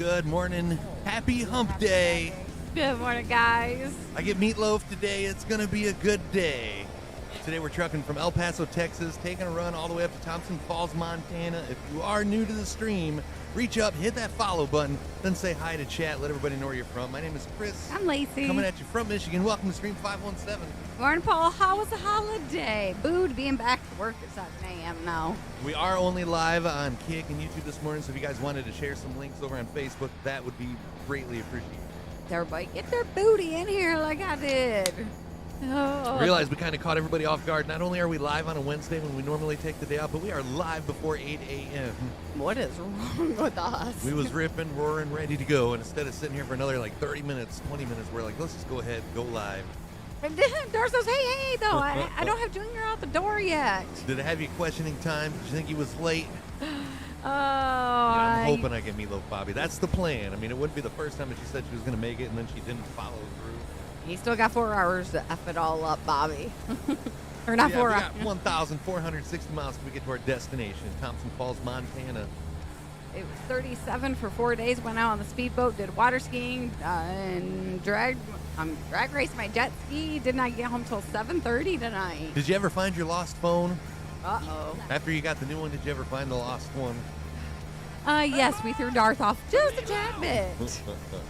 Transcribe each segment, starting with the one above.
Good morning. Happy hump day. Good morning, guys. I get meatloaf today. It's going to be a good day. Today we're trucking from El Paso, Texas, taking a run all the way up to Thompson Falls, Montana. If you are new to the stream, reach up, hit that follow button, then say hi to chat. Let everybody know where you're from. My name is Chris. I'm Lacey. Coming at you from Michigan. Welcome to Stream 517. Morning, Paul. How was the holiday? Booed being back to work at 7 a.m. now. We are only live on Kick and YouTube this morning, so if you guys wanted to share some links over on Facebook, that would be greatly appreciated. Everybody get their booty in here like I did. Oh. Realize we kind of caught everybody off guard. Not only are we live on a Wednesday when we normally take the day off, but we are live before 8 a.m. What is wrong with us? We was ripping, roaring, ready to go, and instead of sitting here for another like 30 minutes, 20 minutes, we're like, let's just go ahead and go live. Dor says, hey, though, I don't have Junior out the door yet. Did it have you questioning time? Did you think he was late? Oh, I'm hoping I get Meatloaf Bobby. That's the plan. I mean, it wouldn't be the first time that she said she was going to make it, and then she didn't follow through. He still got 4 hours to F it all up, Bobby. Or not 4 hours. We got 1,460 miles till we get to our destination, Thompson Falls, Montana. It was 37 for 4 days. Went out on the speedboat, did water skiing, and drag raced my jet ski. Did not get home till 7:30 tonight. Did you ever find your lost phone? Uh-oh. After you got the new one, did you ever find the lost one? Yes, we threw Darth off just a tad bit.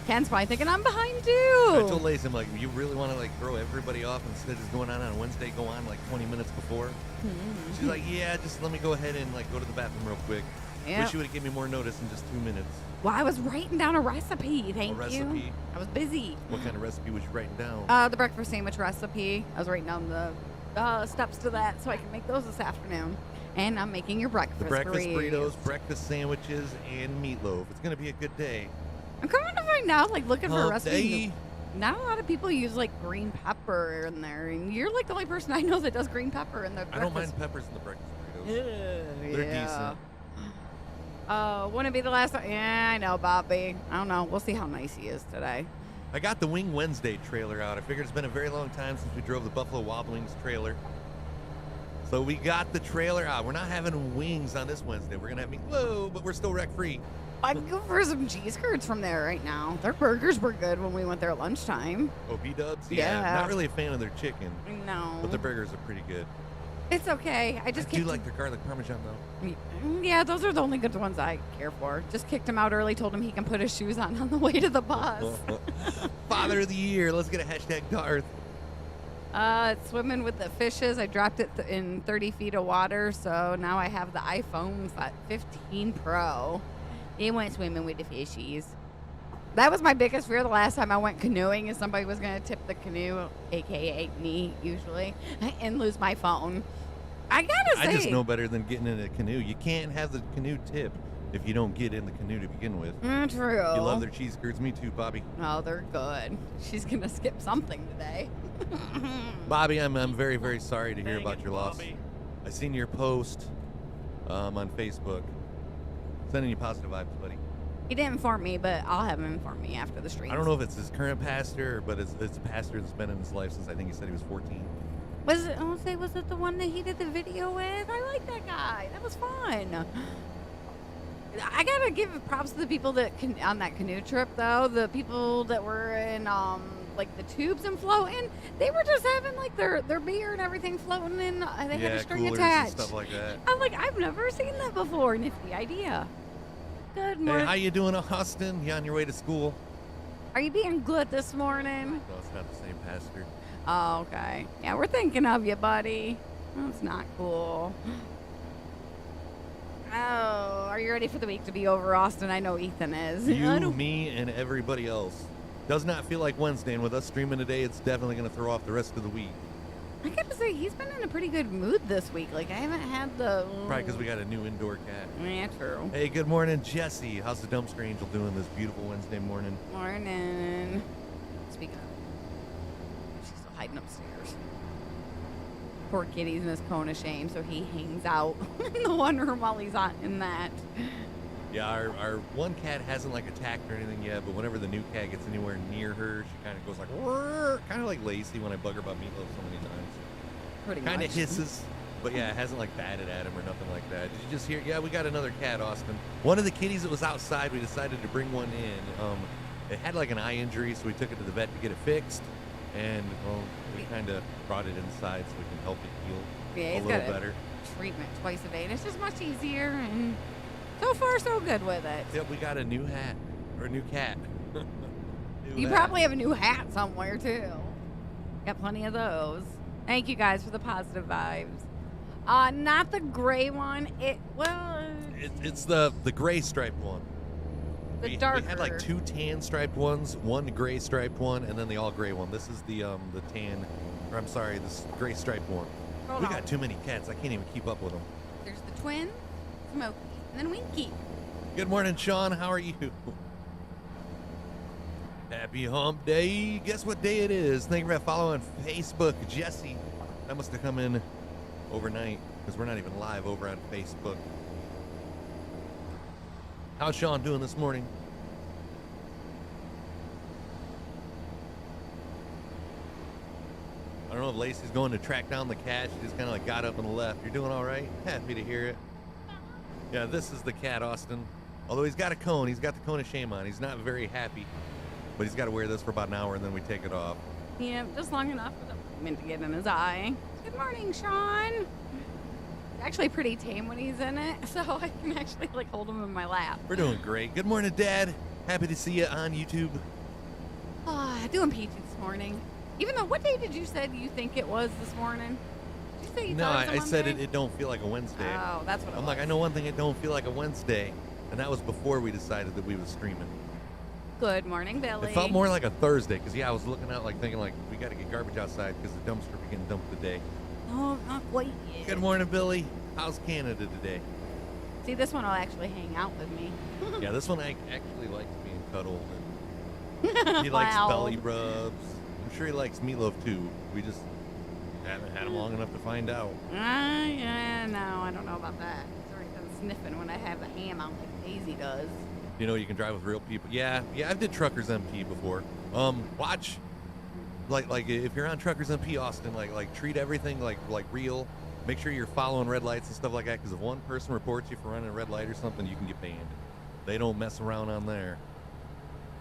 Ken's probably thinking I'm behind too. I told Lacey, I'm like, you really want to like throw everybody off instead of just going on a Wednesday, go on like 20 minutes before? Mm-hmm. She's like, yeah, just let me go ahead and like go to the bathroom real quick. Yep. Wish you would have given me more notice in just 2 minutes. Well, I was writing down a recipe, thank you. You. I was busy. What kind of recipe was you writing down? The breakfast sandwich recipe. I was writing down the steps to that so I can make those this afternoon. And I'm making your breakfast The breakfast burritos. burritos, breakfast sandwiches, and meatloaf. It's going to be a good day. I'm coming to find out, like, looking for a recipe. Day. Not a lot of people use, like, green pepper in there. And you're, like, the only person I know that does green pepper in the breakfast. I don't mind peppers in the breakfast burritos. They're decent. Wouldn't it be the last time? Yeah, I know, Bobby. I don't know. We'll see how nice he is today. I got the Wing Wednesday trailer out. I figured it's been a very long time since we drove the Buffalo Wild Wings trailer. So we got the trailer out. We're not having wings on this Wednesday. We're going to have meatloaf, but we're still wreck-free. I'd go for some cheese curds from there right now. Their burgers were good when we went there at lunchtime. Oh, BDubs? Yeah. Not really a fan of their chicken. No. But their burgers are pretty good. It's okay. I do like their garlic parmesan, though. Yeah, those are the only good ones I care for. Just kicked him out early, told him he can put his shoes on the way to the bus. Father of the year. Let's get a hashtag Darth. It's swimming with the fishes. I dropped it in 30 feet of water, so now I have the iPhone 15 Pro. It went swimming with the fishies. That was my biggest fear the last time I went canoeing, is somebody was going to tip the canoe, a.k.a. me, usually, and lose my phone. I gotta say, I just know better than getting in a canoe. You can't have the canoe tip if you don't get in the canoe to begin with. True. You love their cheese curds. Me too, Bobby. Oh, they're good. She's going to skip something today. Bobby, I'm very, very sorry to hear about your loss. I seen your post on Facebook. Sending you positive vibes, buddy. He didn't inform me, but I'll have him inform me after the stream. I don't know if it's his current pastor, but it's a pastor that's been in his life since I think he said he was 14. Was it the one that he did the video with? I like that guy. That was fun. I gotta give props to the people that on that canoe trip, though. The people that were in like the tubes and floating, they were just having like their beer and everything floating in. They had a string attached, and stuff like that. I'm like, I've never seen that before. Nifty idea. Good morning. Hey, how you doing, Austin? You on your way to school? Are you being good this morning? No, it's not the same pastor. Oh, okay. Yeah, we're thinking of you, buddy. That's not cool. Oh, are you ready for the week to be over, Austin? I know Ethan is. You, me, and everybody else. Does not feel like Wednesday, and with us streaming today, it's definitely going to throw off the rest of the week. I gotta say, he's been in a pretty good mood this week. Like, I haven't had the... Probably because we got a new indoor cat. Yeah, true. Hey, good morning, Jesse. How's the dumpster angel doing this beautiful Wednesday morning? Morning. Speaking of, she's still hiding upstairs. Poor kitty's in his cone of shame, so he hangs out in the one room while he's on in that. Yeah, our one cat hasn't like attacked or anything yet, but whenever the new cat gets anywhere near her, she kind of goes like, kind of like Lacey when I bug her about meatloaf so many times. Pretty much. Kind of hisses, but yeah, it hasn't like batted at him or nothing like that. Did you just hear? Yeah, we got another cat, Austin. One of the kitties that was outside, we decided to bring one in. It had like an eye injury, so we took it to the vet to get it fixed. And, well, we kind of brought it inside so we can help it heal a little better. Treatment twice a day, and it's just much easier, and so far so good with it. Yep, we got a new hat, or a new cat. You probably have a new hat somewhere too. Got plenty of those. Thank you guys for the positive vibes. Not the gray one. It's the gray striped one. The darker. We had like 2 tan striped ones, 1 gray striped one, and then the all gray one. This is the tan, or I'm sorry, this gray striped one. We got too many cats. I can't even keep up with them. There's the twin, Smokey, and then Winky. Good morning, Sean. How are you? Happy hump day. Guess what day it is? Thank you for following on Facebook. Jesse, that must have come in overnight because we're not even live over on Facebook. How's Sean doing this morning? I don't know if Lacey's going to track down the cat. She just kind of like got up and left. You're doing all right? Happy to hear it. Yeah, this is the cat, Austin. Although he's got a cone. He's got the cone of shame on. He's not very happy. But he's got to wear this for about an hour, and then we take it off. Yeah, just long enough for the mint to get in his eye. Good morning, Sean. He's actually pretty tame when he's in it, so I can actually like hold him in my lap. We're doing great. Good morning, Dad. Happy to see you on YouTube. Doing peachy this morning. Even though, what day did you say you think it was this morning? Did you say you thought it was a I said Monday? it don't feel like a Wednesday. Oh, that's what it was. I'm like, I know one thing, it don't feel like a Wednesday. And that was before we decided that we was streaming. Good morning, Billy. It felt more like a Thursday, because, yeah, I was looking out, like, thinking, like, we got to get garbage outside because the dumpster be getting dumped today. No, not quite yet. Good morning, Billy. How's Canada today? See, this one will actually hang out with me. Yeah, this one actually likes being cuddled. And he likes belly rubs. I'm sure he likes meatloaf, too. We just haven't had him long enough to find out. Yeah, no, I don't know about that. He's already been sniffing when I have the ham out like Daisy does. You know, you can drive with real people. Yeah, I've did Truckers MP before. Watch, like if you're on Truckers MP, Austin, like treat everything like real. Make sure you're following red lights and stuff like that, because if one person reports you for running a red light or something, you can get banned. They don't mess around on there.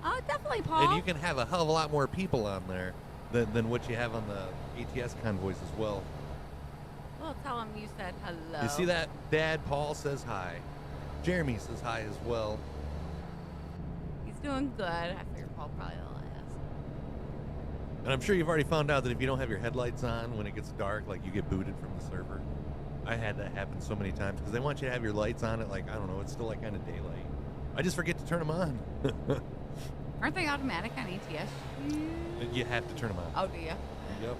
Oh, definitely, Paul. And you can have a hell of a lot more people on there than what you have on the ATS convoys as well. Well, tell him you said hello. You see that? Dad, Paul says hi. Jeremy says hi as well. He's doing good. I figure Paul probably will ask. And I'm sure you've already found out that if you don't have your headlights on when it gets dark, like, you get booted from the server. I had that happen so many times because they want you to have your lights on at, like, I don't know, it's still like kind of daylight. I just forget to turn them on. Aren't they automatic on ATS? You have to turn them on. Oh, do you? Yep.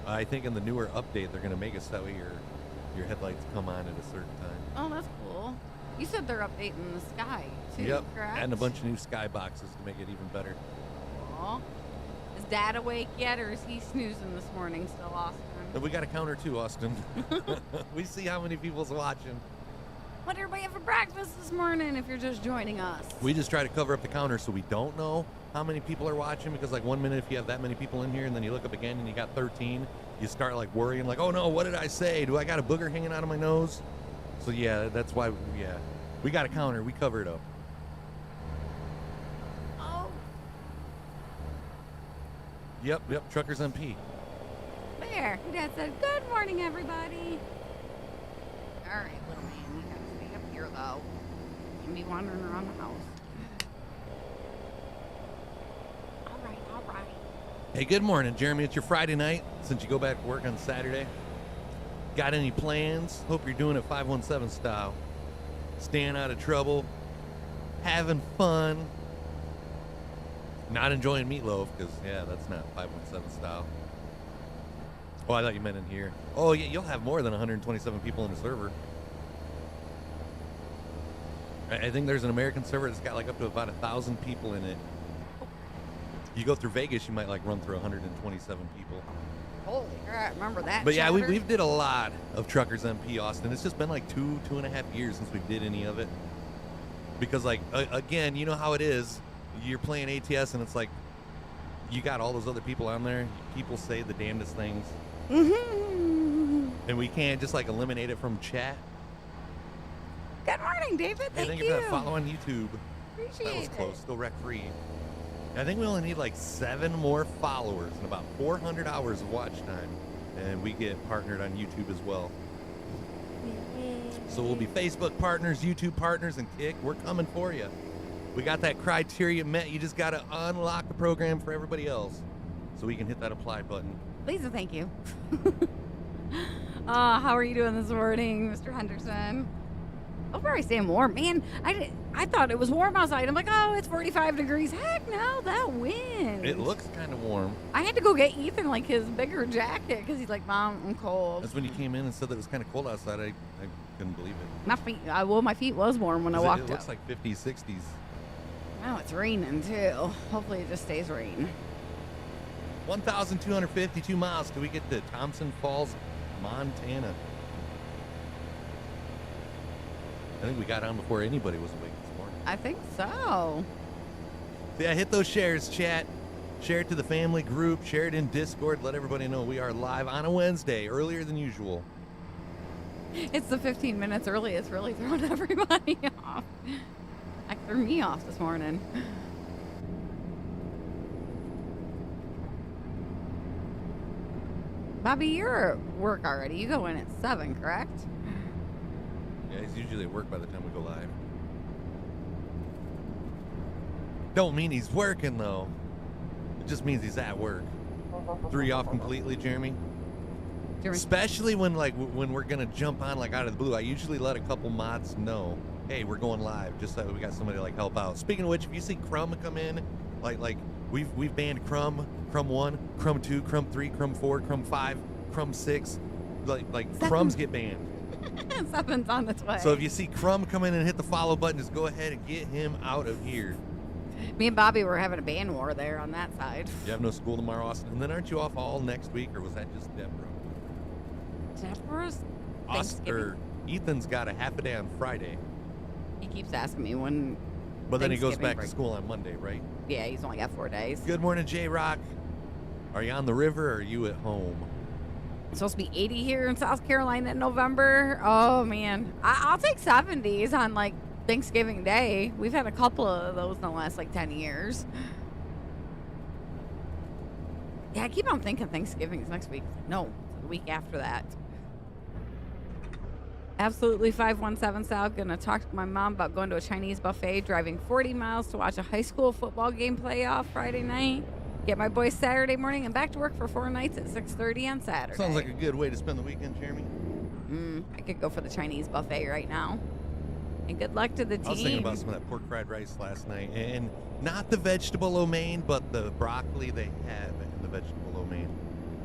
I think in the newer update, they're going to make it so that way your headlights come on at a certain time. Oh, that's cool. You said they're updating the sky, too, Yep. correct? And a bunch of new sky boxes to make it even better. Aw. Is Dad awake yet, or is he snoozing this morning still, Austin? And we got a counter too, Austin. We see how many people's watching. What did everybody have for breakfast this morning if you're just joining us? We just try to cover up the counter so we don't know how many people are watching, because like 1 minute if you have that many people in here and then you look up again and you got 13, you start like worrying like, oh no, what did I say? Do I got a booger hanging out of my nose? So yeah, that's why, we got a counter. We cover it up. Oh. Yep, Truckers MP. There. Dad said, good morning, everybody. All right, little man, you gotta stay up here, though. You can be wandering around the house. All right. Hey, good morning, Jeremy. It's your Friday night since you go back to work on Saturday. Got any plans? Hope you're doing it 517 style. Staying out of trouble, having fun, not enjoying meatloaf, because, yeah, that's not 517 style. Oh, I thought you meant in here. Oh, yeah, you'll have more than 127 people in the server. I think there's an American server that's got like up to about 1,000 people in it. You go through Vegas, you might like run through 127 people. Holy crap, remember that? But yeah, chatter? we've did a lot of Truckers MP, Austin. It's just been like two and a half years since we did any of it. Because like, again, you know how it is. You're playing ATS and it's like, you got all those other people on there. People say the damnedest things. Mm-hmm. And we can't just like eliminate it from chat. Good morning, David. Hey, thank you for that follow on YouTube. Appreciate That was it. close. Still wreck free. I think we only need like 7 more followers and about 400 hours of watch time. And we get partnered on YouTube as well. So we'll be Facebook partners, YouTube partners, and Kick. We're coming for you. We got that criteria met. You just got to unlock the program for everybody else so we can hit that apply button. Lisa, thank you. How are you doing this morning, Mr. Henderson? I'll probably staying warm. Man, I thought it was warm outside. I'm like, oh, it's 45 degrees. Heck no, that wind. It looks kind of warm. I had to go get Ethan like his bigger jacket because he's like, Mom, I'm cold. That's when you came in and said that it was kind of cold outside. I couldn't believe it. My feet, my feet was warm when I walked It looks out. like 50s, 60s. Now it's raining too. Hopefully it just stays raining. 1,252 miles till we get to Thompson Falls, Montana. I think we got on before anybody was awake this morning. I think so. Yeah, hit those shares, chat. Share it to the family group. Share it in Discord. Let everybody know we are live on a Wednesday, earlier than usual. It's the 15 minutes early. It's really throwing everybody off. It threw me off this morning. Bobby, you're at work already. You go in at 7, correct? Yeah, he's usually at work by the time we go live. Don't mean he's working, though. It just means he's at work. Threw you off completely, Jeremy? Especially when we're gonna jump on out of the blue. I usually let a couple mods know, hey, we're going live, just so we got somebody to help out. Speaking of which, if you see Crumb come in, we've banned Crumb 1, Crumb 2, Crumb 3, Crumb 4, Crumb 5, Crumb 6. Crumbs get banned. 7's on its way. So if you see Crumb come in and hit the follow button, just go ahead and get him out of here. Me and Bobby were having a ban war there on that side. You have no school tomorrow, Austin, and then aren't you off all next week, or was that just Deborah? Deborah's Ethan's got a half a day on Friday. He keeps asking me when. But then he goes Thanksgiving back break. to school on Monday, right? Yeah, he's only got 4 days. Good morning, J-Rock. Are you on the river or are you at home? It's supposed to be 80 here in South Carolina in November. Oh, man. I'll take 70s on, Thanksgiving Day. We've had a couple of those in the last, 10 years. Yeah, I keep on thinking Thanksgiving's next week. No, the week after that. Absolutely 517 South. Gonna talk to my mom about going to a Chinese buffet, driving 40 miles to watch a high school football game playoff Friday night. Get my boys Saturday morning and back to work for 4 nights at 6:30 on Saturday. Sounds like a good way to spend the weekend, Jeremy. I could go for the Chinese buffet right now. And good luck to the team. I was thinking about some of that pork fried rice last night, and not the vegetable lo mein, but the broccoli they have in the vegetable lo mein.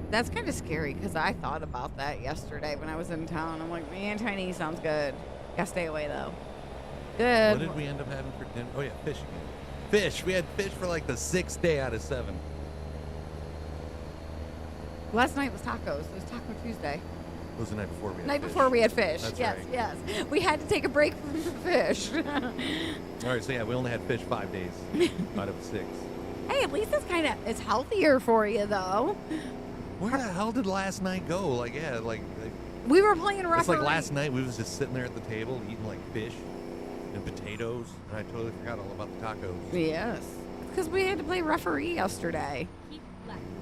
That's kind of scary because I thought about that yesterday when I was in town. I'm like, man, Chinese sounds good. Gotta stay away though. Good. What did we end up having for dinner? Oh yeah, fish again. Fish. We had fish for the 6th day out of 7. Last night was tacos. It was Taco Tuesday. It was the night before we had Night fish. before we had fish. That's yes, right. yes. We had to take a break from the fish. All right, so yeah, we only had fish 5 days out of 6. Hey, at least it's healthier for you though. Where the hell did last night go? We were playing referee. It's like last night we was just sitting there at the table eating fish and potatoes, and I totally forgot all about the tacos. Yes, because we had to play referee yesterday.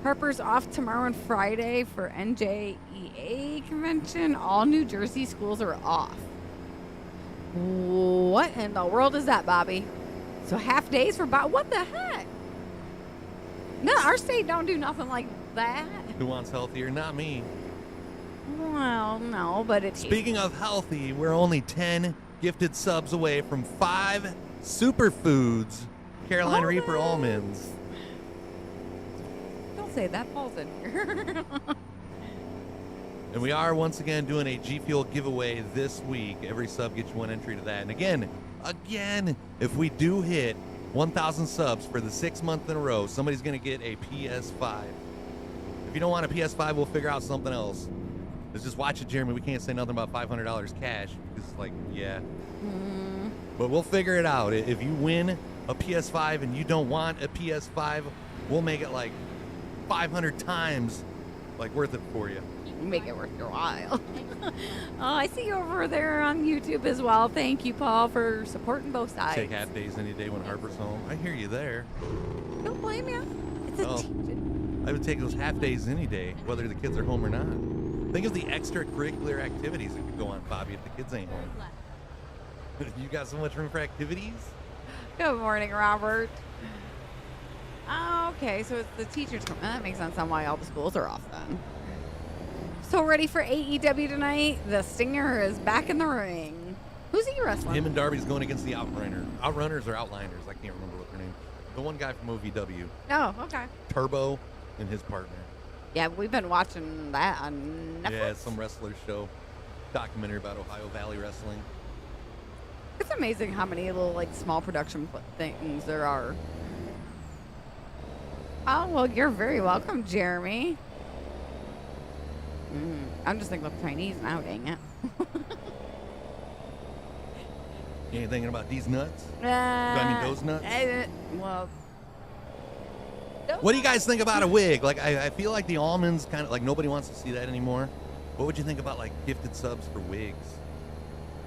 Harper's off tomorrow and Friday for NJEA convention. All New Jersey schools are off. What in the world is that, Bobby? So half days for what the heck? No, our state don't do nothing like that. Who wants healthier? Not me. Well, no, but it's... Speaking of healthy, we're only 10 gifted subs away from 5 superfoods Carolina Reaper almonds. Don't say that. Falls in here. And we are once again doing a G Fuel giveaway this week. Every sub gets you 1 entry to that. And again, if we do hit 1,000 subs for the 6th month in a row, somebody's going to get a PS5. If you don't want a PS5, we'll figure out something else. Let's just watch it, Jeremy. We can't say nothing about $500 cash. It's yeah. But we'll figure it out. If you win a PS5 and you don't want a PS5, we'll make it 500 times worth it for you. make it worth your while. Oh, I see you over there on YouTube as well. Thank you, Paul, for supporting both sides. Take half days any day when Harper's home. I hear you there. Don't blame you. It's a I would take those half days any day, whether the kids are home or not. Think of the extracurricular activities that could go on, Bobby, if the kids ain't home. You got so much room for activities? Good morning, Robert. Okay, so it's the teachers. That makes sense on why all the schools are off then. So ready for AEW tonight? The Stinger is back in the ring. Who's he wrestling? Him and Darby's going against the Outrunners or Outliners. I can't remember what their name. The one guy from OVW. Oh, okay. Turbo and his partner. Yeah, we've been watching that on Netflix. Yeah, it's some wrestler show. Documentary about Ohio Valley wrestling. It's amazing how many little, like, small production things there are. Oh, well, you're very welcome, Jeremy. I'm just thinking of Chinese now, dang it. You ain't thinking about these nuts? Those nuts? Well... What do you guys think about a wig? Like, I feel like the almonds kind of, like, nobody wants to see that anymore. What would you think about, like, gifted subs for wigs?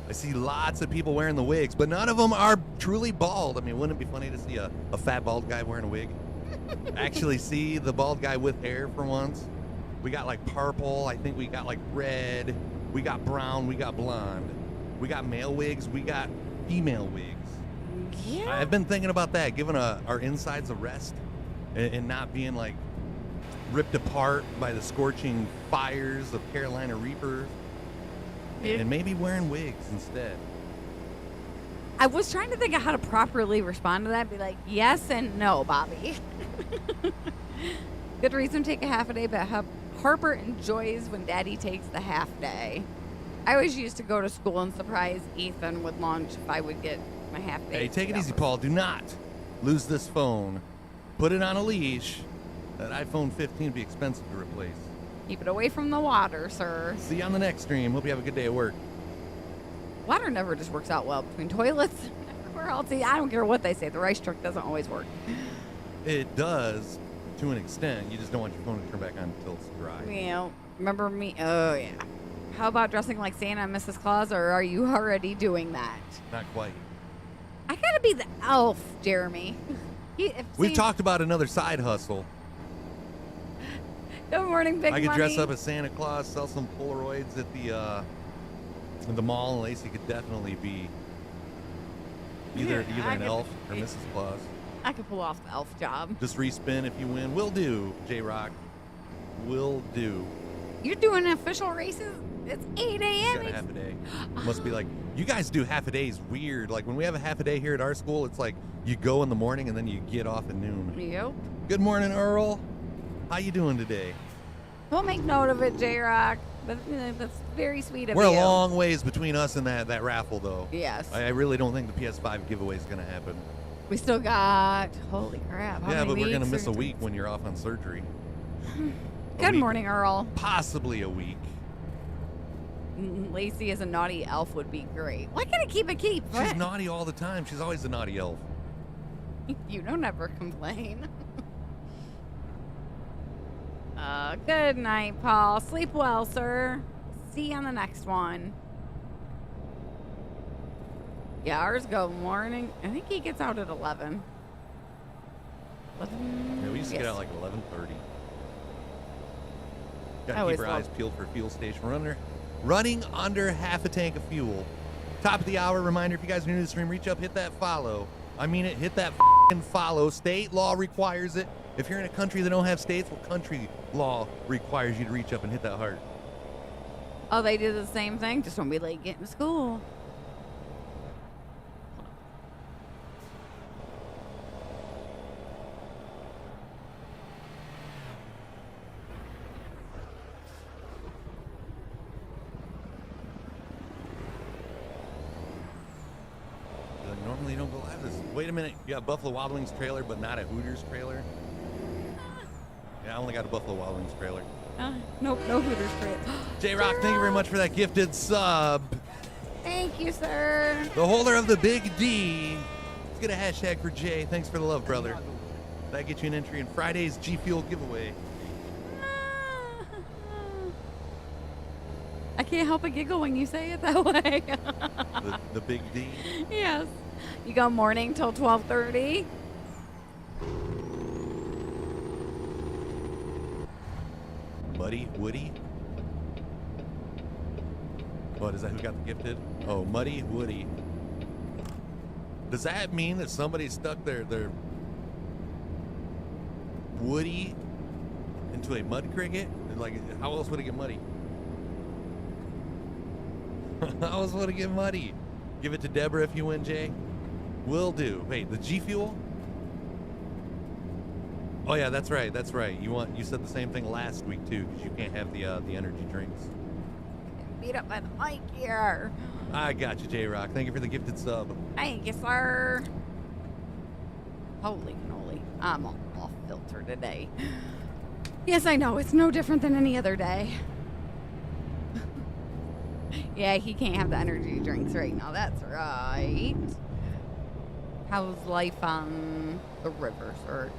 I see lots of people wearing the wigs, but none of them are truly bald. I mean, wouldn't it be funny to see a fat bald guy wearing a wig? Actually see the bald guy with hair for once. We got, like, purple. I think we got, like, red. We got brown. We got blonde. We got male wigs. We got female wigs. Yeah. I've been thinking about that, giving our insides a rest and not being, like, ripped apart by the scorching fires of Carolina Reapers. And maybe wearing wigs instead. I was trying to think of how to properly respond to that. Be like, yes and no, Bobby. Good reason to take a half a day, but Harper enjoys when Daddy takes the half day. I always used to go to school and surprise Ethan with lunch if I would get my half day. Hey, take it easy, Paul. Do not lose this phone. Put it on a leash. That iPhone 15 would be expensive to replace. Keep it away from the water, sir. See you on the next stream. Hope you have a good day at work. Water never just works out well between toilets and everywhere else. I don't care what they say. The rice truck doesn't always work. It does, to an extent. You just don't want your phone to turn back on until it's dry. You know, remember me? Oh, yeah. How about dressing like Santa and Mrs. Claus, or are you already doing that? Not quite. I gotta be the elf, Jeremy. We've talked about another side hustle. Good morning, Big I could Money. dress up as Santa Claus, sell some Polaroids at the mall, and Lacey could definitely be either an elf or Mrs. Claus. I could pull off the elf job. Just respin if you win. Will do, J-Rock. Will do. You're doing official races? It's 8 a.m. Got a half a day. Must be like, you guys do half a days weird. Like when we have a half a day here at our school, it's like you go in the morning and then you get off at noon. Yep. Good morning, Earl. How you doing today? We'll make note of it, J-Rock. That's very sweet of We're you. a long ways between us and that raffle, though. Yes. I really don't think the PS5 giveaway is going to happen. We still got, holy crap. How Yeah, many but we're going to weeks miss a or- week when you're off on surgery. Good morning, Earl. Possibly a week. Lacey as a naughty elf would be great. Why can't I keep a keep? She's What? naughty all the time. She's always a naughty elf. You don't ever complain. Good night, Paul. Sleep well, sir. See you on the next one. Yeah, ours go morning. I think he gets out at 11. 11? Yeah, we used to Yes. get out like 11:30. Got I to always keep our eyes love- peeled for a fuel station. We're running under half a tank of fuel. Top of the hour reminder, if you guys are new to the stream, reach up, hit that follow. I mean it, hit that follow. State law requires it. If you're in a country that don't have states, well, country law requires you to reach up and hit that heart. Oh, they do the same thing. Just don't be late getting to school. Normally you don't go live. Wait a minute, you got a Buffalo Wild Wings trailer, but not a Hooters trailer? Yeah, I only got a Buffalo Wild Wings trailer. Nope, no Hooters for it. J-Rock, thank you very much for that gifted sub. Thank you, sir. The holder of the Big D. Let's get a hashtag for Jay. Thanks for the love, brother. That gets you an entry in Friday's G Fuel giveaway. can't help but giggle when you say it that way. The big D. Yes. You go morning till 12:30. Muddy Woody. What is that? Who got the gifted? Oh, Muddy Woody. Does that mean that somebody stuck their Woody into a mud cricket? Like, how else would it get muddy? How else would it get muddy? Give it to Deborah if you win, Jay. Will do. Wait, the G Fuel? Oh yeah, that's right. That's right. You said the same thing last week too, because you can't have the energy drinks. Beat up by the mic here. I got you, J Rock. Thank you for the gifted sub. Thank you, sir. Holy cannoli. I'm off filter today. Yes, I know. It's no different than any other day. Yeah, he can't have the energy drinks right now. That's right. How's life on the river, sir?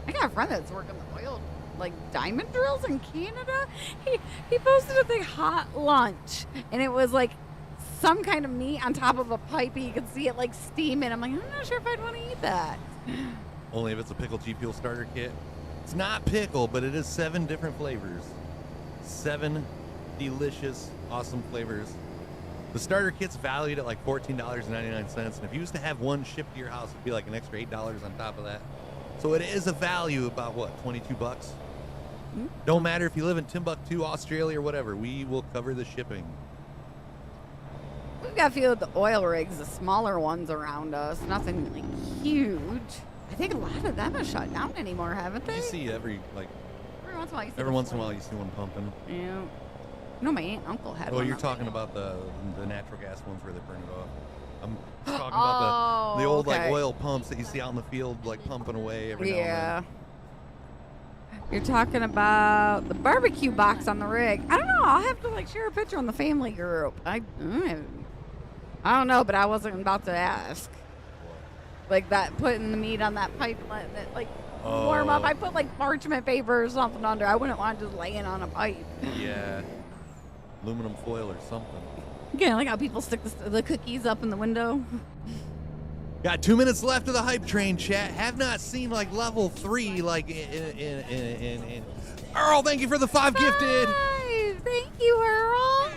I got a friend that's working the oil, like diamond drills in Canada. He posted a big hot lunch, and it was like some kind of meat on top of a pipe. You could see it like steaming. I'm like, I'm not sure if I'd want to eat that. Only if it's a pickle G Fuel starter kit. It's not pickle, but it is 7 different flavors. 7 delicious, awesome flavors. The starter kit's valued at like $14.99, and if you used to have one shipped to your house, it'd be like an extra $8 on top of that. So it is a value about what, 22 bucks? Mm-hmm. Don't matter if you live in Timbuktu, Australia, or whatever. We will cover the shipping. We've got a few of the oil rigs, the smaller ones around us. Nothing like huge. I think a lot of them are shut down anymore, haven't they? You see every once in a while. You see one pumping. Yeah. No, my aunt and uncle had Oh, one. you're talking about the natural gas ones where they burn it off. I'm talking about the old like oil pumps that you see out in the field, like pumping away every now and then. You're talking about the barbecue box on the rig. I don't know. I'll have to like share a picture on the family group. I don't know, but I wasn't about to ask. Like that, putting the meat on that pipe, letting it like warm up. I put like parchment paper or something under. I wouldn't want it just laying on a pipe. Yeah, aluminum foil or something. Yeah, like how people stick the cookies up in the window. Got 2 minutes left of the hype train, chat. Have not seen like level 3 like in Earl, thank you for the 5 gifted. Thank you, Earl.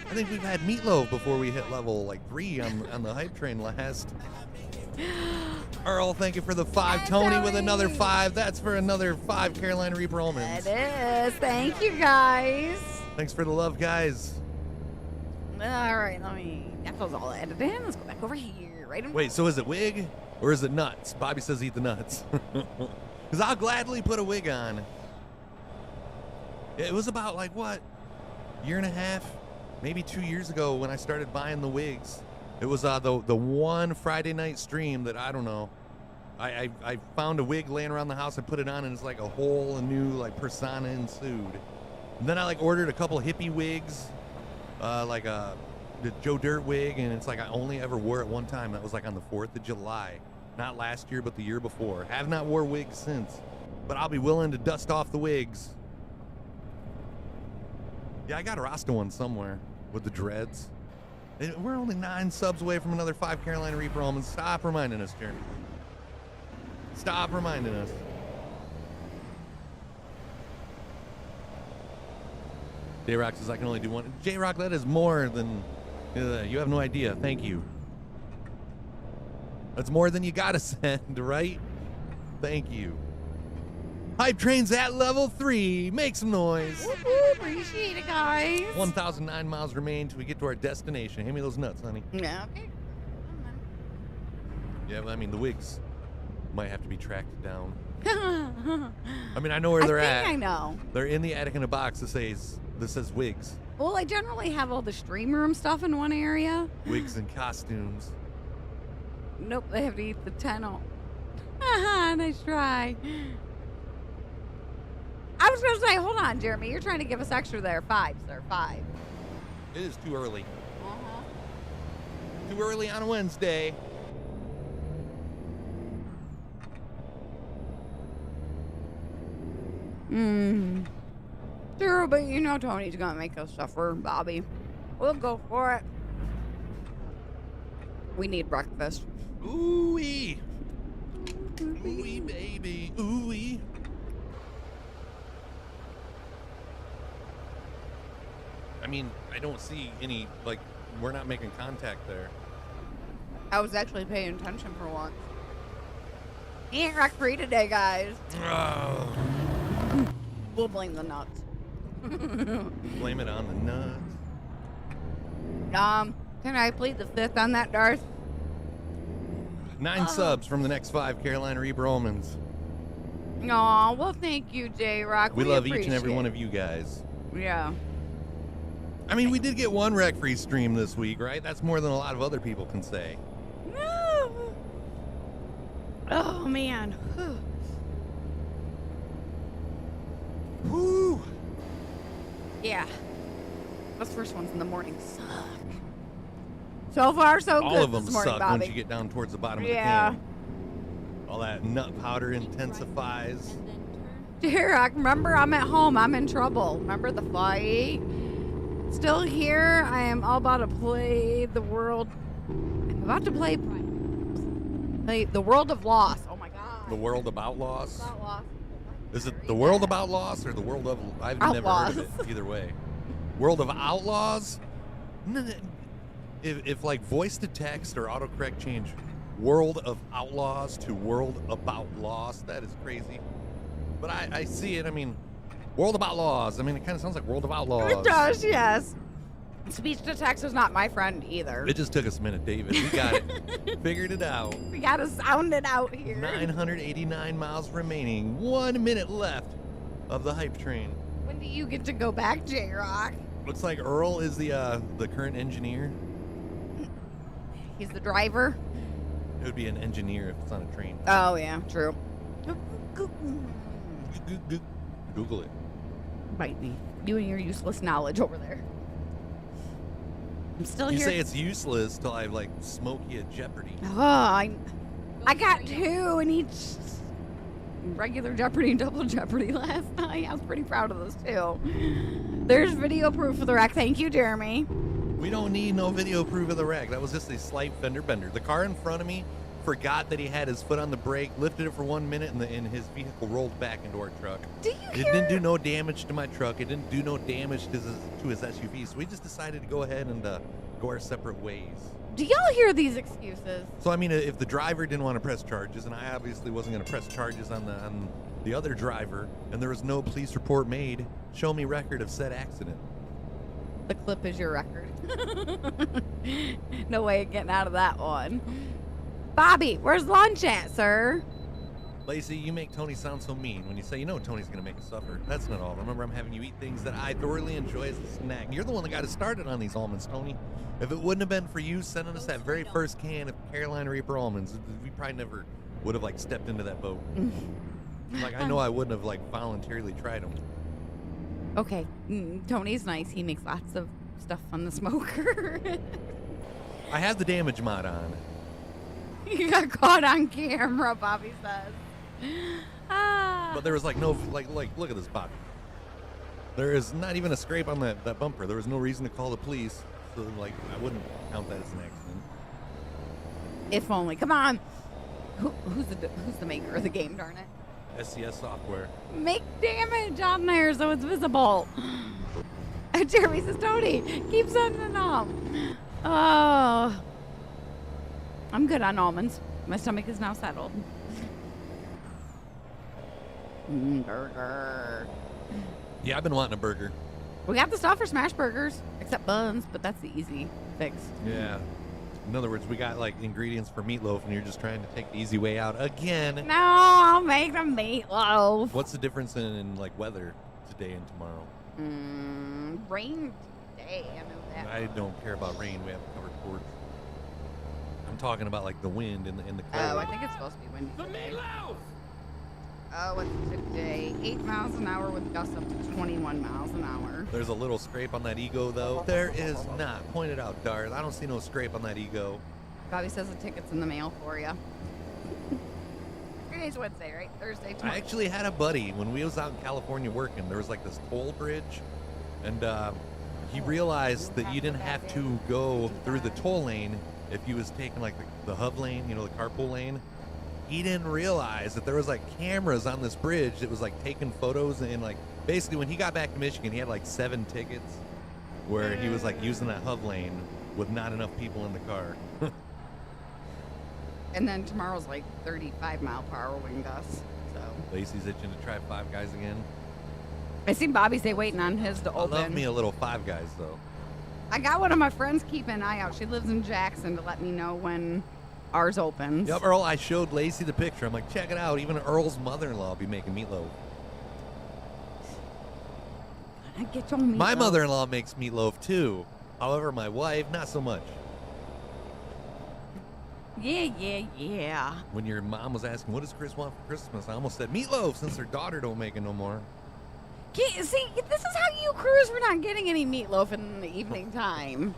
I think we've had Meatloaf before we hit level like 3 on the hype train last. Earl, thank you for the 5. Tony with another 5. That's for another 5 Carolina Reaper almonds. It is. Thank you, guys. Thanks for the love, guys. All right, that was all edited in. Let's go back over here. Wait, so is it wig or is it nuts? Bobby says eat the nuts. Because I'll gladly put a wig on. It was about like what, year and a half, maybe 2 years ago when I started buying the wigs. It was the one Friday night stream that I don't know. I found a wig laying around the house. I put it on and it's like a whole new like persona ensued. And then I like ordered a couple hippie wigs, like the Joe Dirt wig, and it's like I only ever wore it one time. That was like on the 4th of July. Not last year, but the year before. Have not wore wigs since, but I'll be willing to dust off the wigs. Yeah, I got a Rasta one somewhere with the dreads. And we're only 9 subs away from another 5 Carolina Reaper almonds. Stop reminding us, Jeremy. Stop reminding us. J-Rock says I can only do one. J-Rock, that is more than... you have no idea. Thank you. That's more than you gotta send, right? Thank you. Hype train's at level 3. Make some noise. Woo-hoo, appreciate it, guys. 1,009 miles remain till we get to our destination. Hand me those nuts, honey. Yeah, okay. Yeah, I mean, the wigs might have to be tracked down. I mean, I know where they're at. I know. They're in the attic in a box that says wigs. Well, I generally have all the stream room stuff in one area. Wigs and costumes. Nope, they have to eat the 10. Nice try. I was going to say, hold on, Jeremy. You're trying to give us extra there. 5, sir. 5. It is too early. Too early on a Wednesday. True, but you know Tony's gonna make us suffer, Bobby. We'll go for it. We need breakfast. Ooh-wee. Ooh-wee, baby. Ooh-wee. I mean, I don't see any, like, we're not making contact there. I was actually paying attention for once. He ain't wreck free today, guys. Oh. We'll blame the nuts. Blame it on the nuts. Can I plead the fifth on that, Darth? 9 subs from the next 5 Carolina Reaper Almonds. Aw, well, thank you, J-Rock. We love each and every one of you guys. Yeah. I mean, we did get 1 wreck-free stream this week, right? That's more than a lot of other people can say. Oh, man. Woo! Yeah. Those first ones in the morning suck. So far, so good All of them this morning, suck Bobby. once you get down towards the bottom of the Yeah. can. All that nut powder intensifies. J-Rock, remember I'm at home. I'm in trouble. Remember the fight? Still here. I am all about to play the world. I'm about to play the world of loss. Oh my god. The World of Outlaws. Outlaws. Is it the World of Outlaws or the World of... I've never heard of it either way. World of Outlaws? If like voice to text or autocorrect change World of Outlaws to World About Lost, that is crazy. But I see it. I mean, World of Outlaws. I mean, it kind of sounds like World of Outlaws. It does, yes. Speech to text is not my friend either. It just took us a minute, David. We got it. Figured it out. We gotta sound it out here. 989 miles remaining. 1 minute left of the hype train. When do you get to go back, J-Rock? Looks like Earl is the current engineer. He's the driver. It would be an engineer if it's on a train. Oh yeah, true. Google it. Bite me. You and your useless knowledge over there. I'm still You here. say it's useless till I like smoke you at Jeopardy. Oh, I got 2 in each regular Jeopardy and double Jeopardy last night. I was pretty proud of those too. There's video proof of the wreck. Thank you, Jeremy. We don't need no video proof of the wreck. That was just a slight fender bender. The car in front of me forgot that he had his foot on the brake, lifted it for 1 minute, and his vehicle rolled back into our truck. Do you It didn't do no damage to my truck. It didn't do no damage to his SUV. So we just decided to go ahead and go our separate ways. Do y'all hear these excuses? So I mean, if the driver didn't want to press charges, and I obviously wasn't going to press charges on the other driver, and there was no police report made, show me record of said accident. The clip is your record. No way of getting out of that one. Bobby, where's lunch at, sir? Lacey, you make Tony sound so mean when you say, you know Tony's going to make us suffer. That's not all. Remember, I'm having you eat things that I thoroughly enjoy as a snack. You're the one that got us started on these almonds, Tony. If it wouldn't have been for you sending us that very first can of Carolina Reaper almonds, we probably never would have, like, stepped into that boat. Like, I know I wouldn't have, like, voluntarily tried them. Okay, Tony's nice. He makes lots of stuff on the smoker. I have the damage mod on. You got caught on camera, Bobby says. Ah. But there was like no, like, look at this, Bobby. There is not even a scrape on that bumper. There was no reason to call the police. So, like, I wouldn't count that as an accident. If only. Come on. Who's the maker of the game, darn it? SCS software. Make damage on there so it's visible. Jeremy says, Tony, keep sending them. Oh. I'm good on almonds. My stomach is now settled. Burger. Yeah, I've been wanting a burger. We got the stuff for smash burgers, except buns, but that's the easy fix. Yeah. In other words, we got like ingredients for meatloaf, and you're just trying to take the easy way out again. No, I'll make the meatloaf. What's the difference in like weather today and tomorrow? Rain today, I know that. I don't care about rain. We have a covered porch. I'm talking about like the wind and the cold. Oh, I think it's supposed to be windy today. Oh, what's today? 8 miles an hour with gusts up to 21 miles an hour. There's a little scrape on that ego, though. There is not. Point it out, Darth. I don't see no scrape on that ego. Bobby says the ticket's in the mail for you. Today's Wednesday, right? Thursday, tomorrow. I actually had a buddy when we was out in California working. There was like this toll bridge, and he realized that you didn't have to go through the toll lane if you was taking like the hub lane, the carpool lane. He didn't realize that there was like cameras on this bridge that was like taking photos, and like basically when he got back to Michigan, he had like 7 tickets where he was like using that hub lane with not enough people in the car. And then tomorrow's like 35-mile-per-hour wind gusts. So Lacey's itching to try Five Guys again. I seen Bobby say waiting on his to I open. love me a little Five Guys though. I got one of my friends keeping an eye out. She lives in Jackson to let me know when ours opens. Yep, Earl, I showed Lacey the picture. I'm like, check it out. Even Earl's mother-in-law will be making meatloaf. I get your meatloaf. My mother-in-law makes meatloaf too. However, my wife, not so much. Yeah. When your mom was asking, what does Chris want for Christmas? I almost said meatloaf since her daughter don't make it no more. See, this is how you cruise. We're not getting any meatloaf in the evening time.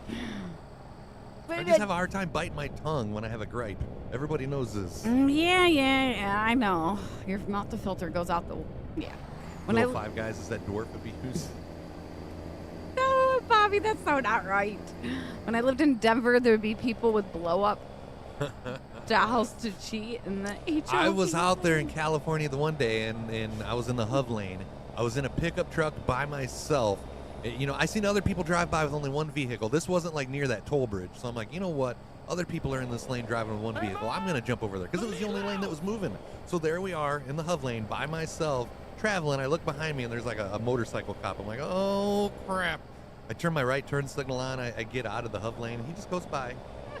I just have a hard time biting my tongue when I have a gripe. Everybody knows this. Yeah, I know. Your mouth to filter goes out the... Yeah. Little Five Guys is that dwarf abuse. No, Bobby, that's so not right. When I lived in Denver, there would be people with blow-up dolls to cheat in the HOV. I was out there in California the one day, and I was in the hub lane. I was in a pickup truck by myself. I seen other people drive by with only one vehicle. This wasn't like near that toll bridge. So I'm like, you know what? Other people are in this lane driving with one vehicle. I'm going to jump over there because it was the only lane that was moving. So there we are in the hub lane by myself traveling. I look behind me and there's like a motorcycle cop. I'm like, oh, crap. I turn my right turn signal on. I get out of the hub lane. He just goes by.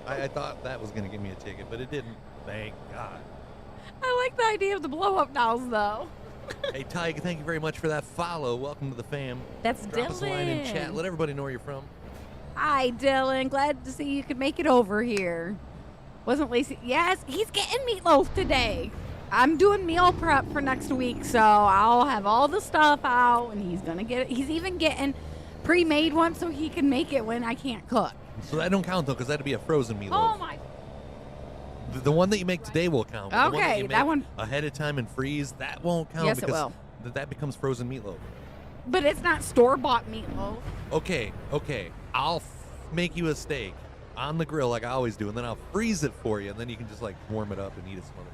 I thought that was going to give me a ticket, but it didn't. Thank God. I like the idea of the blow-up dolls, though. Hey, Tyke, thank you very much for that follow. Welcome to the fam. That's Drop Dylan. us a line in chat. Let everybody know where you're from. Hi, Dylan. Glad to see you could make it over here. Wasn't Lacey? Yes, he's getting meatloaf today. I'm doing meal prep for next week, so I'll have all the stuff out, and he's going to get it. He's even getting pre-made one so he can make it when I can't cook. So that don't count, though, because that'd be a frozen meatloaf. Oh, my. The one that you make today will count. But Okay, the that one one. ahead of time and freeze, that won't count. Yes, it because will. that becomes frozen meatloaf. But it's not store-bought meatloaf. Okay. I'll make you a steak on the grill like I always do, and then I'll freeze it for you, and then you can just like warm it up and eat it some other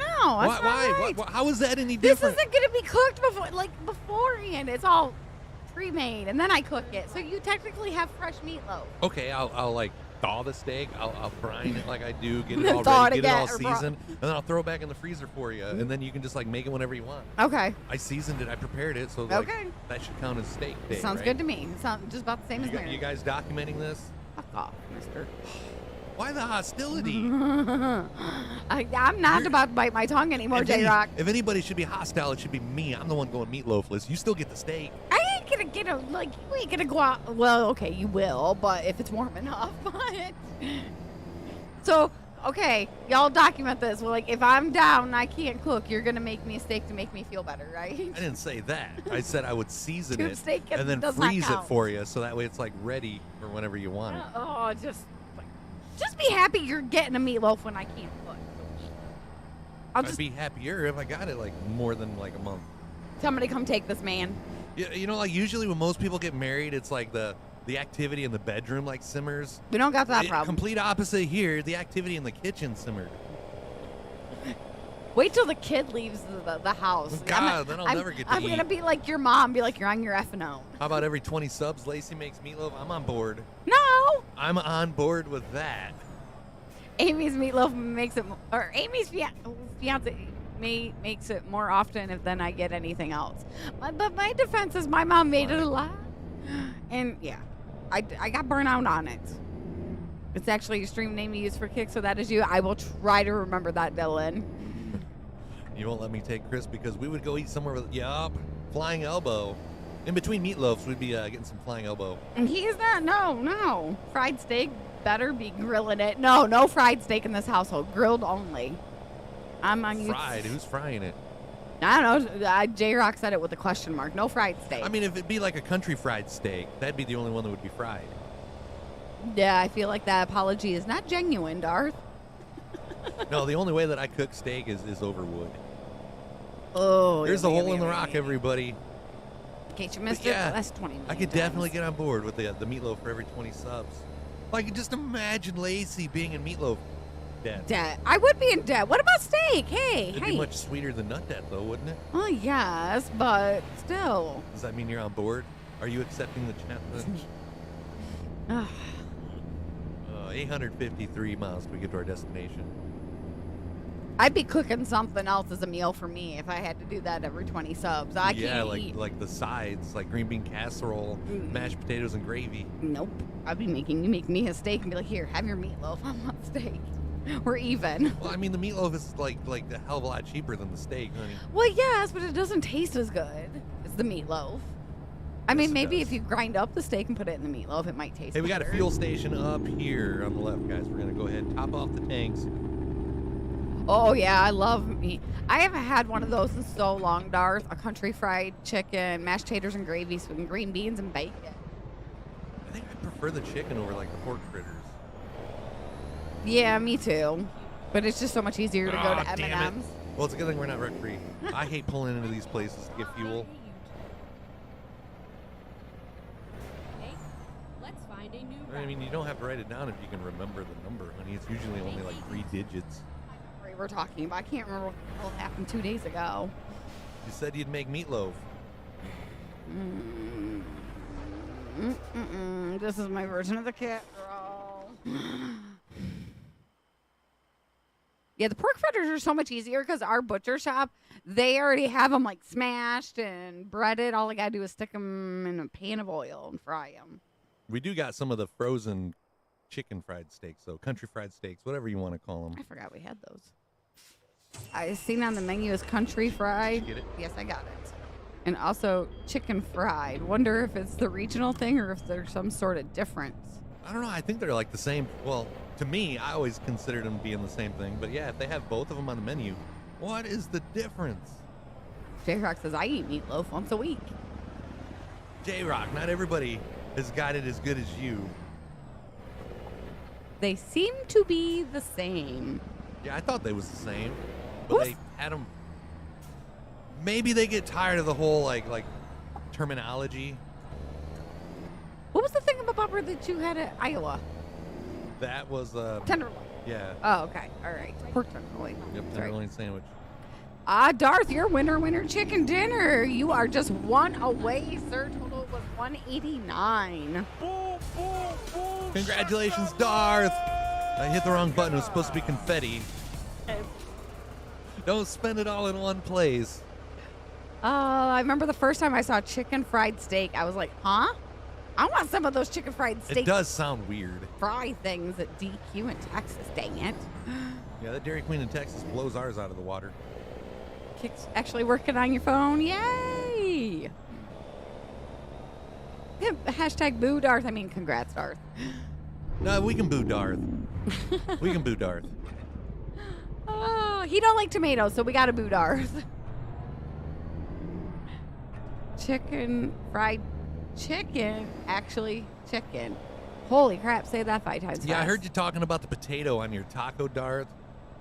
way. No, that's not right. How is that any This different? isn't going to be cooked beforehand. It's all pre-made, and then I cook it. So you technically have fresh meatloaf. Okay, I'll like thaw the steak. I'll brine it like I do, get it Then all thaw ready, it get it all again, or seasoned, and then I'll throw it back in the freezer for you, and then you can just like make it whenever you want. Okay. I seasoned it, I prepared it, so like, Okay. that should count as steak day. Sounds right? good to me. Sounds just about the same as You marriage. guys documenting this? Fuck off, mister. Why the hostility? I'm not about to bite my tongue anymore, J-Rock. If anybody should be hostile, it should be me. I'm the one going meatloafless. You still get the steak. I ain't gonna get you ain't gonna go out. Well, okay, you will, but if it's warm enough. But so, okay, y'all document this. Well, if I'm down and I can't cook, you're gonna make me a steak to make me feel better, right? I didn't say that. I said I would season Tube it steak and then does not freeze it count. for you, so that way it's like ready for whenever you want it. Oh, just be happy you're getting a meatloaf when I can't cook. I'd be happier if I got it like more than like a month. Somebody come take this man. Yeah, like usually when most people get married, it's like the activity in the bedroom like simmers. We don't got that problem. Complete opposite here. The activity in the kitchen simmered. Wait till the kid leaves the house. God, then I'll never get to I'm eat. going to be like your mom, be like, you're on your effing own. How about every 20 subs Lacey makes meatloaf? I'm on board. No! I'm on board with that. Amy's meatloaf makes it, or Amy's fiance makes it more often than I get anything else. But my defense is my mom made it a lot. And yeah, I got burnt out on it. It's actually a stream name you use for kicks, so that is you. I will try to remember that, Dylan. You won't let me take Chris because we would go eat somewhere with, Flying Elbow. In between meatloafs, we'd be getting some Flying Elbow. And he's not, no. Fried steak, better be grilling it. No fried steak in this household. Grilled only. I'm on you. Fried? Who's frying it? I don't know. J-Rock said it with a question mark. No fried steak. I mean, if it'd be like a country fried steak, that'd be the only one that would be fried. Yeah, I feel like that apology is not genuine, Darth. No, the only way that I cook steak is over wood. Oh, There's a hole in the rock, everybody. In case you missed But yeah, it, that's 20 I could definitely get on board with the meatloaf for every 20 subs. Like, just imagine Lacey being in meatloaf debt. Debt. I would be in debt. What about steak? Hey, It'd hey. be much sweeter than nut debt, though, wouldn't it? Oh, yes, but still. Does that mean you're on board? Are you accepting the challenge? Ugh. 853 miles till we get to our destination. I'd be cooking something else as a meal for me if I had to do that every 20 subs. I can't eat. like the sides, like green bean casserole, mashed potatoes, and gravy. Nope. I'd be making you make me a steak and be like, here, have your meatloaf. I want steak. We're even. Well, I mean, the meatloaf is like a hell of a lot cheaper than the steak, honey. Well, yes, but it doesn't taste as good as the meatloaf. I mean, Yes, it maybe does. if you grind up the steak and put it in the meatloaf, it might taste Hey, we got a better. fuel station up here on the left, guys. We're gonna go ahead and top off the tanks. Oh, yeah, I love meat. I haven't had one of those in so long, Darth. A country fried chicken, mashed taters and gravy, and green beans and bacon. I think I prefer the chicken over like the pork fritters. Yeah, me too. But it's just so much easier to go to Aw, damn it. M&M's. Well, it's a good thing we're not rent free. I hate pulling into these places to get fuel. Okay, let's find a new I mean, you don't have to write it down if you can remember the number, honey. It's usually only like 3 digits. We're talking about. I can't remember what the hell happened 2 days ago. You said you'd make meatloaf. This is my version of the cat roll. Yeah, the pork fritters are so much easier because our butcher shop, they already have them like smashed and breaded. All I gotta do is stick them in a pan of oil and fry them. We do got some of the frozen chicken fried steaks, though. Country fried steaks, whatever you want to call them. I forgot we had those. I seen on the menu is country fried. Get it? Yes, I got it. And also chicken fried. Wonder if it's the regional thing or if there's some sort of difference. I don't know. I think they're like the same. Well, to me, I always considered them being the same thing. But yeah, if they have both of them on the menu, what is the difference? J-Rock says, I eat meatloaf once a week. J-Rock, not everybody has got it as good as you. They seem to be the same. Yeah, I thought they was the same. But Who's- they had them. Maybe they get tired of the whole like terminology. What was the thing about bumper that you had at Iowa? That was Tenderloin. yeah. Oh, okay. All right. Pork tenderloin. Yep, Sorry. tenderloin sandwich. Darth, your winner chicken dinner. You are just one away, sir. Total was 189. Congratulations, Darth! I hit the wrong button. It was supposed to be confetti. Don't spend it all in one place. I remember the first time I saw chicken fried steak. I was like, huh? I want some of those chicken fried steak It does sound weird. fry things at DQ in Texas. Dang it. Yeah, that Dairy Queen in Texas blows ours out of the water. Kick's actually working on your phone. Yay! Yeah, hashtag boo Darth. I mean, congrats, Darth. No, we can boo Darth. We can boo Darth. Oh, he don't like tomatoes, so we got to boo Darth. Chicken, fried chicken, actually chicken. Holy crap, say that 5 times Yeah, I fast. heard you talking about the potato on your taco, Darth.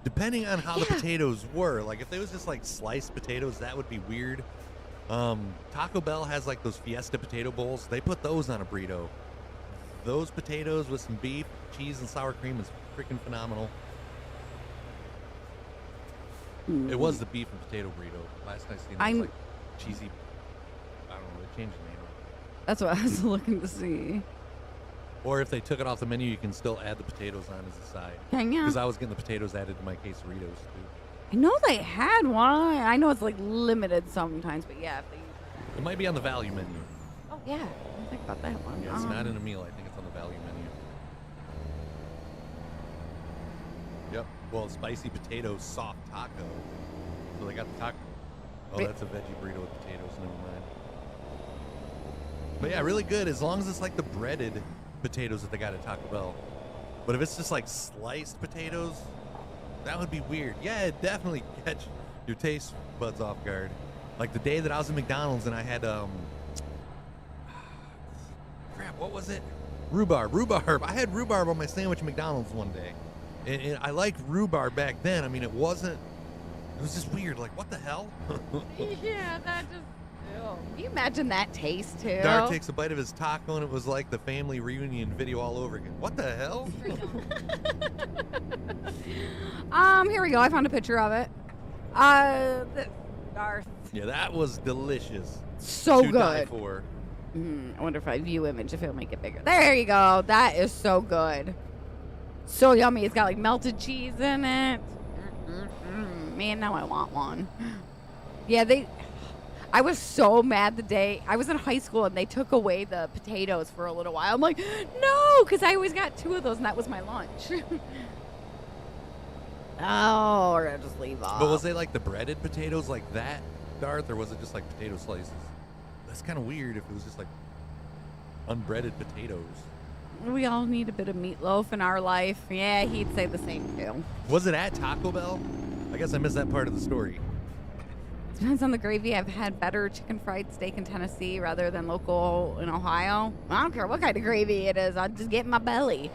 Depending on how the Yeah. potatoes were, like if they was just like sliced potatoes, that would be weird. Taco Bell has like those Fiesta potato bowls. They put those on a burrito. Those potatoes with some beef, cheese, and sour cream is freaking phenomenal. It was the beef and potato burrito. Last I seen it was I'm- like cheesy. I don't know. They changed the name. That's what I was looking to see. Or if they took it off the menu, you can still add the potatoes on as a side. Hang on. Because I was getting the potatoes added to my quesadillas too. I know they had one. I know it's like limited sometimes, but yeah. If they... It might be on the value menu. Oh, yeah. I didn't think about that one. Yeah, it's not in a meal. I think it's on the value menu. Yep. Well, spicy potato soft taco. So they got the taco. Oh, Wait. that's a veggie burrito with potatoes. Never mind. But yeah, really good as long as it's like the breaded potatoes that they got at Taco Bell. But if it's just like sliced potatoes, that would be weird. Yeah, it definitely catch your taste buds off guard. Like the day that I was at McDonald's and I had crap, what was it? Rhubarb. I had rhubarb on my sandwich at McDonald's one day. And I liked rhubarb back then. I mean, it was just weird. Like, what the hell? Yeah, that just. Ew. Can you imagine that taste too? Dart takes a bite of his taco, and it was like the family reunion video all over again. What the hell? Here we go. I found a picture of it. Darth. Yeah, that was delicious. So to die good. for. I wonder if I view image if it'll make it bigger. There you go. That is so good. So yummy. It's got like melted cheese in it. Man, now I want one. Yeah, I was so mad the day I was in high school and they took away the potatoes for a little while. I'm like, no, because I always got 2 of those and that was my lunch. Oh, we're gonna just leave off. But was they like the breaded potatoes like that, Darth, or was it just like potato slices? That's kind of weird if it was just like unbreaded potatoes. We all need a bit of meatloaf in our life. Yeah, he'd say the same too. Was it at Taco Bell? I guess I missed that part of the story. Depends on the gravy. I've had better chicken fried steak in Tennessee rather than local in Ohio. I don't care what kind of gravy it is. I'll just get in my belly.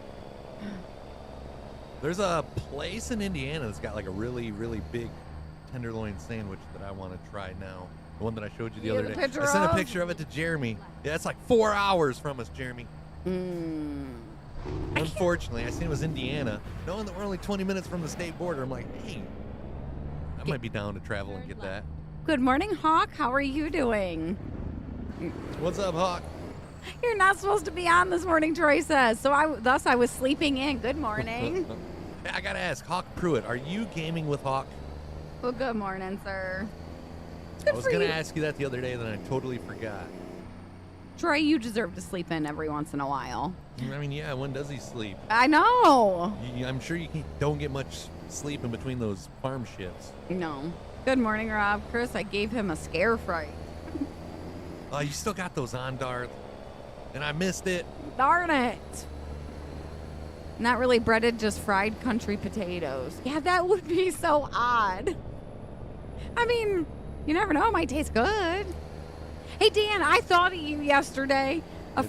There's a place in Indiana that's got like a really, really big tenderloin sandwich that I want to try now. The one that I showed you the other day. I sent a picture of it to Jeremy. Yeah, it's like 4 hours from us, Jeremy. Unfortunately, I seen it was Indiana. Knowing that we're only 20 minutes from the state border, I'm like, hey, I might be down to travel and get that. Good morning, Hawk. How are you doing? What's up, Hawk? You're not supposed to be on this morning, Troy says. So I was sleeping in. Good morning. Hey, I gotta ask, Hawk Pruitt, are you gaming with Hawk? Well, good morning, sir. I was gonna ask you that the other day, then I totally forgot. Troy, you deserve to sleep in every once in a while. I mean, yeah, when does he sleep? I know. I'm sure you don't get much sleep in between those farm shifts. No. Good morning, Rob. Chris, I gave him a scare fright. Oh, you still got those on, Darth. And I missed it. Darn it. Not really breaded, just fried country potatoes. Yeah, that would be so odd. I mean, you never know. It might taste good. Hey, Dan, I thought of you yesterday. A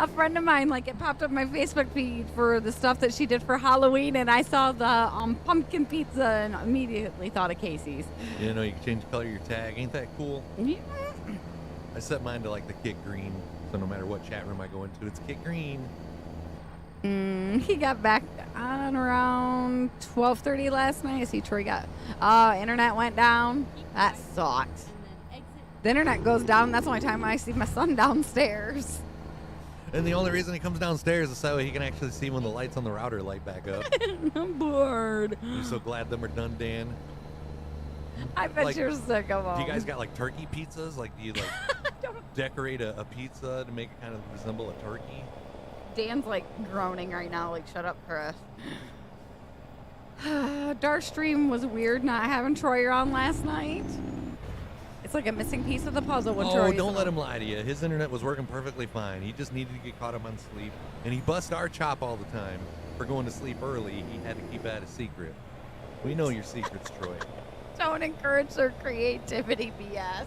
friend of mine, like, it popped up my Facebook feed for the stuff that she did for Halloween, and I saw the pumpkin pizza and immediately thought of Casey's. You know, you can change the color of your tag. Ain't that cool? Yeah. I set mine to, like, the Kit Green, so no matter what chat room I go into, it's Kit Green. He got back on around 12:30 last night. I see Troy got... internet went down. That sucked. The internet goes down. That's the only time I see my son downstairs. And the only reason he comes downstairs is so he can actually see when the lights on the router light back up. I'm bored. I'm so glad them are done, Dan. I bet you're sick of them. Do you guys got like turkey pizzas? Like, do you like decorate a pizza to make it kind of resemble a turkey? Dan's like groaning right now. Like, shut up, Chris. Dark Stream was weird not having Troy on last night. It's like a missing piece of the puzzle when Troy. Oh, don't let him lie to you. His internet was working perfectly fine. He just needed to get caught up on sleep. And he busts our chop all the time for going to sleep early. He had to keep that a secret. We know your secrets, Troy. Don't encourage their creativity, BS.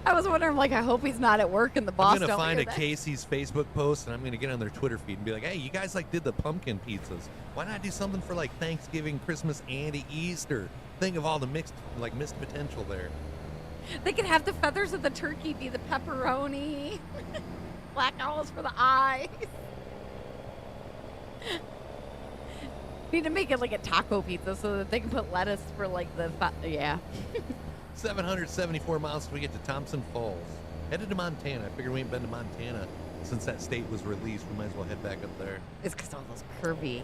I was wondering, like, I hope he's not at work and the boss don't hear that. I'm going to find a Casey's Facebook post, and I'm going to get on their Twitter feed and be like, hey, you guys, like, did the pumpkin pizzas. Why not do something for, like, Thanksgiving, Christmas, and Easter? Think of all the missed potential there. They could have the feathers of the turkey be the pepperoni. Black olives for the eyes. Need to make it like a taco pizza so that they can put lettuce for, like, the... yeah. 774 miles till we get to Thompson Falls. Headed to Montana. I figured we ain't been to Montana since that state was released. We might as well head back up there. It's because all those curvy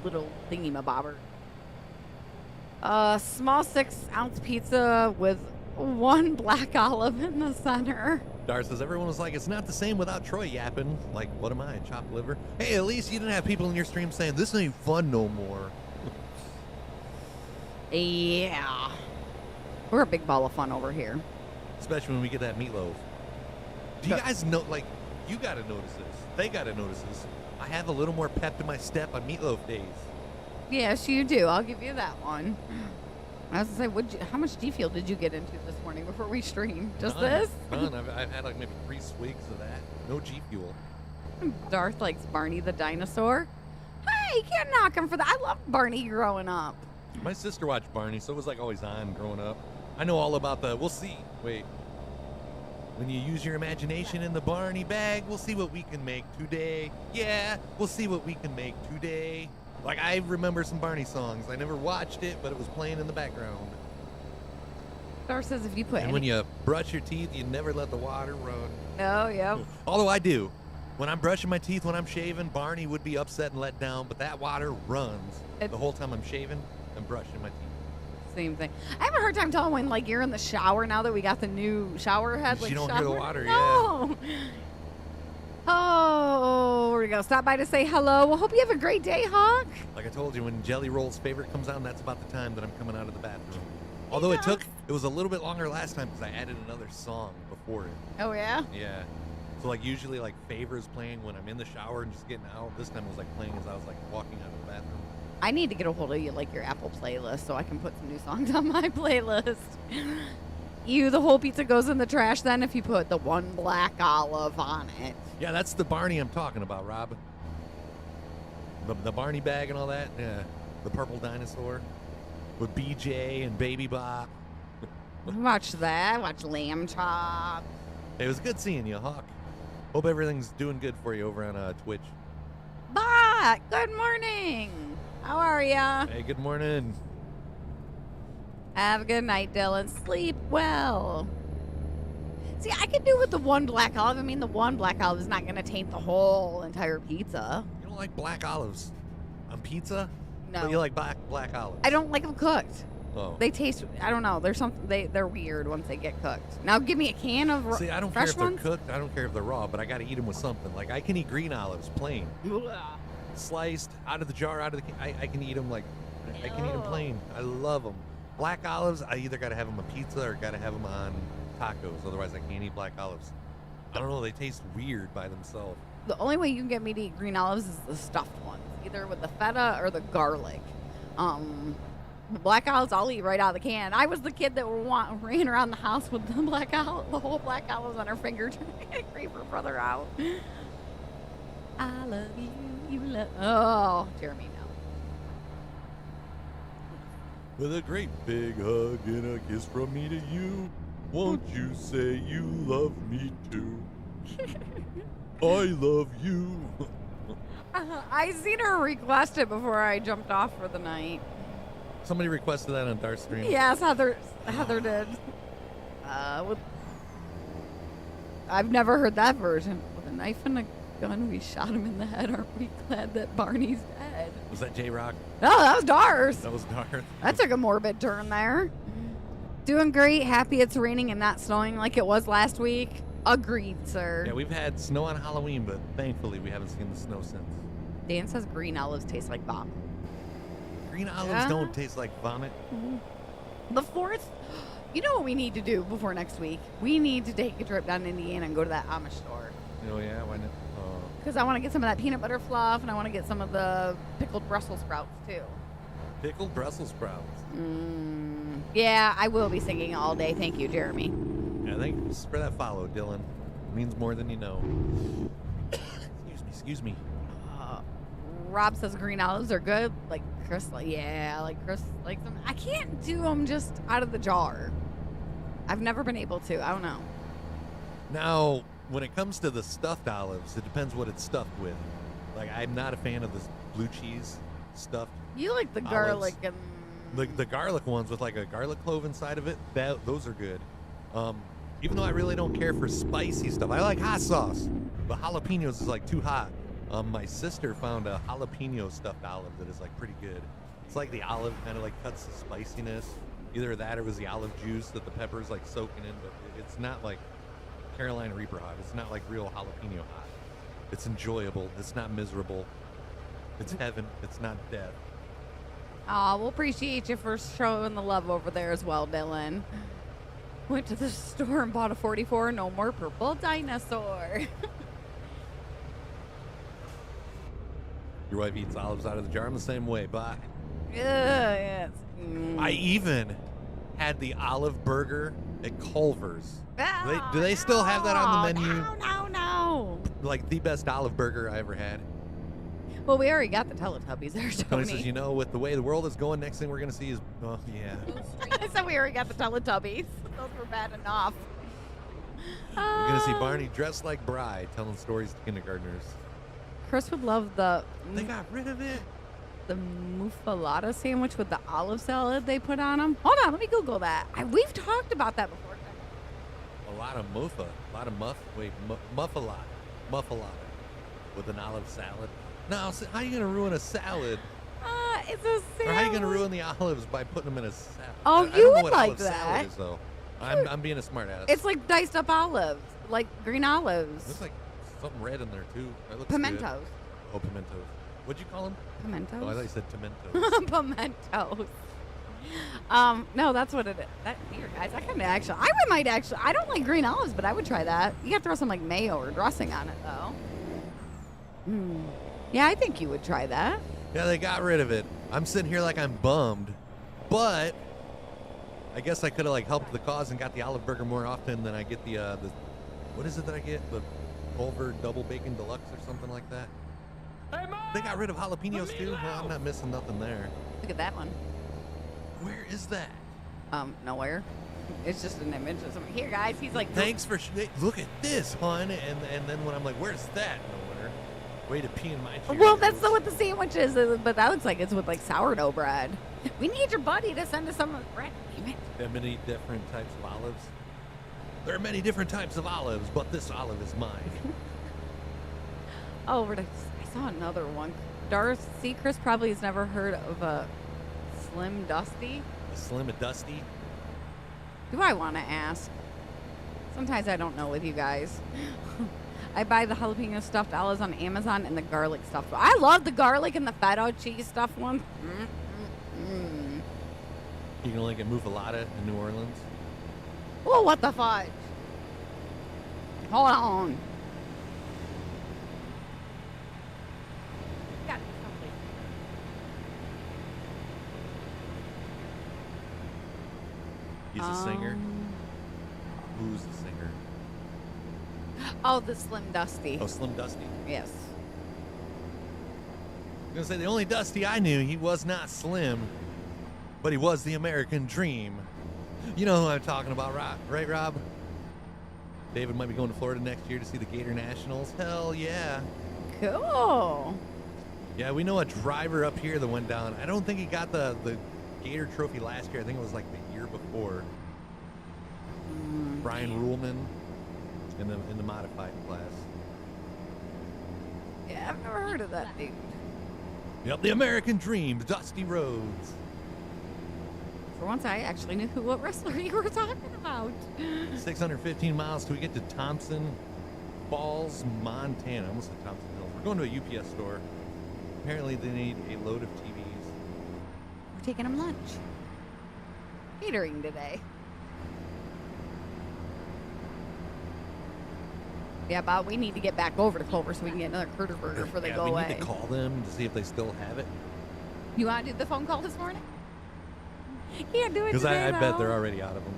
little thingy-mabobber. Small 6-ounce pizza with 1 black olive in the center. Dar says everyone was like, it's not the same without Troy yapping. Like, what am I, chopped liver? Hey, at least you didn't have people in your stream saying, this ain't fun no more. Yeah. We're a big ball of fun over here. Especially when we get that meatloaf. Do you guys know, like, you got to notice this. They got to notice this. I have a little more pep to my step on meatloaf days. Yes, you do. I'll give you that one. I was going to say, how much G Fuel did you get into this morning before we streamed? Just this? None. I've had like maybe 3 swigs of that. No G Fuel. Darth likes Barney the dinosaur. you can't knock him for that. I loved Barney growing up. My sister watched Barney, so it was like always on growing up. I know all about the, we'll see. Wait. When you use your imagination in the Barney bag, we'll see what we can make today. Yeah, we'll see what we can make today. Like, I remember some Barney songs. I never watched it, but it was playing in the background. Star says if you put And when you brush your teeth, you never let the water run. Oh, yeah. Although I do. When I'm brushing my teeth, when I'm shaving, Barney would be upset and let down, but that water runs the whole time I'm shaving and brushing my teeth. Same thing. I have a hard time telling when, like, you're in the shower now that we got the new shower head. Like, You don't shower. hear the water, No. Oh, we're going to stop by to say hello. Well, hope you have a great day, Hawk. Like I told you, when Jelly Roll's favorite comes out, that's about the time that I'm coming out of the bathroom. Although it was a little bit longer last time because I added another song before it. Oh, yeah? Yeah. So, like, usually, like, Favor's playing when I'm in the shower and just getting out. This time it was, like, playing as I was, like, walking out of the bathroom. I need to get a hold of you, like, your Apple playlist so I can put some new songs on my playlist. The whole pizza goes in the trash then if you put the one black olive on it. Yeah, that's the Barney I'm talking about, Rob. The Barney bag and all that. Yeah. The purple dinosaur with BJ and Baby Bop. Watch that. Watch Lamb Chop. It was good seeing you, Hawk. Hope everything's doing good for you over on Twitch. Bot, good morning. How are ya? Hey, good morning. Have a good night, Dylan. Sleep well. See, I could do with the one black olive. I mean, the one black olive is not going to taint the whole entire pizza. You don't like black olives on pizza? No. But you like black olives? I don't like them cooked. Oh. They taste, I don't know. There's something, they're weird once they get cooked. Now, give me a can of See, I don't care fresh if they're ones. cooked. I don't care if they're raw, but I got to eat them with something. Like, I can eat green olives plain. Sliced, out of the jar, out of the can. I can eat them like, I can eat them plain. I love them. Black olives, I either got to have them on pizza or got to have them on tacos. Otherwise, I can't eat black olives. I don't know. They taste weird by themselves. The only way you can get me to eat green olives is the stuffed ones, either with the feta or the garlic. Black olives, I'll eat right out of the can. I was the kid that ran around the house with the the whole black olives on her finger trying to creep her brother out. I love you, you love. Oh, Jeremy, no. With a great big hug and a kiss from me to you, won't you say you love me too? I love you. I seen her request it before I jumped off for the night. Somebody requested that on Darkstream. Yes, Heather did. I've never heard that version. With a knife and a gun, we shot him in the head. Aren't we glad that Barney's dead? Was that J-Rock? Oh, that was Darth. That was Darth. That took a morbid turn there. Doing great. Happy it's raining and not snowing like it was last week. Agreed, sir. Yeah, we've had snow on Halloween, but thankfully we haven't seen the snow since. Dan says green olives taste like vomit. Green olives Yeah. don't taste like vomit. The 4th, you know what we need to do before next week? We need to take a trip down to Indiana and go to that Amish store. Oh, yeah? Why not? Because I want to get some of that peanut butter fluff and I want to get some of the pickled Brussels sprouts too. Pickled Brussels sprouts. Yeah, I will be singing all day. Thank you, Jeremy. Yeah, thanks for that follow, Dylan. It means more than you know. Excuse me. Rob says green olives are good. Like Chris, Chris likes them. I can't do them just out of the jar. I've never been able to. I don't know. Now, when it comes to the stuffed olives, it depends what it's stuffed with. Like, I'm not a fan of this blue cheese stuffed. You like the olives. garlic and The garlic ones with like a garlic clove inside of it, those are good. Even though I really don't care for spicy stuff, I like hot sauce. But jalapenos is like too hot. My sister found a jalapeno stuffed olive that is like pretty good. It's like the olive kind of like cuts the spiciness. Either that or it was the olive juice that the pepper's like soaking in, but it's not like Carolina Reaper hot. It's not like real jalapeno hot. It's enjoyable. It's not miserable. It's heaven. It's not death. oh, we'll appreciate you for showing the love over there as well, Dylan. Went to the store and bought a 44. No more purple dinosaur. Your wife eats olives out of the jar. I'm the same way. Bye. Yes. I even had the olive burger at Culver's. Do they still have that on the menu? No. Like the best olive burger I ever had. Well, we already got the Teletubbies there, Tony Tony. says, you know, with the way the world is going, next thing we're going to see is, oh, yeah. Go straight. I said we already got the Teletubbies. Those were bad enough. We're going to see Barney dressed like Bride telling stories to kindergartners. Chris would love the They got rid of it. muffalata sandwich with the olive salad they put on them. Hold on, let me Google that. We've talked about that before. A lot of muffalata with an olive salad. Now, so how are you going to ruin a salad? It's a salad. Or how are you going to ruin the olives by putting them in a salad? Oh, I you don't know would what like olive salad that. is, though. I'm being a smart ass. It's like diced up olives, like green olives. Looks like something red in there, too. That looks Pimentos. Good. Oh, pimentos. What'd you call them? Pimentos? Oh, I thought you said pimentos. Pimentos. No, that's what it is. That here, guys. I don't like green olives, but I would try that. You got to throw some like mayo or dressing on it, though. Yeah, I think you would try that. Yeah, they got rid of it. I'm sitting here like I'm bummed, but I guess I could have like helped the cause and got the olive burger more often than I get the what is it that I get? The Culver double bacon deluxe or something like that. They got rid of jalapenos too. Well, I'm not missing nothing there. Look at that one. Where is that? Nowhere. It's just an image of something. Here, guys. He's like, Thanks for look at this, hon. And then when I'm like, where's that? Nowhere. Way to pee in my Cheerios. well, that's not what the sandwich is, but that looks like it's with like sourdough bread. We need your buddy to send us some bread. Damn it. There are many different types of olives. There are many different types of olives, but this olive is mine. Oh, I saw another one. Darcy, Chris probably has never heard of a Slim Dusty. A Slim and Dusty. Do I want to ask? Sometimes I don't know with you guys. I buy the jalapeno stuffed olives on Amazon and the garlic stuffed. I love the garlic and the feta cheese stuffed one. You can only get muffalata in New Orleans. Oh, what the fudge? Hold on. Got something. He's a singer. Who's the singer? Oh, the Slim Dusty. Oh, Slim Dusty. Yes. I was gonna say the only Dusty I knew, he was not slim, but he was the American dream. You know who I'm talking about, right, Rob? David might be going to Florida next year to see the Gator Nationals. Hell yeah. Cool. Yeah, we know a driver up here that went down. I don't think he got the Gator trophy last year. I think it was like the year before. Brian Ruhlman in the modified class. Yeah, I've never heard of that dude. Yep, the American dream, Dusty Rhodes. For once, I actually knew what wrestler you were talking about. 615 miles till we get to Thompson Falls, Montana. I almost said Thompson Hills. We're going to a UPS store. Apparently, they need a load of TVs. We're taking them lunch. Catering today. Yeah, but we need to get back over to Culver so we can get another critter burger before they go we away. need to call them to see if they still have it. You want to do the phone call this morning? Can't do it Because today, I bet they're though. already out of them.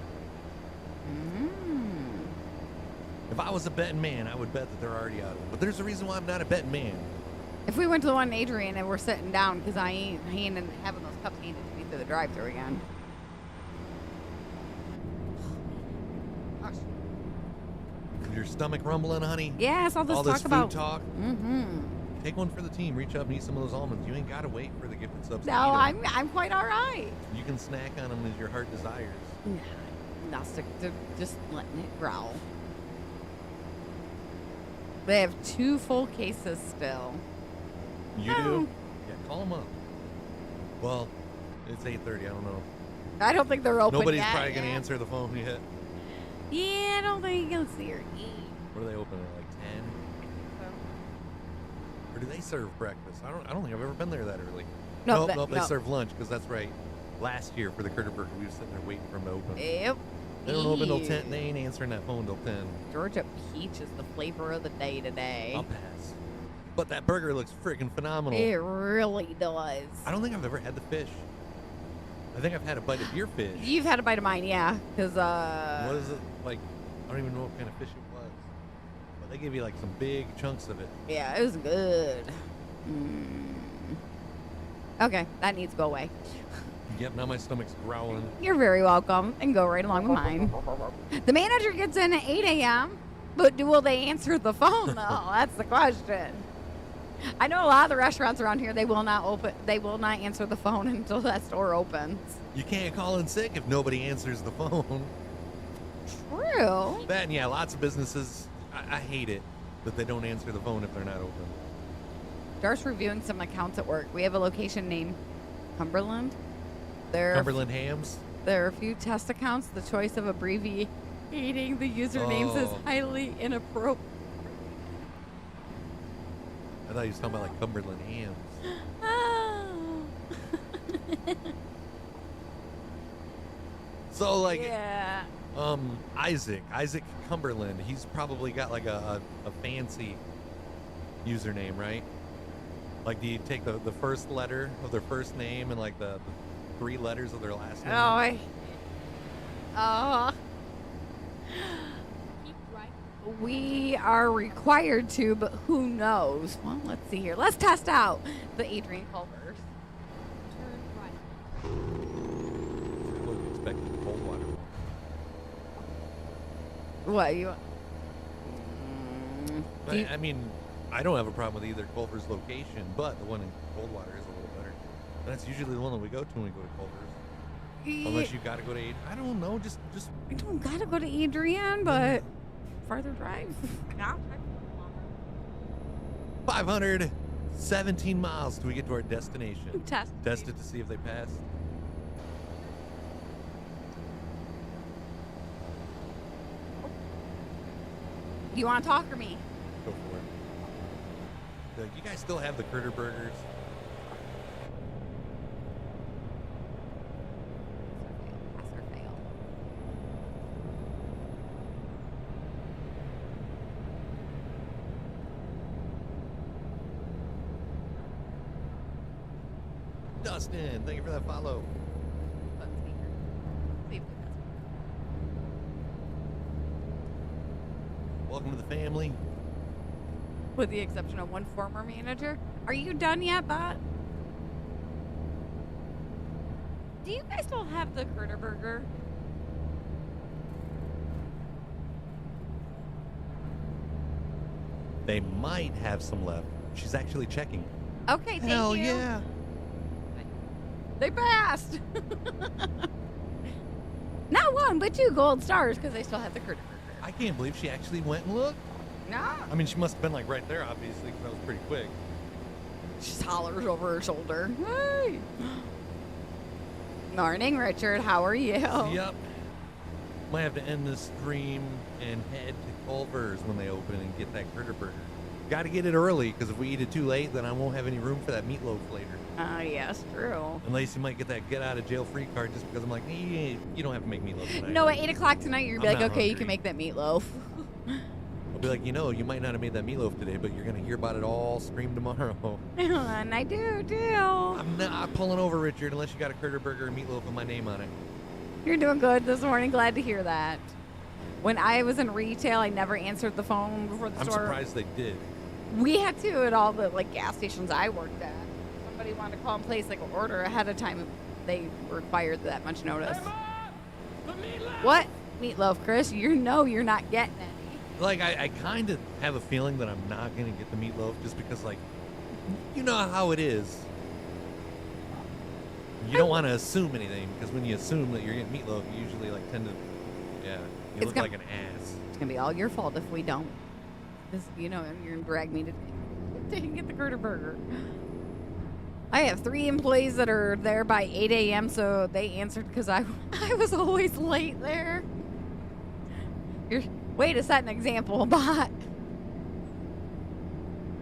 If I was a betting man, I would bet that they're already out of them. But there's a reason why I'm not a betting man. If we went to the one in Adrian and we're sitting down, because I ain't having those cups handed to me through the drive-thru again. Gosh. Is your stomach rumbling, honey? Yes, all this All talk this food about. talk? Mm-hmm. Take one for the team. Reach up and eat some of those almonds. You ain't got to wait for the gifted subs to No, eat 'em. I'm quite all right. You can snack on them as your heart desires. No, stick to just letting it grow. They have 2 full cases still. You Oh. do? Yeah, call them up. Well, it's 8:30. I don't know. I don't think they're open Nobody's yet. probably going to answer the phone yet. Yeah, I don't think you'll see her eat. What are they open at, like 10? Or do they serve breakfast? I don't think I've ever been there that early. No, Nope, they no. serve lunch because that's right. Last year for the Critter Burger, we were sitting there waiting for them to open. Yep. They don't open till Ew. 10. They ain't answering that phone till 10. Georgia peach is the flavor of the day today. I'll pass. But that burger looks freaking phenomenal. It really does. I don't think I've ever had the fish. I think I've had a bite of your fish. You've had a bite of mine, yeah. Because, What is it like? I don't even know what kind of fish it was. But they give you like some big chunks of it. yeah, it was good. Okay, that needs to go away. Yep, now my stomach's growling. You're very welcome, and go right along with mine. The manager gets in at 8 a.m., but will they answer the phone, though? That's the question. I know a lot of the restaurants around here, they will not answer the phone until that store opens. You can't call in sick if nobody answers the phone. True. That and yeah, lots of businesses, I hate it that they don't answer the phone if they're not open. Dar's reviewing some accounts at work. We have a location named Cumberland. Cumberland Hams? There are a few test accounts. The choice of abbreviating the usernames is highly inappropriate. I thought you was talking about like Cumberland Hams. Oh. So like, Yeah. Isaac Cumberland, he's probably got like a fancy username, right? Like, do you take the first letter of their first name and like the 3 letters of their last name? Keep right. We are required to, but who knows? Well, let's see here. Let's test out the Adrian Culvers. Turn right. I would have expected cold water. What you? Do you- I mean, I don't have a problem with either Culver's location, but the one in Coldwater is a little better. That's usually the one that we go to when we go to Culver's. Unless you got to go to I don't know, just I don't gotta go to Adrian, but farther drive. 517 miles till we get to our destination. Test it to see if they pass. You want to talk or me? Go for it. Like, you guys still have the Critter Burgers? Pass or fail. Dustin, thank you for that follow. Button speaker. See if we pass. Welcome to the family. With the exception of one former manager. Are you done yet, Bot? Do you guys still have the Critter Burger? They might have some left. She's actually checking. Okay, thank Hell you. yeah. They passed. Not 1, but 2 gold stars because they still have the Critter Burger. I can't believe she actually went and looked. No. I mean, she must have been like right there, obviously, because that was pretty quick. She hollers over her shoulder. Hey. Morning, Richard. How are you? Yep. Might have to end this stream and head to Culver's when they open and get that Critter Burger. Got to get it early because if we eat it too late, then I won't have any room for that meatloaf later. Yes, true. And Lacey might get that get out of jail free card just because I'm like, hey, you don't have to make meatloaf tonight. No, at 8 o'clock tonight, you're gonna I'm be like, not okay, you hungry. can make that meatloaf. I'll be like, you might not have made that meatloaf today, but you're going to hear about it all stream tomorrow. And I do. I'm not pulling over, Richard, unless you got a Critter Burger and meatloaf with my name on it. You're doing good this morning. Glad to hear that. When I was in retail, I never answered the phone before the I'm store. surprised they did. We had to at all the gas stations I worked at. Somebody wanted to call and place an order ahead of time. They required that much notice. What meatloaf, Chris? You're not getting any. Like, I kind of have a feeling that I'm not going to get the meatloaf just because, like, you know how it is. You don't want to assume anything because when you assume that you're getting meatloaf, you usually, like, tend to, you look like an ass. It's going to be all your fault if we don't. Because, you're going to drag me to get the Critter Burger. I have 3 employees that are there by 8 a.m., so they answered because I was always late there. Way to set an example, Bot.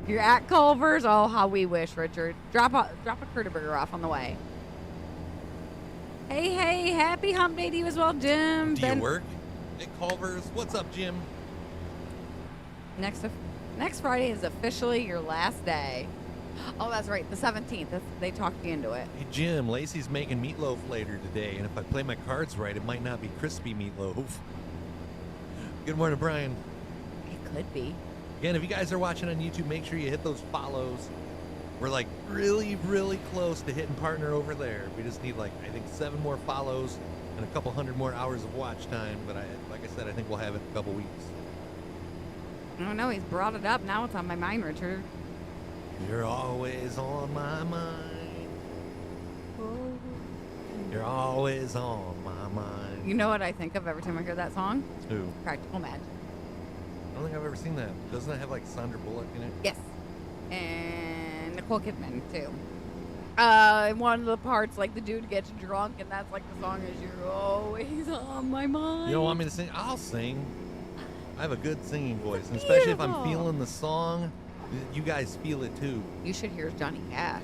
You're at Culver's. Oh, how we wish, Richard. Drop a Critter Burger off on the way. Hey, happy hump day to you as well, Jim. Do you work at Culver's? What's up, Jim? Next Friday is officially your last day. Oh, that's right, the 17th. They talked you into it. Hey, Jim, Lacey's making meatloaf later today, and if I play my cards right, it might not be crispy meatloaf. Good morning, Brian. It could be. Again, if you guys are watching on YouTube, make sure you hit those follows. We're like really, really close to hitting partner over there. We just need like, I think 7 more follows and a couple hundred more hours of watch time. But like I said, I think we'll have it in a couple weeks. I don't know. He's brought it up. Now it's on my mind, Richard. You're always on my mind. You're always on my mind. You know what I think of every time I hear that song? Who? Practical Magic. I don't think I've ever seen that. Doesn't it have like Sandra Bullock in it? Yes. And Nicole Kidman, too. One of the parts, like, the dude gets drunk, and that's like the song is You're Always on My Mind. You don't want me to sing? I'll sing. I have a good singing voice, and especially if I'm Beautiful. feeling the song, you guys feel it too. You should hear Johnny Cash.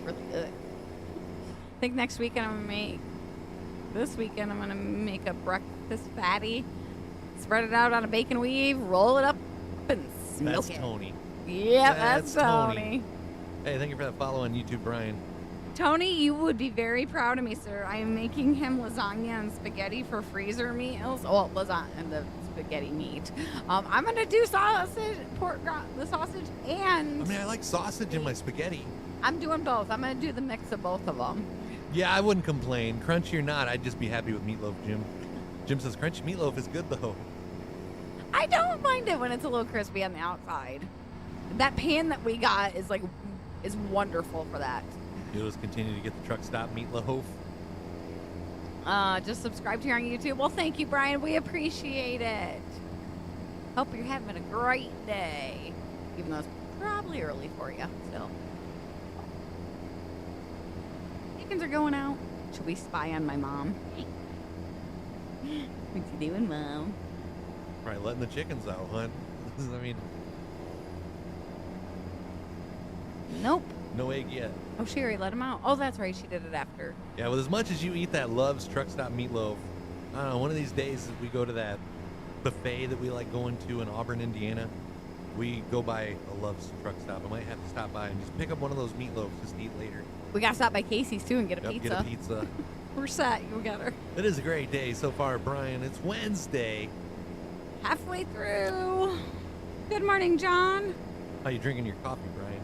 Really good. I think next weekend this weekend I'm gonna make a breakfast patty, spread it out on a bacon weave, roll it up, and smoke That's it. Tony. Yep, that's Tony. Hey, thank you for that follow on YouTube, Brian. Tony, you would be very proud of me, sir. I am making him lasagna and spaghetti for freezer meals. Oh, lasagna and the spaghetti meat. I'm gonna do sausage, the sausage, and I mean, I like sausage in my spaghetti. I'm doing both. I'm gonna do the mix of both of them. Yeah, I wouldn't complain. Crunchy or not, I'd just be happy with meatloaf, Jim. Jim says crunchy meatloaf is good though. I don't mind it when it's a little crispy on the outside. That pan that we got is wonderful for that. You'll just continue to get the truck stop meatloaf. Just subscribe to you on YouTube. Well, thank you, Brian. We appreciate it. Hope you're having a great day. Even though it's probably early for you still. Chickens are going out. Should we spy on my mom? What's you doing, Mom? Right, letting the chickens out, huh? I mean, Nope. no egg yet. Oh, Sherry let him out. Oh, that's right. She did it after. Yeah, well, as much as you eat that Love's truck stop meatloaf, I don't know, one of these days we go to that buffet that we like going to in Auburn, Indiana. We go by a Love's truck stop. I might have to stop by and just pick up one of those meatloafs just to eat later. We got to stop by Casey's, too, and get a Yep, pizza. get a pizza. We're set. You got her. It is a great day so far, Brian. It's Wednesday. Halfway through. Good morning, John. How you drinking your coffee, Brian?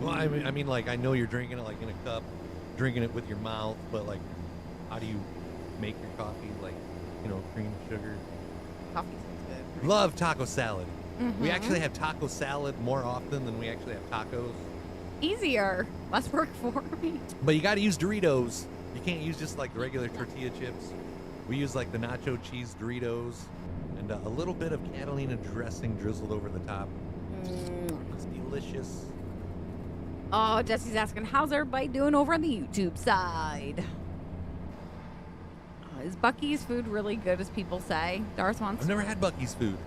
Well, I mean, like, I know you're drinking it like in a cup, drinking it with your mouth, but like, how do you make your coffee? Like, cream, sugar. Coffee sounds good. Love taco salad. We Mhm. actually have taco salad more often than we actually have tacos. Easier. Less work for me. But you got to use Doritos. You can't use just like the regular tortilla chips. We use like the nacho cheese Doritos and a little bit of Catalina dressing drizzled over the top. It's delicious. Oh, Jesse's asking, how's everybody doing over on the YouTube side? Is Bucky's food really good, as people say? Darth wants. I've never had Bucky's food.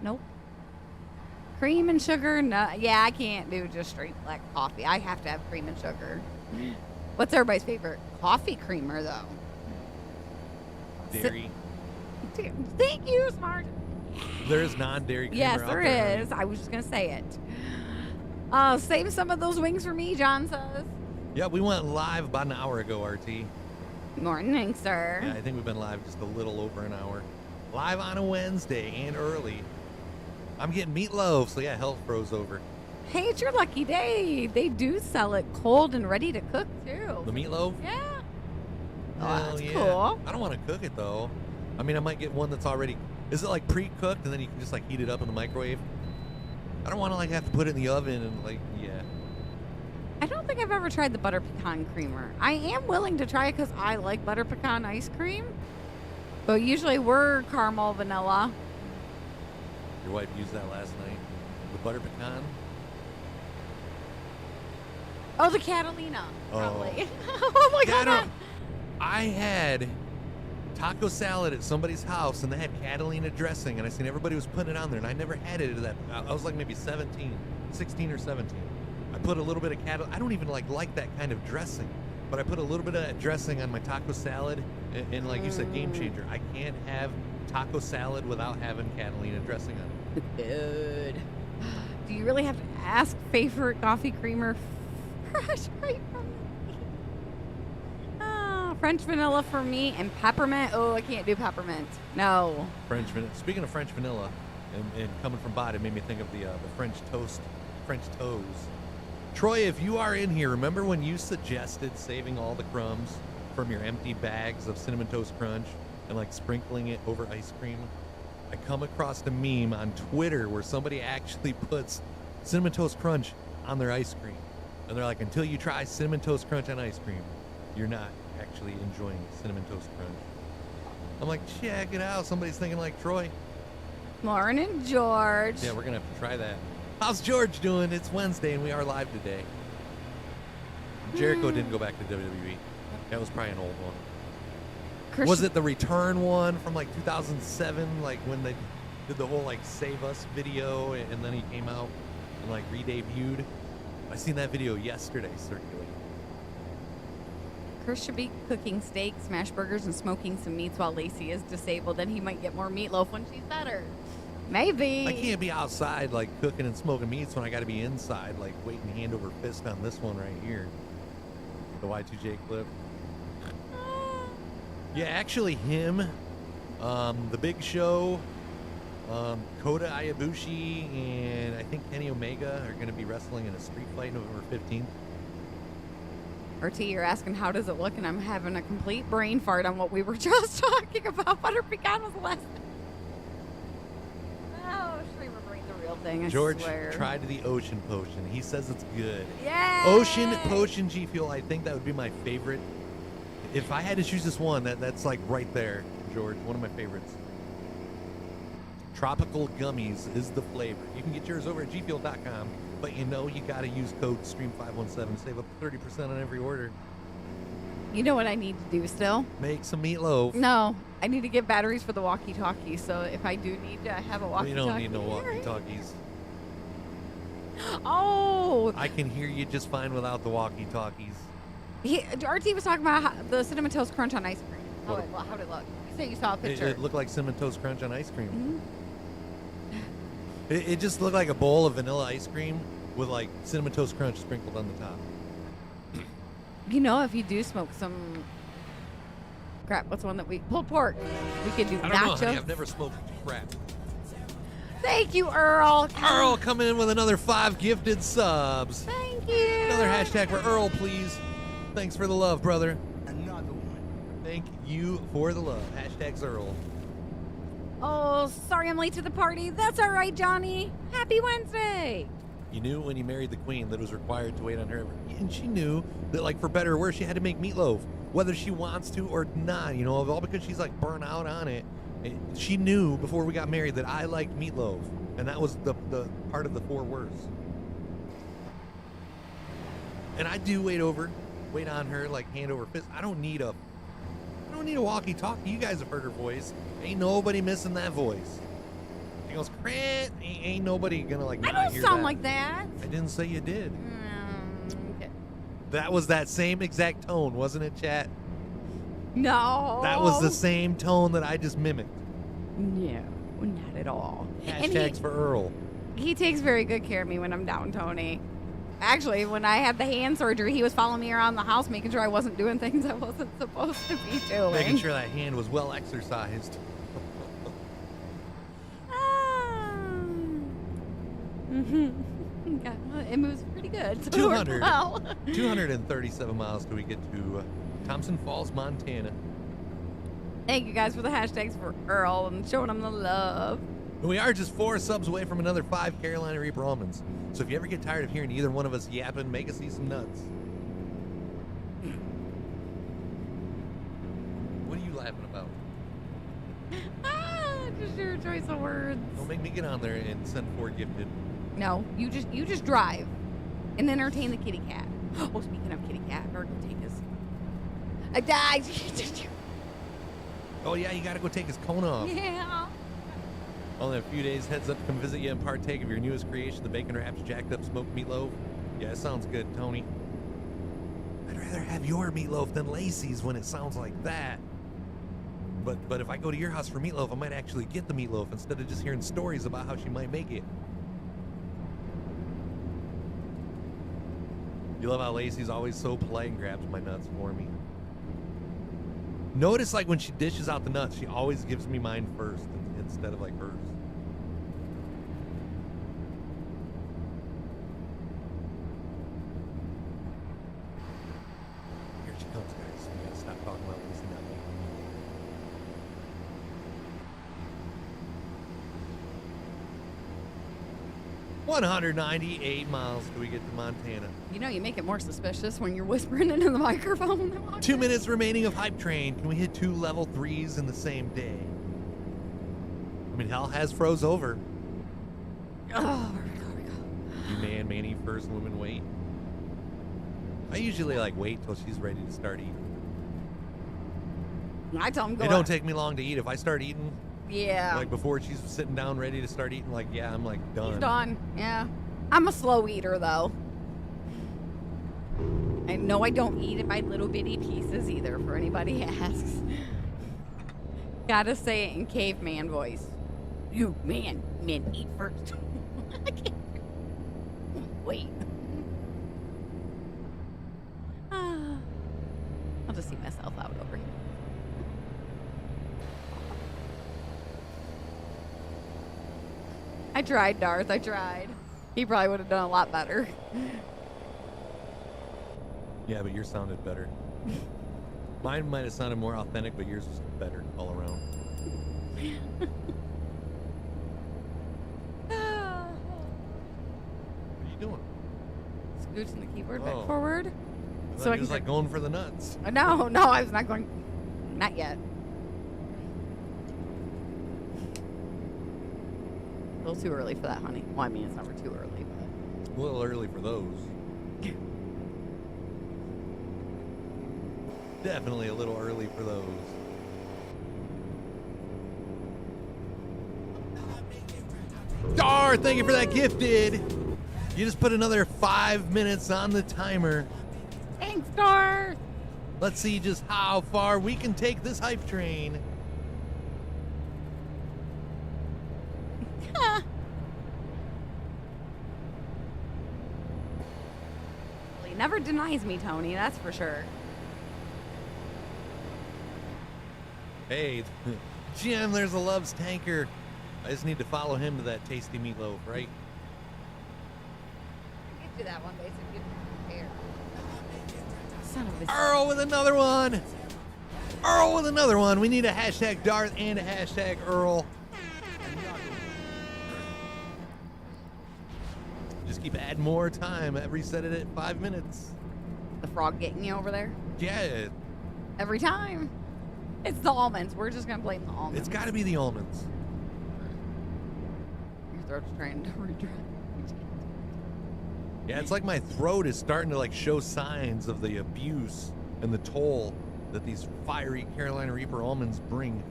Nope. Cream and sugar? No. Yeah, I can't do just straight black coffee. I have to have cream and sugar. What's everybody's favorite coffee creamer, though? Dairy. Thank you, Smart. There is non-dairy creamer Yes, out there there, is. honey. I was just going to say it. Save some of those wings for me, John says. Yeah, we went live about an hour ago, RT. Morning, sir. Yeah, I think we've been live just a little over an hour. Live on a Wednesday and early. I'm getting meatloaf, so yeah, health froze over. Hey, it's your lucky day. They do sell it cold and ready to cook, too. The meatloaf? Yeah. Oh, Hell that's yeah. cool. I don't want to cook it though. I mean, I might get one that's already. Is it like pre-cooked and then you can just like heat it up in the microwave? I don't want to like have to put it in the oven and like I don't think I've ever tried the butter pecan creamer. I am willing to try it because I like butter pecan ice cream. But usually we're caramel vanilla. Your wife used that last night. The butter pecan. Oh, the Catalina, probably. Oh. Oh my Yeah, god. I had taco salad at somebody's house and they had Catalina dressing and I seen everybody was putting it on there and I never had it at that. I was like maybe 16 or 17. I put a little bit of Catalina. I don't even like that kind of dressing, but I put a little bit of that dressing on my taco salad and like you said, game changer. I can't have taco salad without having Catalina dressing on it. Good. Do you really have to ask favorite coffee creamer? Fresh right from me. Oh, French vanilla for me and peppermint. Oh, I can't do peppermint. No. French vanilla. Speaking of French vanilla, and coming from Bod, it made me think of the French toast, French toes. Troy, if you are in here, remember when you suggested saving all the crumbs from your empty bags of Cinnamon Toast Crunch and like sprinkling it over ice cream? I come across a meme on Twitter where somebody actually puts Cinnamon Toast Crunch on their ice cream. And they're like, until you try Cinnamon Toast Crunch on ice cream, you're not actually enjoying Cinnamon Toast Crunch. I'm like, check it out. Somebody's thinking like Troy. Morning, George. Yeah, we're going to have to try that. How's George doing? It's Wednesday and we are live today. Jericho didn't go back to WWE. That was probably an old one. Was it the return one from like 2007, like when they did the whole like Save Us video and then he came out and like re-debuted? I seen that video yesterday circulating. Chris should be cooking steak, smash burgers, and smoking some meats while Lacey is disabled. Then he might get more meatloaf when she's better. Maybe. I can't be outside like cooking and smoking meats when I got to be inside like waiting hand over fist on this one right here. The Y2J clip. Yeah, actually him, The Big Show, Kota Ibushi, and I think Kenny Omega are going to be wrestling in a street fight November 15th. RT, you're asking how does it look, and I'm having a complete brain fart on what we were just talking about. Butter pecan was the last thing. Oh, should I remember the real thing? I George swear. tried the Ocean Potion. He says it's good. Yeah. Ocean Potion G Fuel. I think that would be my favorite. If I had to choose this one, that's like right there, George. One of my favorites. Tropical Gummies is the flavor. You can get yours over at gfuel.com, but you know you got to use code STREAM517 to save up to 30% on every order. You know what I need to do still? Make some meatloaf. No, I need to get batteries for the walkie-talkie. So if I do need to have a walkie-talkie. You don't need no walkie-talkies. Oh. I can hear you just fine without the walkie-talkies. RT was talking about the Cinnamon Toast Crunch on ice cream. How'd it look? You said you saw a picture. It looked like Cinnamon Toast Crunch on ice cream. Mm-hmm. It just looked like a bowl of vanilla ice cream with like Cinnamon Toast Crunch sprinkled on the top. You know, if you do smoke some crap, what's the one that pulled pork? We could do I don't nachos. know, honey. I've never smoked crap. Thank you, Earl. Earl coming in with another 5 gifted subs. Thank you. Another hashtag for Earl, please. Thanks for the love, brother. Another one. Thank you for the love. Hashtags Earl. Oh, sorry I'm late to the party. That's all right, Johnny. Happy Wednesday. You knew when you married the queen that it was required to wait on her. And she knew that, like, for better or worse, she had to make meatloaf, whether she wants to or not, you know, all because she's, like, burnt out on it. She knew before we got married that I liked meatloaf, and that was the part of the 4 words. And I do wait on her, like, hand over fist. I don't need a walkie-talkie. You guys have heard her voice. Ain't nobody missing that voice. She goes, "Crant." Ain't nobody gonna like. I not don't hear sound that. like that. I didn't say you did. Okay. That was that same exact tone, wasn't it, chat? No. That was the same tone that I just mimicked. No, not at all. Hashtags for Earl. He takes very good care of me when I'm down, Tony. Actually, when I had the hand surgery, he was following me around the house, making sure I wasn't doing things I wasn't supposed to be doing. Making sure that hand was well exercised. Yeah, it moves pretty good. So 200. well. 237 miles till we get to Thompson Falls, Montana. Thank you guys for the hashtags for Earl and showing him the love. And we are just 4 subs away from another 5 Carolina Reaper almonds. So if you ever get tired of hearing either one of us yapping, make us eat some nuts. What are you laughing about? Just your choice of words. Don't make me get on there and send 4 gifted. No, you just drive and entertain the kitty cat. Oh, speaking of kitty cat, or go take his. I died. Oh yeah, you gotta go take his cone off. Yeah. Only a few days heads up to come visit you and partake of your newest creation, the bacon wraps jacked up smoked meatloaf. Yeah, it sounds good, Tony. I'd rather have your meatloaf than Lacey's when it sounds like that. But if I go to your house for meatloaf, I might actually get the meatloaf instead of just hearing stories about how she might make it. You love how Lacey's always so polite and grabs my nuts for me. Notice, like, when she dishes out the nuts, she always gives me mine first instead of, like, hers. talking about Lucy Nutmeg. 198 miles till we get to Montana. You know, you make it more suspicious when you're whispering into the microphone. 2 minutes remaining of Hype Train. Can we hit 2 level 3s in the same day? I mean, hell has froze over. Oh, here we go. You man, eat first, women wait. I usually like wait till she's ready to start eating. I tell him go. It don't take me long to eat. If I start eating, Yeah. like before she's sitting down ready to start eating, like, yeah, I'm like done. He's done. Yeah. I'm a slow eater, though. I know I don't eat it by little bitty pieces either, for anybody asks. Gotta say it in caveman voice. You men eat first. I can't. Wait. I'll just see myself out over here. I tried, Darth. I tried. He probably would have done a lot better. Yeah, but yours sounded better. Mine might have sounded more authentic, but yours was better all around. What are you doing? Scooching the keyboard back Oh. forward. So I was like going for the nuts. No, I was not going. Not yet. A little too early for that, honey. Well, I mean, it's never too early, but. A little early for those. Definitely a little early for those. Dar, thank you for that gifted. You just put another 5 minutes on the timer. Thanks, Darth. Let's see just how far we can take this hype train. He never denies me, Tony. That's for sure. Hey, Jim, there's a Love's tanker. I just need to follow him to that tasty meatloaf, right? Get you that one, basically. Here. Son of a. Earl with another one. Earl with another one. We need a hashtag Darth and a hashtag Earl. Just keep adding more time. Every set it at 5 minutes. The frog getting you over there? Yeah, Every time. It's the almonds. We're just going to blame the almonds. it's got to be the almonds. Your throat's trying to redress. Yeah, it's like my throat is starting to like show signs of the abuse and the toll that these fiery Carolina Reaper almonds bring.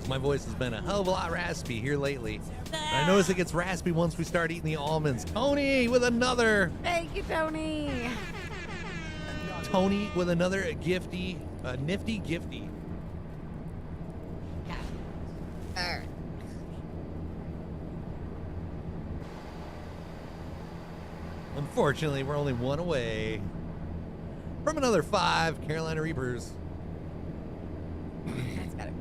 My voice has been a hell of a lot raspy here lately. I notice it gets raspy once we start eating the almonds. Tony with another. Thank you, Tony. Tony with another gifty, nifty gifty. Yeah. All right. Unfortunately, we're only one away from another 5 Carolina Reapers. That's got to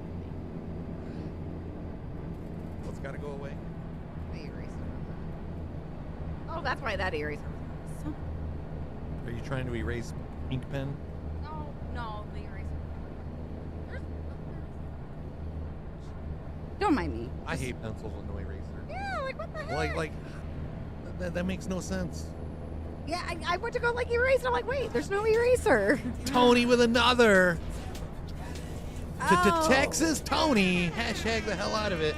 What's got to go away? be the eraser. Oh, that's why that eraser. So, Are you trying to erase ink pen? no, the eraser. Don't mind me. I hate pencils with no eraser. Yeah, like what the heck? Like that makes no sense. Yeah, I went to go like erase. I'm like, wait, there's no eraser. Tony with another. To Oh. Texas Tony. Hashtag the hell out of it.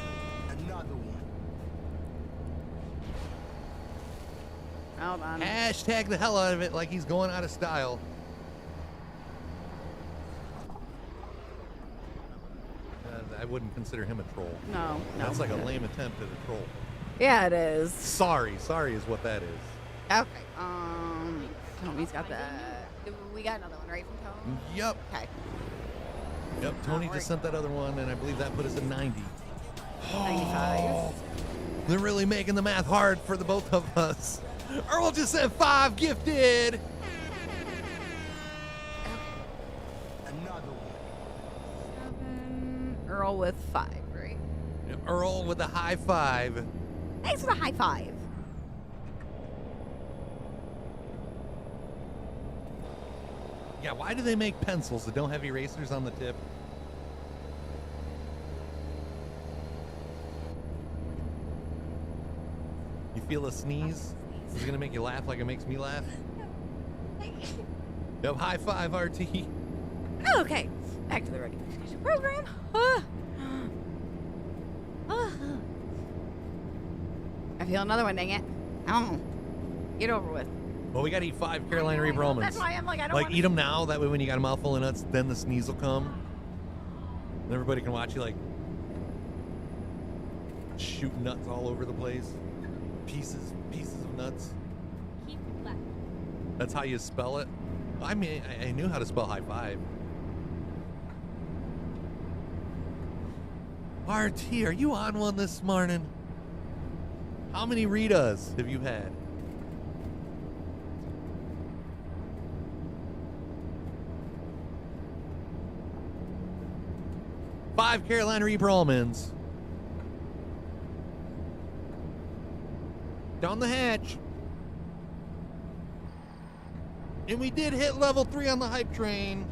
Hold on. Hashtag the hell out of it like he's going out of style. I wouldn't consider him a troll. No. That's like a lame attempt at a troll. Yeah, it is. Sorry is what that is. Okay. Tony's got the. We got another one, right, from Tony? Yep. Okay. Yep. Tony just sent that other one, and I believe that put us at 90. 95. They're really making the math hard for the both of us. Earl just sent 5 gifted. Earl with 5, right? Yep, Earl with a high 5. Thanks for the high 5. Yeah, why do they make pencils that don't have erasers on the tip? You feel a sneeze? Is it gonna make you laugh like it makes me laugh? Yep, high five, RT. Okay, back to the recognition program. I feel another one, dang it. Oh, get over with. Well, we gotta eat 5 Carolina Reaper almonds. That's why I'm like, I don't Like, wanna eat them now. That way, when you got a mouthful of nuts, then the sneeze will come. And everybody can watch you, like, shoot nuts all over the place. Pieces of nuts. Keep left. That's how you spell it. I mean, I knew how to spell high five. RT, are you on one this morning? How many Ritas have you had? Five Carolina Reaper almonds. Down the hatch. And we did hit level 3 on the hype train.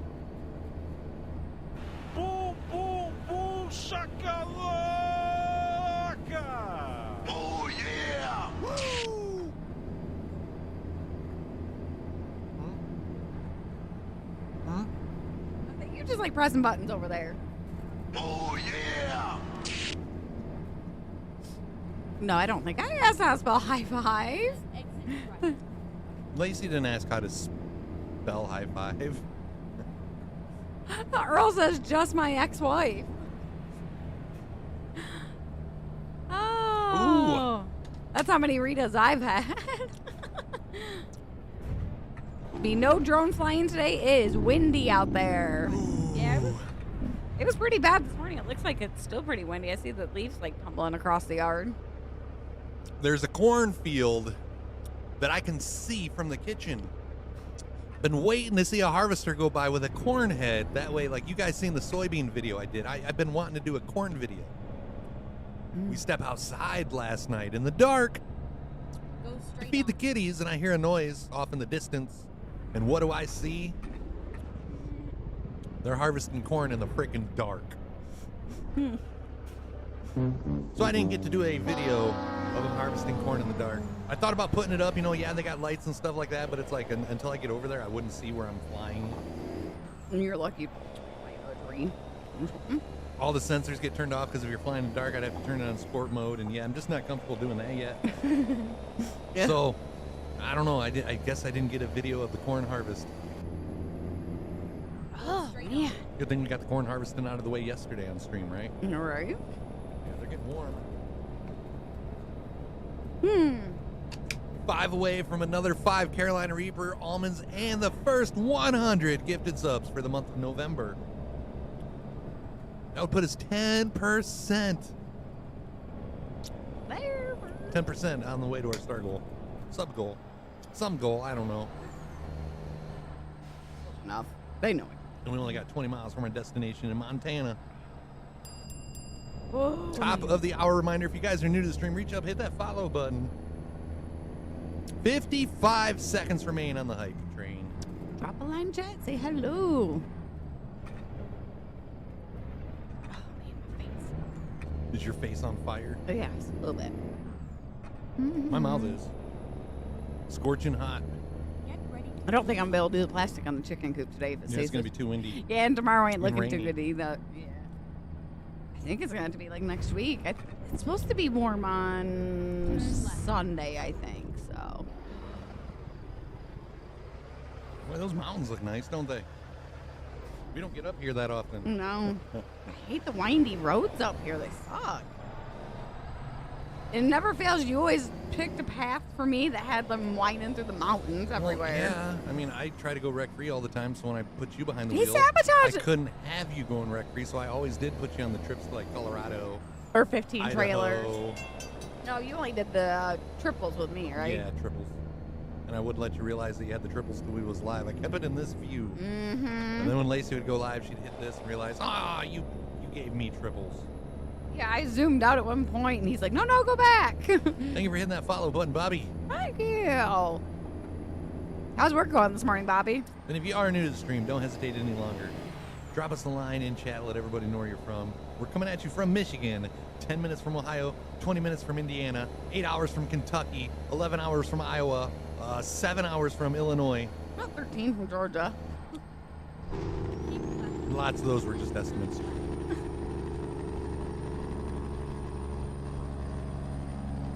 Boom, boom, boom, shakalaka! Oh, yeah! Woo! Huh? I think you're just like pressing buttons over there. Oh, yeah! No, I don't think I asked how to spell high five. Exit right. Lacey didn't ask how to spell high five. Earl says just my ex-wife. Oh, that's how many Ritas I've had. Be no drone flying today. It is windy out there. Yeah, it was pretty bad this morning. It looks like it's still pretty windy. I see the leaves like tumbling across the yard. There's a cornfield that I can see from the kitchen. Been waiting to see a harvester go by with a corn head. That way, like you guys seen the soybean video I did. I've been wanting to do a corn video. We step outside last night in the dark Go to straight feed the on. kitties, and I hear a noise off in the distance. And what do I see? They're harvesting corn in the freaking dark. So I didn't get to do a video of them harvesting corn in the dark. I thought about putting it up, yeah, they got lights and stuff like that, but it's like until I get over there, I wouldn't see where I'm flying. And you're lucky. All the sensors get turned off because if you're flying in the dark, I'd have to turn it on sport mode, and yeah, I'm just not comfortable doing that yet. Yeah. So, I don't know. I guess I didn't get a video of the corn harvest. Oh, man. Good thing we got the corn harvesting out of the way yesterday on stream, right? All right. Yeah, they're getting warm. 5 away from another 5 Carolina Reaper almonds and the first 100 gifted subs for the month of November. That would put us 10%. There. 10% on the way to our star goal. Sub goal. Some goal, I don't know. Enough. They know it. And we only got 20 miles from our destination in Montana. Whoa. Top of the hour reminder, if you guys are new to the stream, reach up, hit that follow button. 55 seconds remain on the hype train. Drop a line, chat. Say hello. Oh, man, my face. Is your face on fire? Oh, yes, a little bit. My mouth is. Scorching hot. Get ready. I don't think I'm going to be able to do the plastic on the chicken coop today if it Yeah, stays it's going to this- be too windy. Yeah, and tomorrow ain't and looking too rainy. good either. Yeah. I think it's going to be like next week. It's supposed to be warm on Sunday, I think, so. Boy, those mountains look nice, don't they? We don't get up here that often. No. I hate the windy roads up here. They suck. It never fails. You always picked a path for me that had them winding through the mountains Well, everywhere. yeah, I mean, I try to go wreck-free all the time, so when I put you behind the He wheel, sabotaged I it. couldn't have you going wreck-free, so I always did put you on the trips to, like, Colorado, Or 15 Idaho. trailers. No, you only did the triples with me, right? Yeah, triples. And I wouldn't let you realize that you had the triples till we was live. I kept it in this view. Mm-hmm. And then when Lacey would go live, she'd hit this and realize, you gave me triples. Yeah, I zoomed out at one point, and he's like, no, go back. Thank you for hitting that follow button, Bobby. Thank you. How's work going this morning, Bobby? And if you are new to the stream, don't hesitate any longer. Drop us a line in chat, let everybody know where you're from. We're coming at you from Michigan, 10 minutes from Ohio, 20 minutes from Indiana, 8 hours from Kentucky, 11 hours from Iowa, 7 hours from Illinois. About 13 from Georgia. Lots of those were just estimates.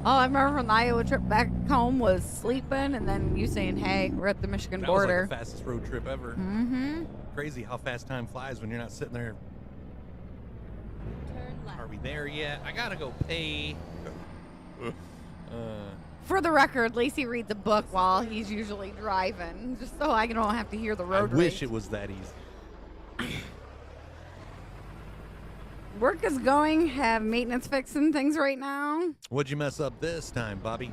All I remember from the Iowa trip back home was sleeping and then you saying, hey, we're at the Michigan That border. was like the fastest road trip ever. Mm-hmm. Crazy how fast time flies when you're not sitting there. Turn left. Are we there yet? I gotta go pay. For the record, Lacey reads a book while he's usually driving, just so I don't have to hear the I road wish rage. it was that easy. Work is going, have maintenance fixing things right now. What'd you mess up this time, Bobby?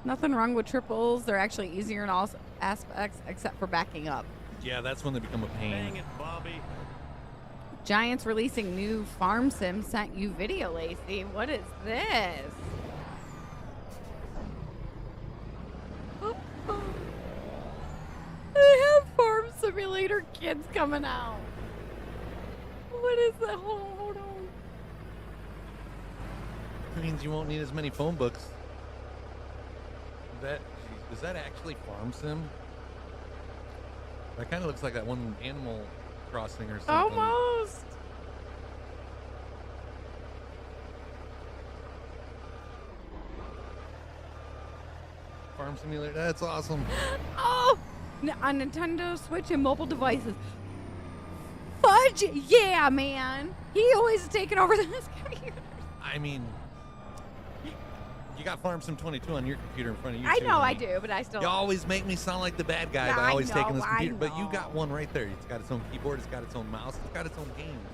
Nothing wrong with triples. They're actually easier in all aspects except for backing up. Yeah, that's when they become a pain. Dang it, Bobby. Giants releasing new farm sim sent you video, Lacey. What is this? They have Farm Simulator kids coming out. What is that? Hold on. It means you won't need as many phone books. Is that actually Farm Sim? That kind of looks like that one Animal Crossing or something. Almost. Farm Simulator, that's awesome. Oh, on Nintendo Switch and mobile devices. Fudge, yeah, man. He always is taking over this computer. I mean, you got Farm Sim 22 on your computer in front of you. I too, know I honey. do, but I still. You always make me sound like the bad guy Yeah, by I always taking know, this computer. I But you know. got one right there. It's got its own keyboard, it's got its own mouse, it's got its own games.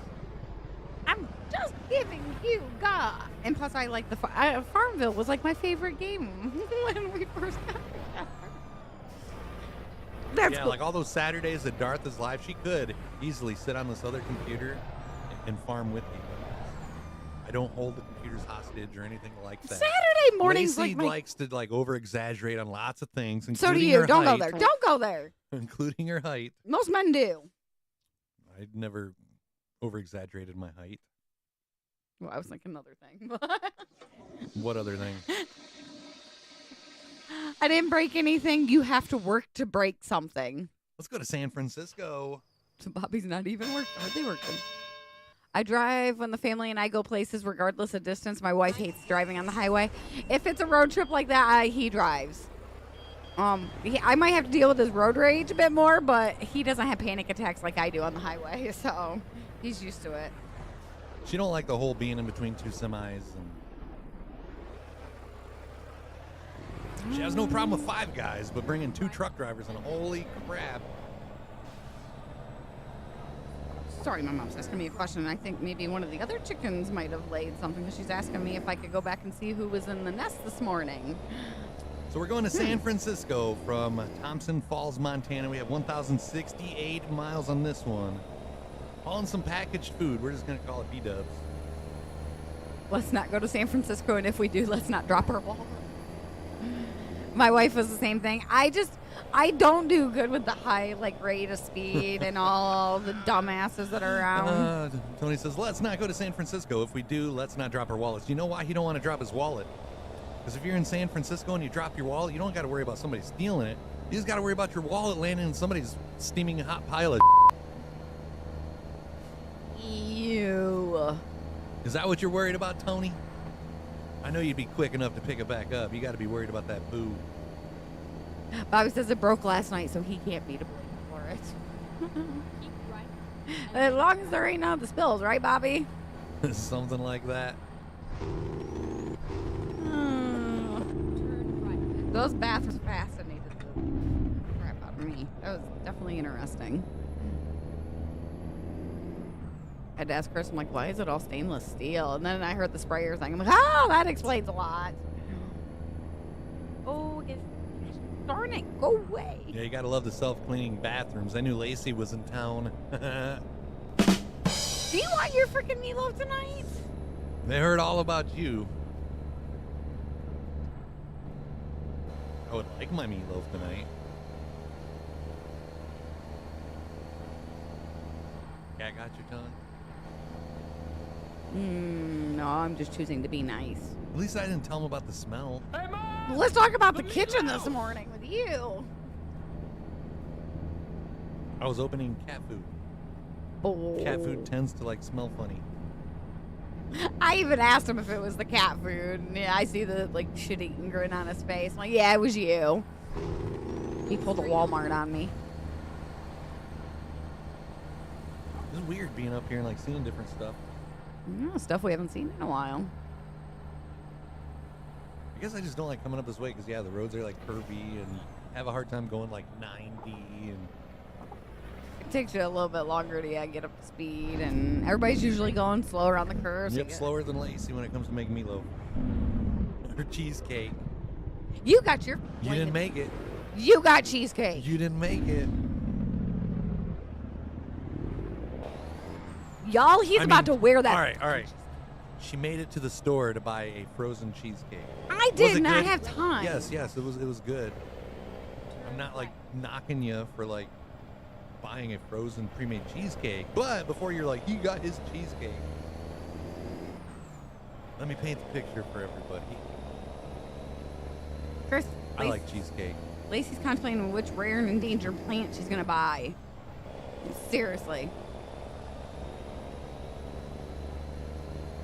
I'm just giving you God. And plus, I like the Farmville was like my favorite game when we first got together. That's Yeah, cool. like all those Saturdays that Darth is live, she could easily sit on this other computer and farm with me. I don't hold the computers hostage or anything like that. Saturday mornings Lacey like my. likes to over exaggerate on lots of things. So do including you? her Don't go height, there. Don't go there. Including her height. Most men do. I never over exaggerated my height. Well, I was thinking another thing. What other thing? I didn't break anything. You have to work to break something. Let's go to San Francisco. So Bobby's not even working. Are they working? I drive when the family and I go places regardless of distance. My wife hates driving on the highway. If it's a road trip like that, he drives. I might have to deal with his road rage a bit more, but he doesn't have panic attacks like I do on the highway, so he's used to it. She don't like the whole being in between two semis. And she has no problem with 5 guys, but bringing 2 truck drivers and holy crap. Sorry, my mom's asking me a question. I think maybe one of the other chickens might have laid something because she's asking me if I could go back and see who was in the nest this morning. So we're going to San Francisco from Thompson Falls, Montana. We have 1,068 miles on this one. Hauling some packaged food. We're just going to call it BDubs. Let's not go to San Francisco, and if we do, let's not drop our wallet. My wife was the same thing. I don't do good with the high rate of speed and all the dumbasses that are around. Tony says, let's not go to San Francisco. If we do, let's not drop our wallets. You know why he don't want to drop his wallet? Because if you're in San Francisco and you drop your wallet, you don't got to worry about somebody stealing it. You just got to worry about your wallet landing in somebody's steaming hot pile of Ew. Is that what you're worried about, Tony? I know you'd be quick enough to pick it back up. You got to be worried about that poo. Bobby says it broke last night, so he can't be to blame for it. Keep right. As long as there ain't none of the spills, right, Bobby? Something like that. Turn right. Those bathrooms fascinated the crap out of me. That was definitely interesting. I had to ask Chris, I'm like, why is it all stainless steel? And then I heard the sprayer thing. I'm like, oh, that explains a lot. Oh, darn it, go away. Yeah, you got to love the self-cleaning bathrooms. I knew Lacey was in town. Do you want your freaking meatloaf tonight? They heard all about you. I would like my meatloaf tonight. Cat got your tongue? No, I'm just choosing to be nice. At least I didn't tell him about the smell. Well, let's talk about the kitchen this morning with you. I was opening cat food. Oh. Cat food tends to like smell funny. I even asked him if it was the cat food. And yeah, I see the like shit-eating grin on his face. I'm like, yeah, it was you. He pulled a Walmart on me. It's weird being up here and like seeing different stuff. Yeah, stuff we haven't seen in a while. I guess I just don't like coming up this way because yeah, the roads are like curvy and you have a hard time going like 90 and It takes you a little bit longer to get up to speed, and everybody's usually going slow around the curves. yep, slower than Lacey when it comes to making meatloaf or cheesecake. You got your. You didn't make it. You got cheesecake. You didn't make it. Y'all, he's about to wear that. All right. She made it to the store to buy a frozen cheesecake. I Was did it not good? have time. Yes, it was good. I'm not like knocking you for like buying a frozen pre-made cheesecake, but before you're like, he got his cheesecake. Let me paint the picture for everybody. Chris, I like cheesecake. Lacey's contemplating which rare and endangered plant she's gonna buy. Seriously.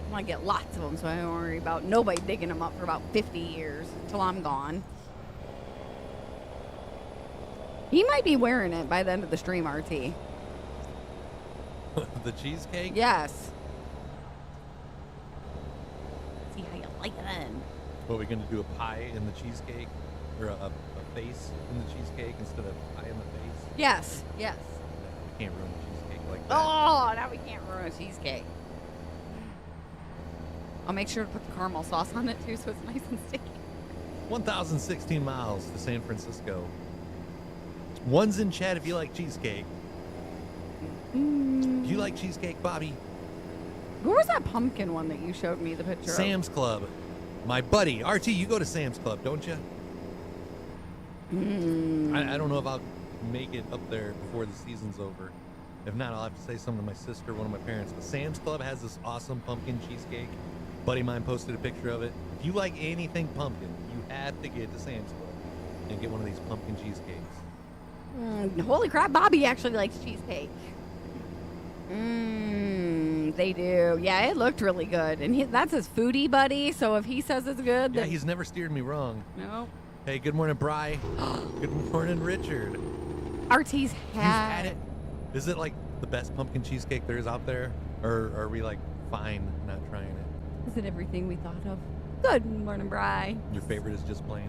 I want to get lots of them so I don't worry about nobody digging them up for about 50 years until I'm gone. He might be wearing it by the end of the stream, RT. The cheesecake? Yes. See how you like it then. What, are we going to do a pie in the cheesecake? Or a face in the cheesecake instead of pie in the face? Yes. No, we can't ruin the cheesecake like that. Oh, now we can't ruin a cheesecake. I'll make sure to put the caramel sauce on it too so it's nice and sticky. 1,016 miles to San Francisco. One's in chat if you like cheesecake. Do you like cheesecake, Bobby? Where was that pumpkin one that you showed me the picture of? Sam's Club. My buddy. RT, you go to Sam's Club, don't you? I don't know if I'll make it up there before the season's over. If not, I'll have to say something to my sister or one of my parents. But Sam's Club has this awesome pumpkin cheesecake. Buddy of mine posted a picture of it. If you like anything pumpkin, you have to get to Sam's Club and get one of these pumpkin cheesecakes. Holy crap, Bobby actually likes cheesecake. They do. Yeah, it looked really good. And that's his foodie buddy, so if he says it's good... Yeah, he's never steered me wrong. No. Hey, good morning, Bri. Good morning, Richard. RT's You've had it. Is it like the best pumpkin cheesecake there is out there? Or are we like fine not trying it? Is it everything we thought of? Good morning, Bri. Your favorite is just plain?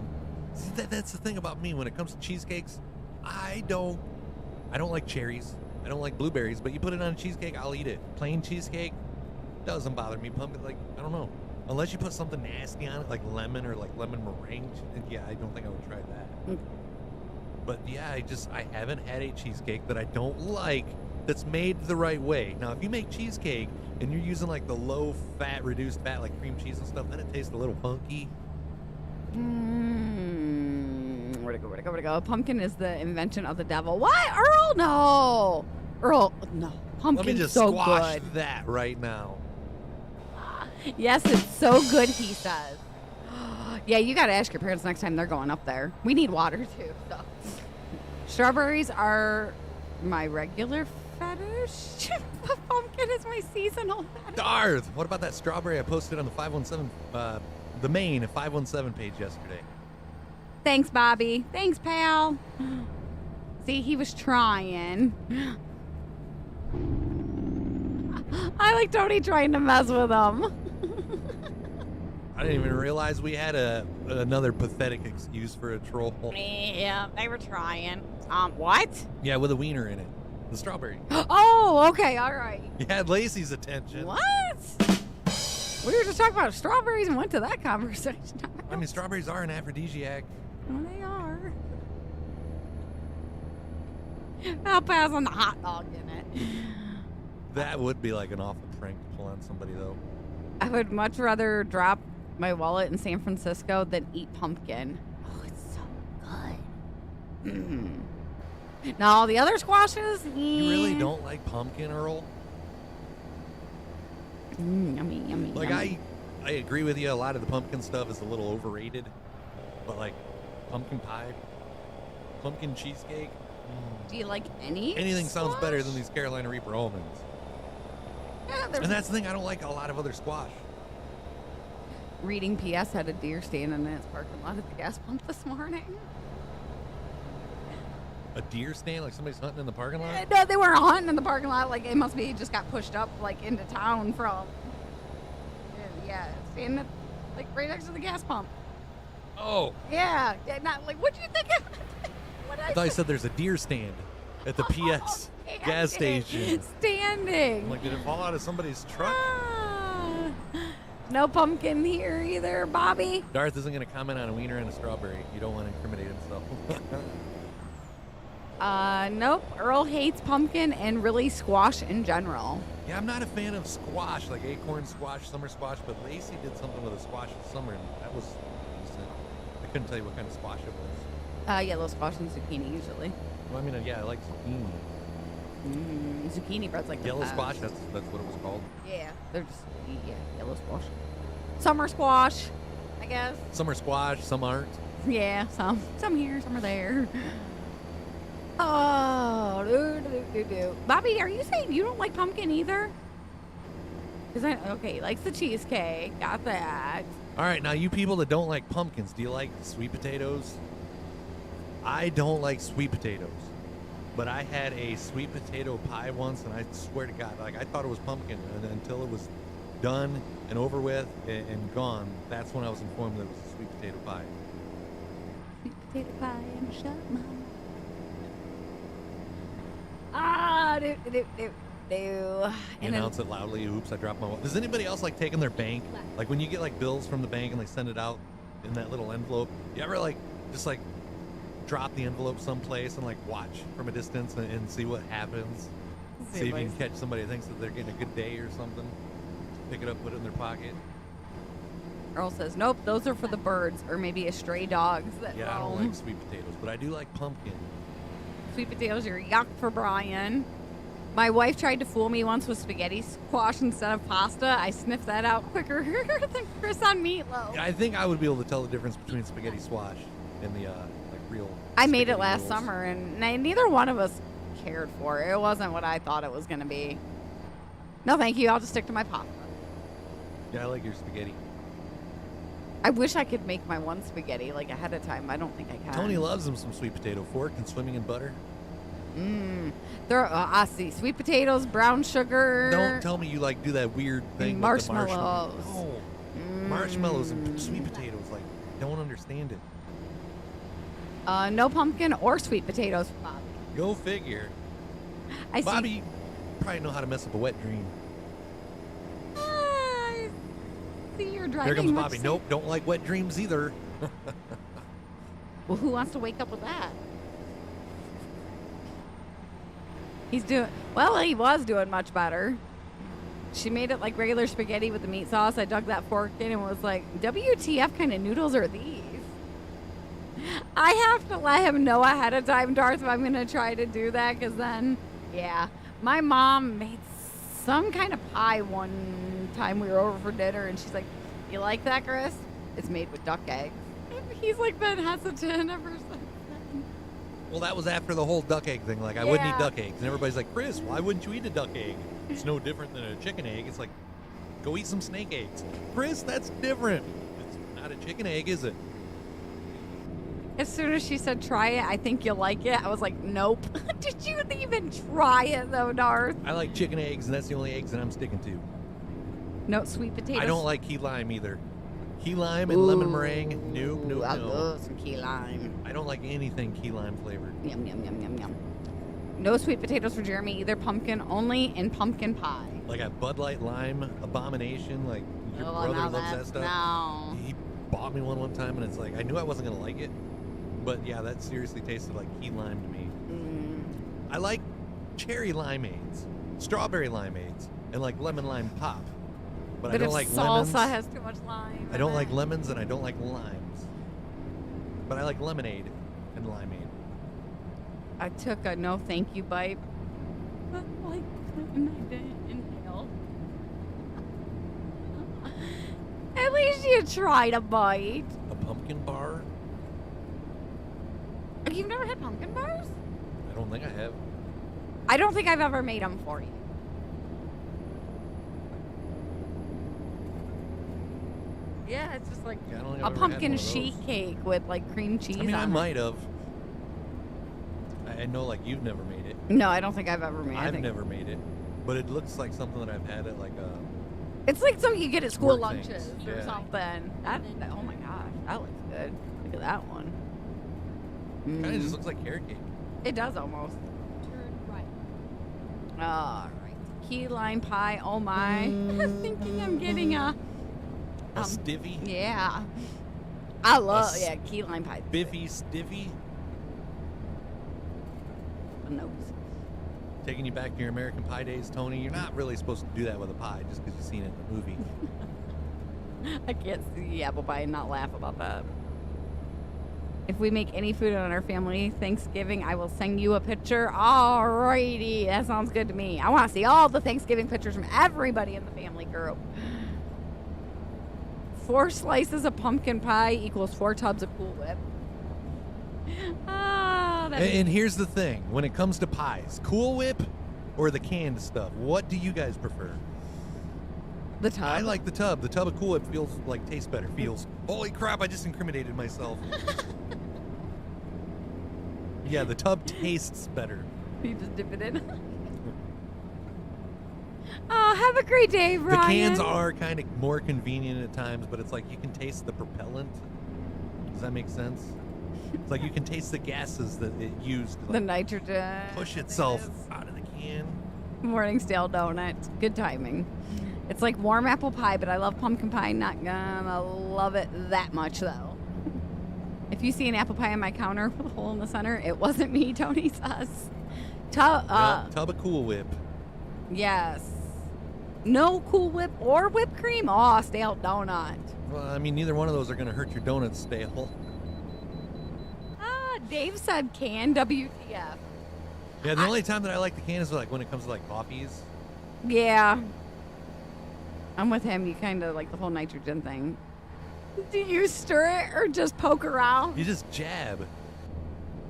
See, that's the thing about me. When it comes to cheesecakes, I don't like cherries. I don't like blueberries, but you put it on a cheesecake, I'll eat it. Plain cheesecake doesn't bother me. Pumpkin, like, I don't know. Unless you put something nasty on it, like lemon or like lemon meringue. Yeah, I don't think I would try that. But yeah, I haven't had a cheesecake that I don't like that's made the right way. Now, if you make cheesecake and you're using like the low fat, reduced fat, like cream cheese and stuff, then it tastes a little funky. Where'd it go? Pumpkin is the invention of the devil. What? Earl? No. Earl, no. Pumpkin's Let me just so squash good. that right now. Yes, it's so good, he says. Yeah, you got to ask your parents next time they're going up there. We need water, too. So. Strawberries are my regular fetish. Pumpkin is my seasonal fetish. Darth! What about that strawberry I posted on the 517, the main 517 page yesterday? Thanks, Bobby. Thanks, pal. See, he was trying. I like Tony trying to mess with him. I didn't even realize we had another pathetic excuse for a troll. Yeah, they were trying. What? Yeah, with a wiener in it. The strawberry. Oh, okay, all right. You had Lacey's attention. What? We were just talking about strawberries and went to that conversation. I mean, strawberries are an aphrodisiac. Oh, they are. I'll pass on the hot dog in it. That would be like an awful prank to pull on somebody, though. I would much rather drop my wallet in San Francisco than eat pumpkin. Oh, it's so Now, the other squashes, You really don't like pumpkin, Earl? Yummy, yummy. Like, yummy. I agree with you. A lot of the pumpkin stuff is a little overrated. But, like, pumpkin pie, pumpkin cheesecake, Do you like anything sounds squash? better than these Carolina Reaper almonds. Yeah, And that's the thing. I don't like a lot of other squash. Reading PS had a deer standing in its parking lot at the gas pump this morning. A deer stand, like somebody's hunting in the parking lot? No, they weren't hunting in the parking lot. Like, it must be just got pushed up, like, into town from... Yeah, standing, like, right next to the gas pump. Oh, Yeah. Not, like, what do you think? What I thought you said there's a deer stand at the PS gas station. Standing. I'm like, did it fall out of somebody's truck? Ah. No pumpkin here either, Bobby. Darth isn't going to comment on a wiener and a strawberry. You don't want to incriminate himself. Nope. Earl hates pumpkin and really squash in general. Yeah, I'm not a fan of squash, like acorn squash, summer squash, but Lacey did something with a squash this summer, and that was decent. I couldn't tell you what kind of squash it was. Yellow squash and zucchini usually. Well, I mean, yeah, I like zucchini. Zucchini bread's like the Yellow best. squash, that's what it was called. Yeah, they're just yellow squash. Summer squash, I guess. Some are squash, some aren't. Yeah, some here, some are there. Oh, do. Bobby, are you saying you don't like pumpkin either? Okay, he likes the cheesecake. Got that. All right, now you people that don't like pumpkins, do you like sweet potatoes? I don't like sweet potatoes, but I had a sweet potato pie once, and I swear to God, like I thought it was pumpkin, and until it was done and over with and gone, that's when I was informed that it was a sweet potato pie. Sweet potato pie and shut my do. You And announce it loudly. Oops, I dropped my. Does anybody else like taking their bank? Like when you get like bills from the bank and they send it out in that little envelope. You ever like just like drop the envelope someplace and like watch from a distance and see what happens? See if you can catch somebody that thinks that they're getting a good day or something. Pick it up, put it in their pocket. Earl says, nope, those are for the birds or maybe a stray dogs that Yeah, I roam. don't like sweet potatoes, but I do like pumpkin. Sweet potatoes are yuck for Brian. My wife tried to fool me once with spaghetti squash instead of pasta. I sniffed that out quicker than Chris on meatloaf. I think I would be able to tell the difference between spaghetti squash and the like real. I made it spaghetti last rolls. summer, and neither one of us cared for it. It wasn't what I thought it was going to be. No, thank you. I'll just stick to my pasta. Yeah, I like your spaghetti. I wish I could make my one spaghetti like ahead of time. I don't think I can. Tony loves him some sweet potato fork and swimming in butter. I see sweet potatoes, brown sugar. Don't tell me you like do that weird thing Marshmallows. with the marshmallows. No. Marshmallows and sweet potatoes, like, don't understand it. No pumpkin or sweet potatoes for Bobby. Go figure. I see. Bobby probably know how to mess up a wet dream. I see you're driving. There comes much Bobby. safe- Nope, don't like wet dreams either. Well, who wants to wake up with that? He was doing much better. She made it like regular spaghetti with the meat sauce. I dug that fork in and was like, WTF kind of noodles are these? I have to let him know ahead of time, Darth, if I'm going to try to do that, because then, yeah. My mom made some kind of pie one time we were over for dinner, and she's like, you like that, Chris? It's made with duck eggs. He's like been hesitant ever since then. Well, that was after the whole duck egg thing. Like, I wouldn't eat Yeah. duck eggs. And everybody's like, Chris, why wouldn't you eat a duck egg? It's no different than a chicken egg. It's like, go eat some snake eggs. Chris, that's different. It's not a chicken egg, is it? As soon as she said try it, I think you'll like it, I was like, nope. Did you even try it though, Darth? I like chicken eggs, and that's the only eggs that I'm sticking to. No sweet potatoes. I don't like key lime either. Key lime and lemon meringue. Nope, I no. love some key lime. I don't like anything key lime flavored. Yum, yum, yum, yum, yum. No sweet potatoes for Jeremy, either pumpkin only in pumpkin pie. Like a Bud Light lime abomination. Like your Oh, brother now loves that that's- stuff. No. He bought me one time, and it's like I knew I wasn't gonna like it, but yeah, that seriously tasted like key lime to me. I like cherry limeades, strawberry limeades, and like lemon lime pop. But I But don't if like salsa lemons. has too much lime. I in don't like it. lemons, and I don't like limes. But I like lemonade and limeade. I took a no thank you bite. But like, and I didn't inhale. At least you tried a bite. A pumpkin bar? You've never had pumpkin bars? I don't think I have. I don't think I've ever made them for you. Yeah, it's just like Yeah, I don't think a I've ever had pumpkin one of those. sheet cake with like cream cheese I mean, I on it. might have. I know, like, you've never made it. No, I don't think I've ever made it. I've never made it. But it looks like something that I've had at, like, a... It's like something you get at school Work lunches things, or yeah. something. Oh my gosh, that looks good. Look at that one. Kind of Mm. just looks like carrot cake. It does almost. Turn right. All right. Key lime pie. Oh my. I'm thinking I'm getting a. A stivvy? Yeah. I love, s- yeah, key lime pie. Biffy stivvy? Nose. Taking you back to your American Pie days, Tony. You're not really supposed to do that with a pie just because you've seen it in the movie. I can't see apple pie and not laugh about that. If we make any food on our family Thanksgiving, I will send you a picture. Alrighty, that sounds good to me. I want to see all the Thanksgiving pictures from everybody in the family group. 4 slices of pumpkin pie equals 4 tubs of Cool Whip. And here's the thing. When it comes to pies, Cool Whip or the canned stuff, what do you guys prefer? The tub. I like the tub. The tub of Cool Whip feels like tastes better. Holy crap, I just incriminated myself. Yeah, the tub tastes better. You just dip it in. Oh, have a great day, Brian. The cans are kind of more convenient at times, but it's like you can taste the propellant. Does that make sense? It's like you can taste the gases that it used to The like, nitrogen. push itself out of the can. Morning stale donut. Good timing. It's like warm apple pie, but I love pumpkin pie. Not gonna love it that much, though. If you see an apple pie on my counter with a hole in the center, it wasn't me, Tony says. Tub of Cool Whip. Yes. No Cool Whip or whipped cream. Oh, stale donut. Well, I mean, neither one of those are going to hurt your donuts stale. Dave said can, WTF. Yeah, the only time that I like the can is like when it comes to like coffees. Yeah. I'm with him. You kind of like the whole nitrogen thing. Do you stir it or just poke around? You just jab.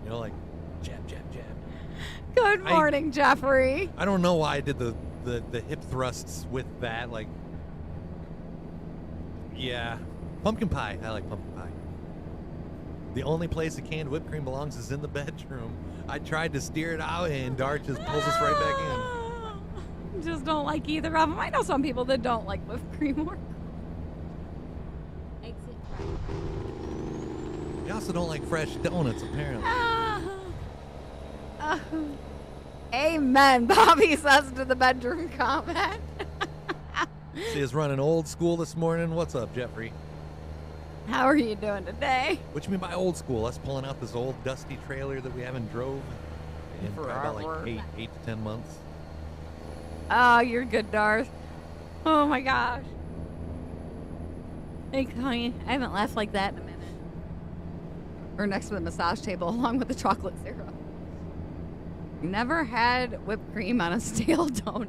You know, like jab, jab, jab. Good morning, Jeffrey. I don't know why I did the hip thrusts with that. Like, yeah. Pumpkin pie. I like pumpkin pie. The only place a canned whipped cream belongs is in the bedroom. I tried to steer it out, and Dart just pulls us right back in. Just don't like either of them. I know some people that don't like whipped cream or. Exit right. You also don't like fresh donuts, apparently. Amen, Bobby says to the bedroom comment. See us running old school this morning. What's up, Jeffrey? How are you doing today? What you mean by old school? Us pulling out this old dusty trailer that we haven't drove in probably about like Forever. 8 to 10 months. Oh, you're good, Darth. Oh my gosh. Hey, Connie, I haven't laughed like that in a minute. Or next to the massage table, along with the chocolate syrup. Never had whipped cream on a stale donut.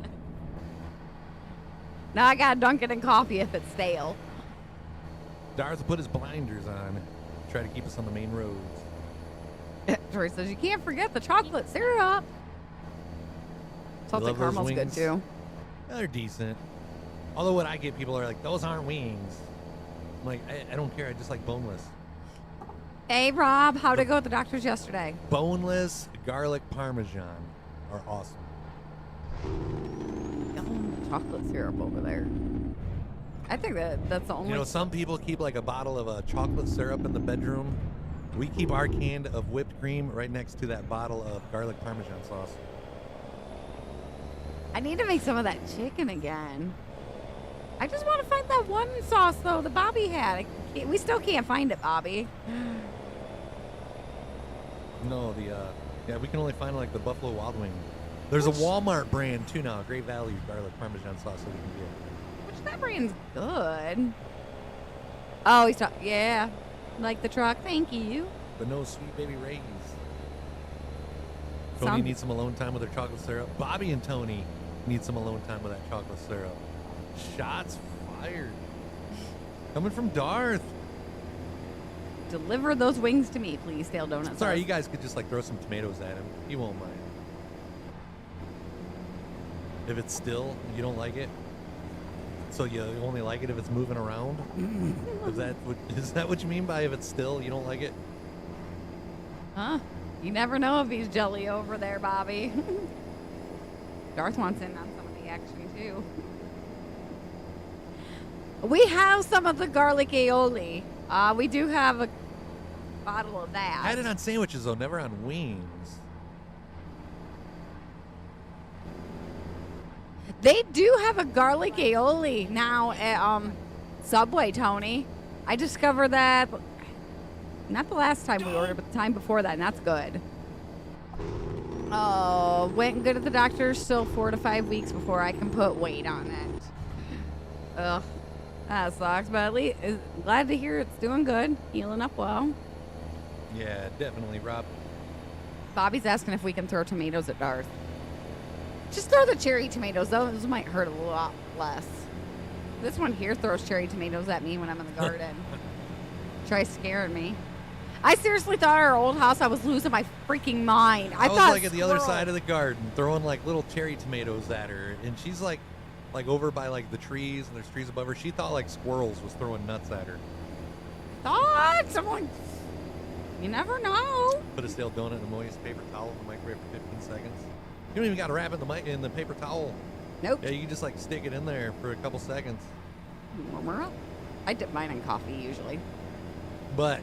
Now I gotta dunk it in coffee if it's stale. Darth put his blinders on, try to keep us on the main roads. Tori says you can't forget the chocolate syrup. Salted love those caramel's good wings? too. Yeah, they're decent. Although what I get, people are like, those aren't wings. I'm like, I don't care. I just like boneless. Hey Rob, how'd it go at the doctor's yesterday? Boneless garlic parmesan are awesome. Chocolate syrup over there. I think that's the only. You know, some people keep like a bottle of chocolate syrup in the bedroom. We keep our can of whipped cream right next to that bottle of garlic parmesan sauce. I need to make some of that chicken again. I just want to find that one sauce though that Bobby had. We still can't find it, Bobby. No, yeah, we can only find like the Buffalo Wild Wing. There's a Walmart brand too now, Great Value garlic parmesan sauce that we can get. Which that brand's good. Oh, he's talking. Yeah, like the truck. Thank you. But no Sweet Baby Ray's. Tony Sound- needs some alone time with her chocolate syrup. Bobby and Tony need some alone time with that chocolate syrup. Shots fired. Coming from Darth. Deliver those wings to me, please, Stale Donuts. Sorry, you guys could just like throw some tomatoes at him. He won't mind. If it's still, you don't like it. So you only like it if it's moving around. Is that what you mean by if it's still, you don't like it? Huh? You never know if he's jelly over there, Bobby. Darth wants in on some of the action too. We have some of the garlic aioli. We do have a bottle of that. I had it on sandwiches though, never on wings. They do have a garlic aioli now at Subway, Tony. I discovered that not the last time we ordered, but the time before that, and that's good. Oh, went good at the doctor. Still 4 to 5 weeks before I can put weight on it. Ugh, that sucks. But at least glad to hear it's doing good, healing up well. Yeah, definitely, Rob. Bobby's asking if we can throw tomatoes at Darth. Just throw the cherry tomatoes. Those might hurt a lot less. This one here throws cherry tomatoes at me when I'm in the garden. Try scaring me. I seriously thought our old house I was losing my freaking mind. I was thought like at the other squirrel- side of the garden throwing like little cherry tomatoes at her, and she's like over by like the trees, and there's trees above her. She thought like squirrels was throwing nuts at her. Thoughts? I'm like, you never know. Put a stale donut in a moist paper towel in the microwave for 15 seconds. You don't even got to wrap it in the paper towel. Nope. Yeah, you can just like stick it in there for a couple seconds. Warm her up. I dip mine in coffee usually. But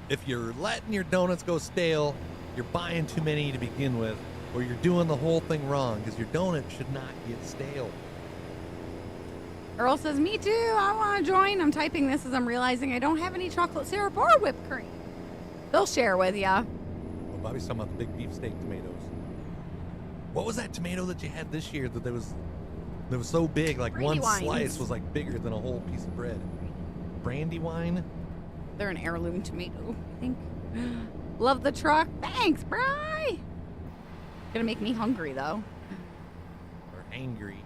if you're letting your donuts go stale, you're buying too many to begin with, or you're doing the whole thing wrong because your donut should not get stale. Earl says, me too. I want to join. I'm typing this as I'm realizing I don't have any chocolate syrup or whipped cream. They'll share with ya. Well, Bobby's talking about the big beefsteak tomatoes. What was that tomato that you had this year that was so big, like one Brandywines. slice was like bigger than a whole piece of bread? Brandywine? They're an heirloom tomato, I think. Love the truck. Thanks, Bri. Gonna make me hungry, though. Or angry?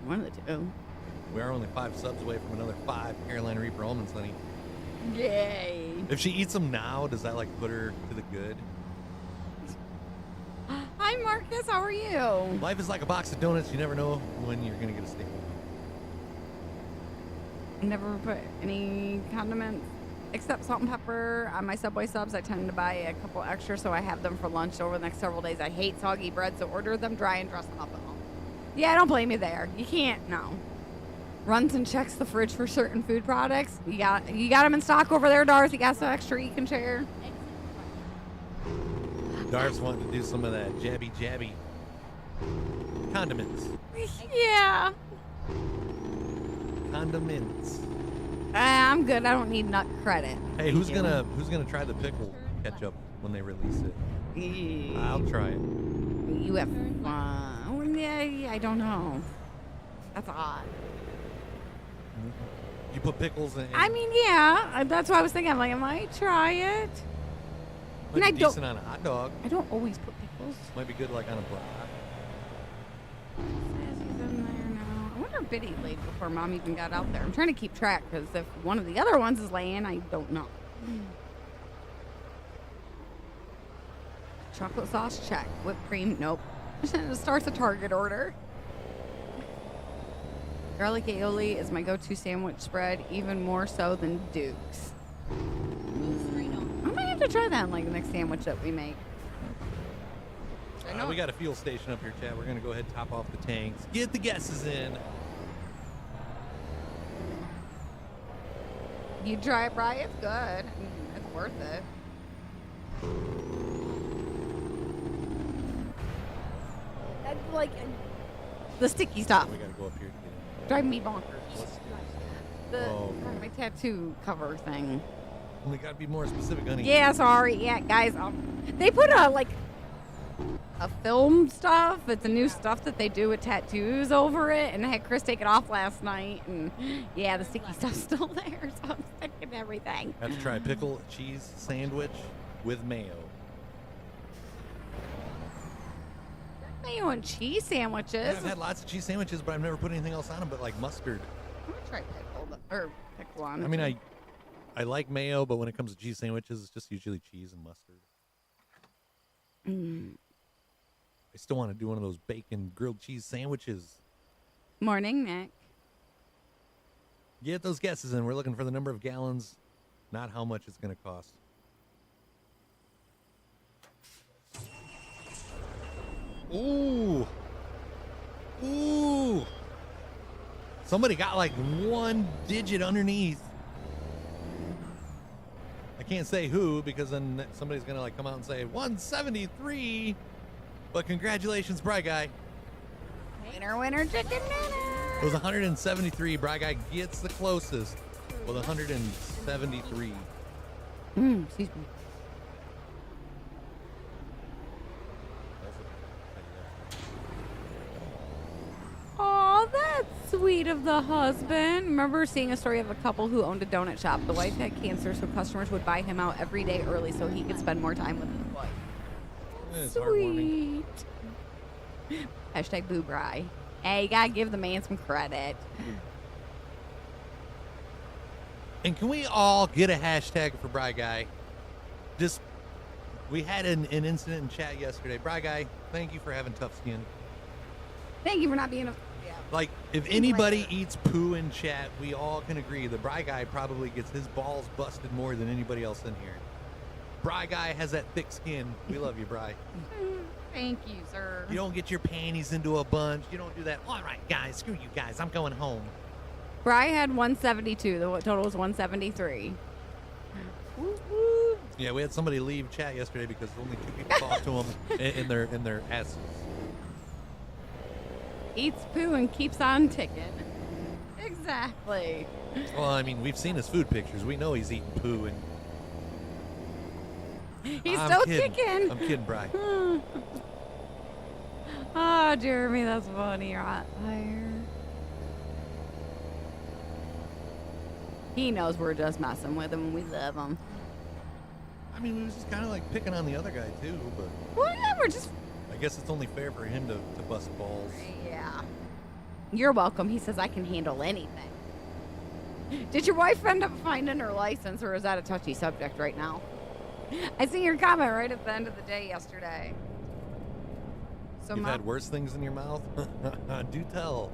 One of the two. We are only 5 subs away from another 5 Carolina Reaper almonds, honey. Yay. If she eats them now, does that like put her to the good? Hi, Marcus. How are you? Life is like a box of donuts. You never know when you're gonna get a staple. Never put any condiments except salt and pepper on my Subway subs. I tend to buy a couple extra so I have them for lunch over the next several days. I hate soggy bread, so order them dry and dress them up at home. Yeah, don't blame me there. You can't, no. Runs and checks the fridge for certain food products. You got them in stock over there, Darth. You got some extra you can share. Darth's wanting to do some of that jabby condiments. Yeah. Condiments. I'm good. I don't need nut credit. Hey, who's gonna try the pickle ketchup when they release it? I'll try it. You have fun. Yeah, I don't know. That's odd. You put pickles in. I mean, yeah. That's what I was thinking. I'm like, I might try it. might I be don't- decent on a hot dog. I don't always put pickles. Might be good like on a brat. Sassy's in there now. I wonder if Biddy laid before Mom even got out there. I'm trying to keep track because if one of the other ones is laying, I don't know. Chocolate sauce, check. Whipped cream, nope. It starts a Target order. Garlic aioli is my go-to sandwich spread, even more so than Duke's. I might have to try that in like the next sandwich that we make. I know We got a fuel station up here, Chad. We're gonna go ahead and top off the tanks. Get the guesses in. You try it, Bri. It's good. It's worth it. That's like the sticky stuff. We gotta go up here to get it. Drive me bonkers. Let's- The Oh. my tattoo cover thing. We gotta be more specific, honey. Yeah, sorry. Yeah, guys. They put a film stuff. It's a new stuff that they do with tattoos over it, and I had Chris take it off last night, and yeah, the sticky stuff's still there, so I'm sticking everything. Have to try pickle cheese sandwich with mayo. Mayo and cheese sandwiches. I've had lots of cheese sandwiches, but I've never put anything else on them but like mustard. I'm gonna try pickle or pickle on. I mean, I like mayo, but when it comes to cheese sandwiches, it's just usually cheese and mustard. I still want to do one of those bacon grilled cheese sandwiches. Morning, Nick. Get those guesses in. We're looking for the number of gallons, not how much it's going to cost. Ooh. Ooh. Somebody got like one digit underneath. I can't say who because then somebody's going to like come out and say 173. But congratulations, Bry Guy. Winner, winner, chicken dinner. It was 173. Bry Guy gets the closest with 173. Excuse me. Oh, that's sweet of the husband. Remember seeing a story of a couple who owned a donut shop. The wife had cancer, so customers would buy him out every day early so he could spend more time with his wife. It's heartwarming. Sweet. Hashtag boo Bry. Hey, you gotta give the man some credit. And can we all get a hashtag for Bry Guy? Just, we had an incident in chat yesterday. Bry Guy, thank you for having tough skin. Thank you for not being a... Yeah. Like, if anybody eats poo in chat, we all can agree the Bry Guy probably gets his balls busted more than anybody else in here. Bry Guy has that thick skin. We love you, Bry. Thank you, sir. You don't get your panties into a bunch. You don't do that. All right, guys, screw you guys. I'm going home. Bry had 172. The total was 173. Yeah, we had somebody leave chat yesterday because only 2 people talked to him in their asses. Eats poo and keeps on ticking. Exactly. Well, I mean, we've seen his food pictures. We know he's eating poo and He's I'm still kidding. ticking. I'm kidding, Bry. Oh, Jeremy, that's funny. You're hot fire. He knows we're just messing with him and we love him. I mean, we was just kind of like picking on the other guy too, but Whatever, just... I guess it's only fair for him to bust balls. Yeah. You're welcome. He says I can handle anything. Did your wife end up finding her license, or is that a touchy subject right now? I see your comment right at the end of the day yesterday. So You've had worse things in your mouth? Do tell.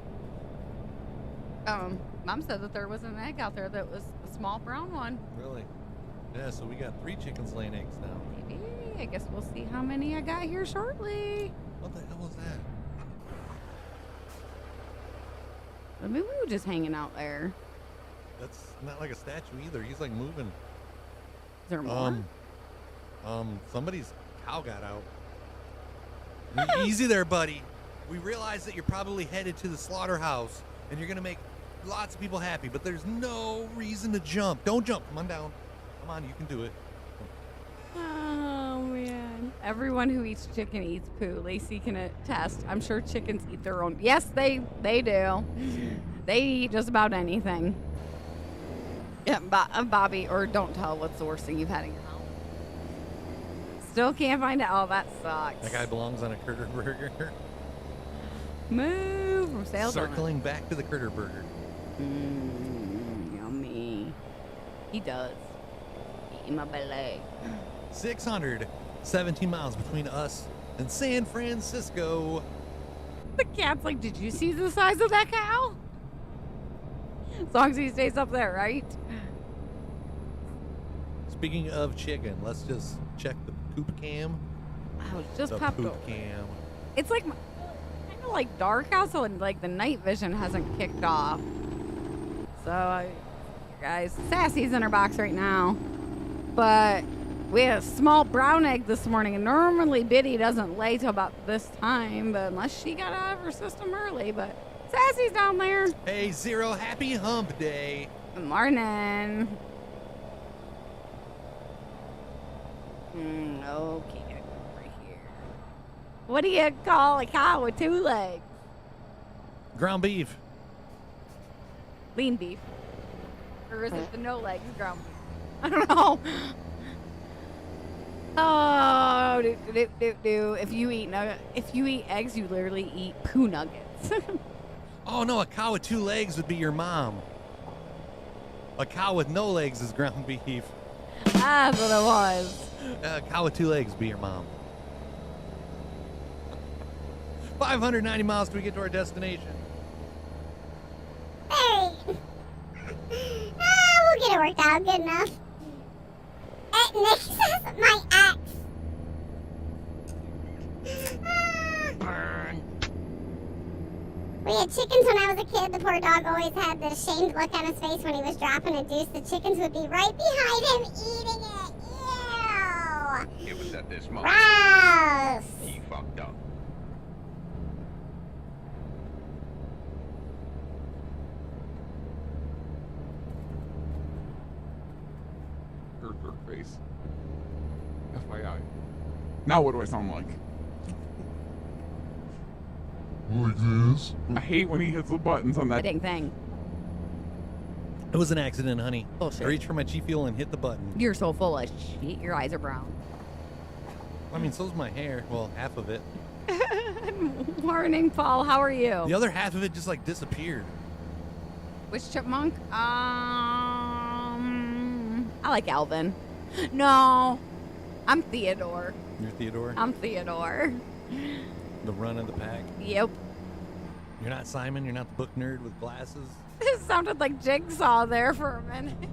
Mom said that there was an egg out there that was a small brown one. Really? Yeah, so we got 3 chickens laying eggs now. Maybe. I guess we'll see how many I got here shortly. What the hell was that? Maybe we were just hanging out there. That's not like a statue either. He's like moving. Is there more? Somebody's cow got out. Easy there, buddy. We realize that you're probably headed to the slaughterhouse and you're gonna make lots of people happy, but there's no reason to jump. Don't jump. Come on down. Come on, you can do it. Oh, man. Everyone who eats chicken eats poo. Lacey can attest. I'm sure chickens eat their own. Yes, they do. They eat just about anything. Yeah, Bobby, or don't tell what's the worst thing you've had in your mouth. Still can't find it. Oh, that sucks. That guy belongs on a critter burger. Move from sales. Circling back to the critter burger. Yummy. He does. Eat my belly. 617 miles between us and San Francisco. The cat's like, did you see the size of that cow? As long as he stays up there, right? Speaking of chicken, let's just check the poop cam. Wow, just The popped poop over. cam. It's like kind of like dark out, so like the night vision hasn't kicked off. So, guys, Sassy's in her box right now, but we had a small brown egg this morning, and normally Biddy doesn't lay till about this time, but unless she got out of her system early. But Sassy's down there. Hey, Zero, happy hump day. Good morning. Okay, right here. What do you call a cow with 2 legs? Ground beef. Lean beef. Or is it the no legs ground beef? I don't know. Oh, Oh, do. If you eat eggs, you literally eat poo nuggets. Oh no, a cow with 2 legs would be your mom. A cow with no legs is ground beef. That's what it was. A cow with 2 legs would be your mom. 590 miles till we get to our destination. Hey. We'll get it worked out good enough. Nick says my ex. Burn. We had chickens when I was a kid. The poor dog always had the ashamed look on his face when he was dropping a deuce. The chickens would be right behind him eating it. Ew. It was at this moment Gross. he fucked up. Earthquake face. FYI. Now what do I sound like? Like this? I hate when he hits the buttons on that. Dang thing. It was an accident, honey. Bullshit. I reached for my G Fuel and hit the button. You're so full of shit. Your eyes are brown. I mean, so's my hair. Well, half of it. Morning, Paul. How are you? The other half of it just like disappeared. Which chipmunk? I like Alvin. No, I'm Theodore. You're Theodore? I'm Theodore. The run of the pack. Yep. You're not Simon. You're not the book nerd with glasses. It sounded like Jigsaw there for a minute.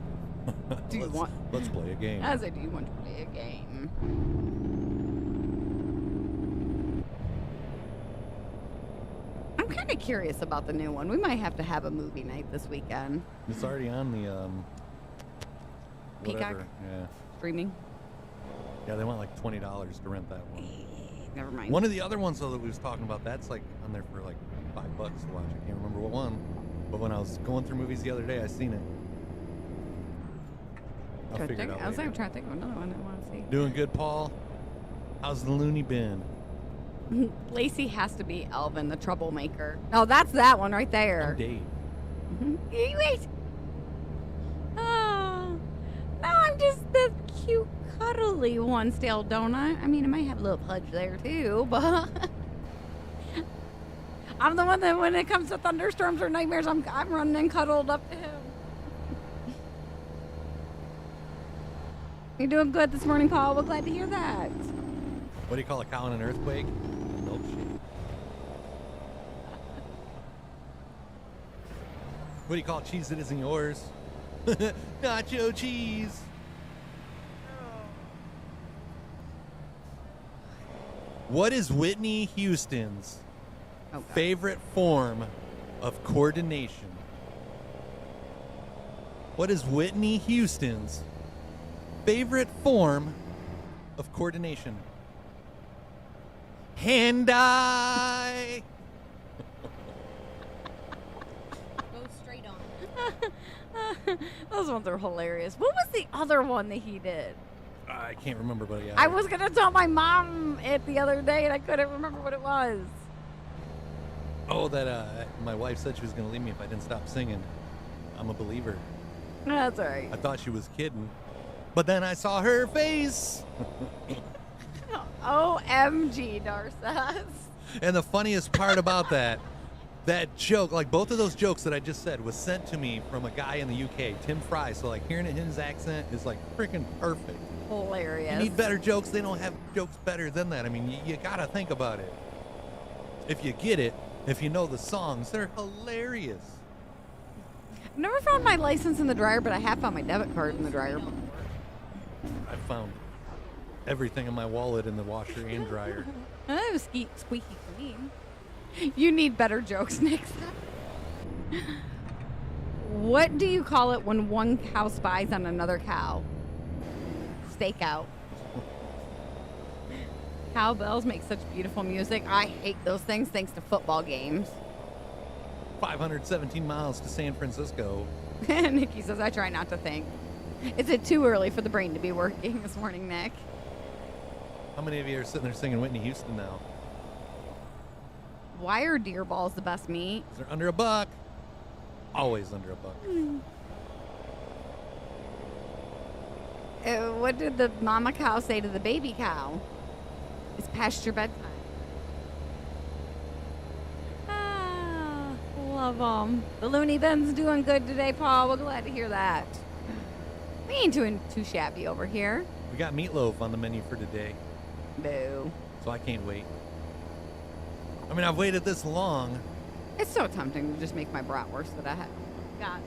Do you want? Let's play a game. I said, do you want to play a game? I'm kind of curious about the new one. We might have to have a movie night this weekend. It's already on the Peacock? whatever. Yeah. Streaming. Yeah, they want like $20 to rent that one. Never mind. One of the other ones though that we was talking about, that's like on there for like $5 to watch. I can't remember what one. But when I was going through movies the other day, I seen it. I'll figure it out I was later. like, trying to think of another one I want to see. Doing good, Paul? How's the loony been? Lacey has to be Alvin, the troublemaker. Oh, that's that one right there. I'm Dave. Wait. Oh, no, I'm just the cute, cuddly one still, don't I? I mean, I might have a little pudge there too, but I'm the one that when it comes to thunderstorms or nightmares, I'm running and cuddled up to him. You're doing good this morning, Paul. We're glad to hear that. What do you call a cow in an earthquake? Milkshake. What do you call cheese that isn't yours? Nacho cheese. What is Whitney Houston's Oh, God. favorite form of coordination? What is Whitney Houston's favorite form of coordination? Hand-eye. Go straight on. Those ones are hilarious. What was the other one that he did? I can't remember, but yeah. I was going to tell my mom it the other day, and I couldn't remember what it was. Oh, that my wife said she was going to leave me if I didn't stop singing. I'm a believer. That's all right. I thought she was kidding. But then I saw her face. OMG, Narcissus. And the funniest part about that joke, like both of those jokes that I just said, was sent to me from a guy in the UK, Tim Fry. So like hearing it in his accent is like freaking perfect. Hilarious. You need better jokes. They don't have jokes better than that. I mean, you gotta think about it. If you get it, if you know the songs, they're hilarious. I've never found my license in the dryer, but I have found my debit card in the dryer. I found everything in my wallet in the washer and dryer. It was squeaky clean. You need better jokes next time. What do you call it when one cow spies on another cow? Stakeout. Cowbells make such beautiful music. I hate those things thanks to football games. 517 miles to San Francisco. Nikki says, I try not to think. Is it too early for the brain to be working this morning, Nick? How many of you are sitting there singing Whitney Houston now? Why are deer balls the best meat? They're under $1. Always under $1. What did the mama cow say to the baby cow? It's past your bedtime. Ah, love them. The Looney Bin's doing good today, Paul. We're glad to hear that. We ain't doing too shabby over here. We got meatloaf on the menu for today, Boo. so I can't wait. I mean, I've waited this long. It's so tempting to just make my bratwurst that I have gotten.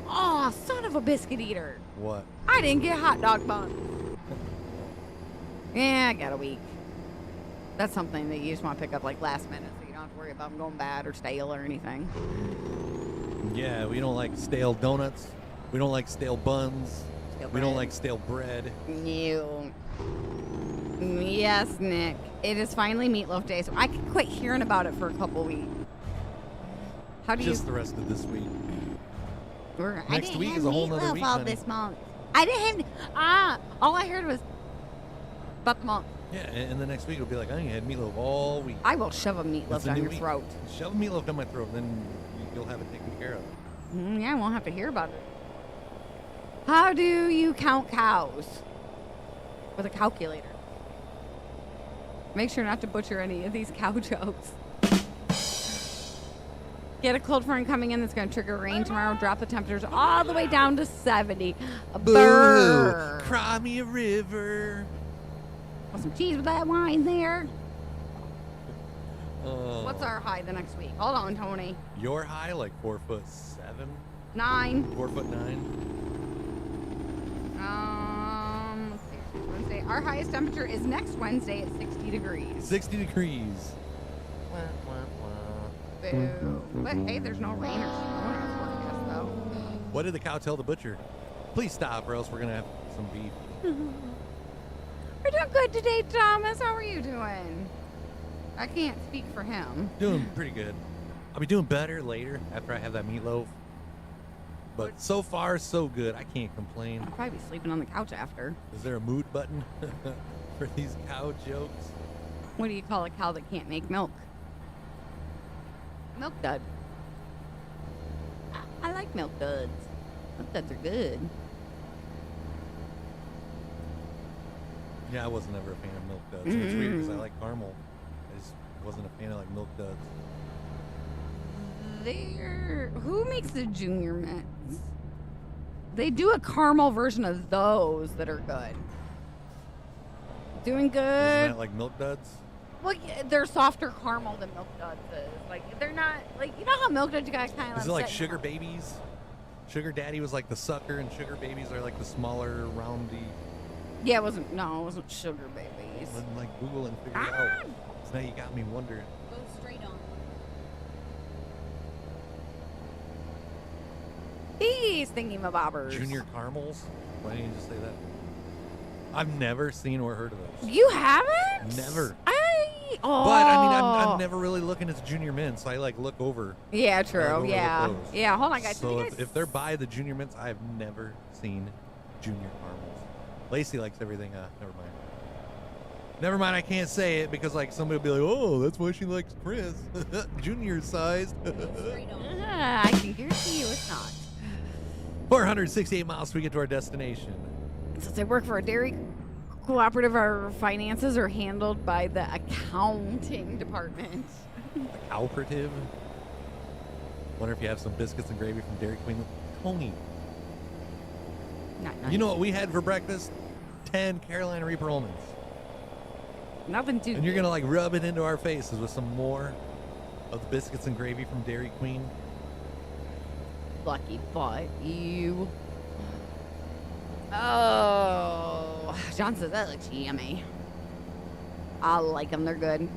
Oh, son of a biscuit eater. What? I didn't get hot dog buns. Yeah, I got a week. That's something that you just want to pick up like last minute so you don't have to worry about them going bad or stale or anything. Yeah, we don't like stale donuts. We don't like stale buns. Stale We don't bread. like stale bread. No. Yes, Nick. It is finally meatloaf day, so I can quit hearing about it for a couple weeks. How do Just you... the rest of this week. I Next didn't week have is a whole nother meatloaf week, all honey. this month. I didn't have... all I heard was about the month. Yeah, and the next week it'll be like, I ain't had meatloaf all week. I will shove a meatloaf It's a down new your week. throat. Shove meatloaf down my throat, then you'll have it taken care of. Yeah, I won't have to hear about it. How do you count cows? With a calculator. Make sure not to butcher any of these cow jokes. Get a cold front coming in that's going to trigger rain tomorrow. Drop the temperatures all the way down to 70. Brr. Cry me a river. Want some cheese with that wine there? Oh. What's our high the next week? Hold on, Tony. Your high, like 4'7", 9. 4'9". Let's see. Wednesday. Our highest temperature is next Wednesday at 60 degrees. 60 degrees. Wah, wah, wah. Boo. But hey, there's no rain or snow in our forecast, though. What did the cow tell the butcher? Please stop, or else we're gonna have some beef. We're doing good today, Thomas. How are you doing? I can't speak for him. Doing pretty good. I'll be doing better later after I have that meatloaf. But so far, so good. I can't complain. I'll probably be sleeping on the couch after. Is there a mood button for these cow jokes? What do you call a cow that can't make milk? Milk dud. I like milk duds. Milk duds are good. Yeah, I wasn't ever a fan of milk duds. It's weird because I like caramel. I just wasn't a fan of like milk duds. Who makes the junior mints? They do a caramel version of those that are good. Doing good. Isn't that like milk duds? Well, yeah, they're softer caramel than Milk Duds is. Like, they're not, like, you know how Milk Duds you got kind of Is it like Sugar Babies? Sugar Daddy was like the sucker, and Sugar Babies are like the smaller, roundy. Yeah, it wasn't Sugar Babies. Then like Google and figure it out. So now you got me wondering. Go straight on. These thingy-mabobbers. Junior caramels? Why didn't you just say that? I've never seen or heard of those. You haven't? Never. But, I mean, I'm never really looking at the junior mints. So I like look over. Yeah, I true. overlook Yeah. those. Yeah, hold on, guys. So Did you guys- if they're by the junior mints, I've never seen junior caramels. Lacey likes everything. Never mind. Never mind. I can't say it because like somebody will be like, "Oh, that's why she likes Chris, junior sized." Straight on. I can guarantee you it's not. 468 miles till we get to our destination. Since I work for a dairy cooperative, our finances are handled by the accounting department. Cooperative. Wonder if you have some biscuits and gravy from Dairy Queen. Tony, Not nice. you know what we had for breakfast? 10 Carolina Reaper almonds. Nothing too And you're good. gonna like rub it into our faces with some more of the biscuits and gravy from Dairy Queen. Lucky butt, you. Oh, John says that looks yummy. I like them. They're good.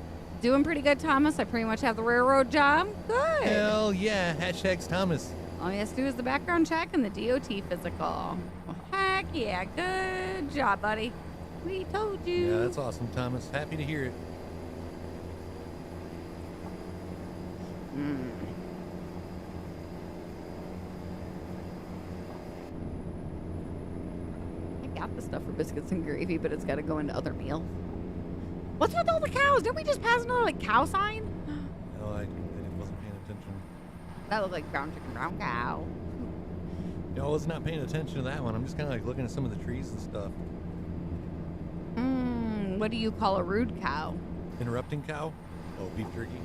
Doing pretty good, Thomas. I pretty much have the railroad job. Good. Hell yeah! Hashtags Thomas. All he has to do is the background check and the DOT physical. Well, heck yeah. Good job, buddy. We told you. Yeah, that's awesome, Thomas. Happy to hear it. I got the stuff for biscuits and gravy, but it's got to go into other meals. What's with all the cows? Didn't we just pass another like cow sign? No, I wasn't paying attention. That looked like brown chicken, brown cow. No, I was not paying attention to that one. I'm just kind of like looking at some of the trees and stuff. What do you call a rude cow? Interrupting cow? Oh, beef jerky?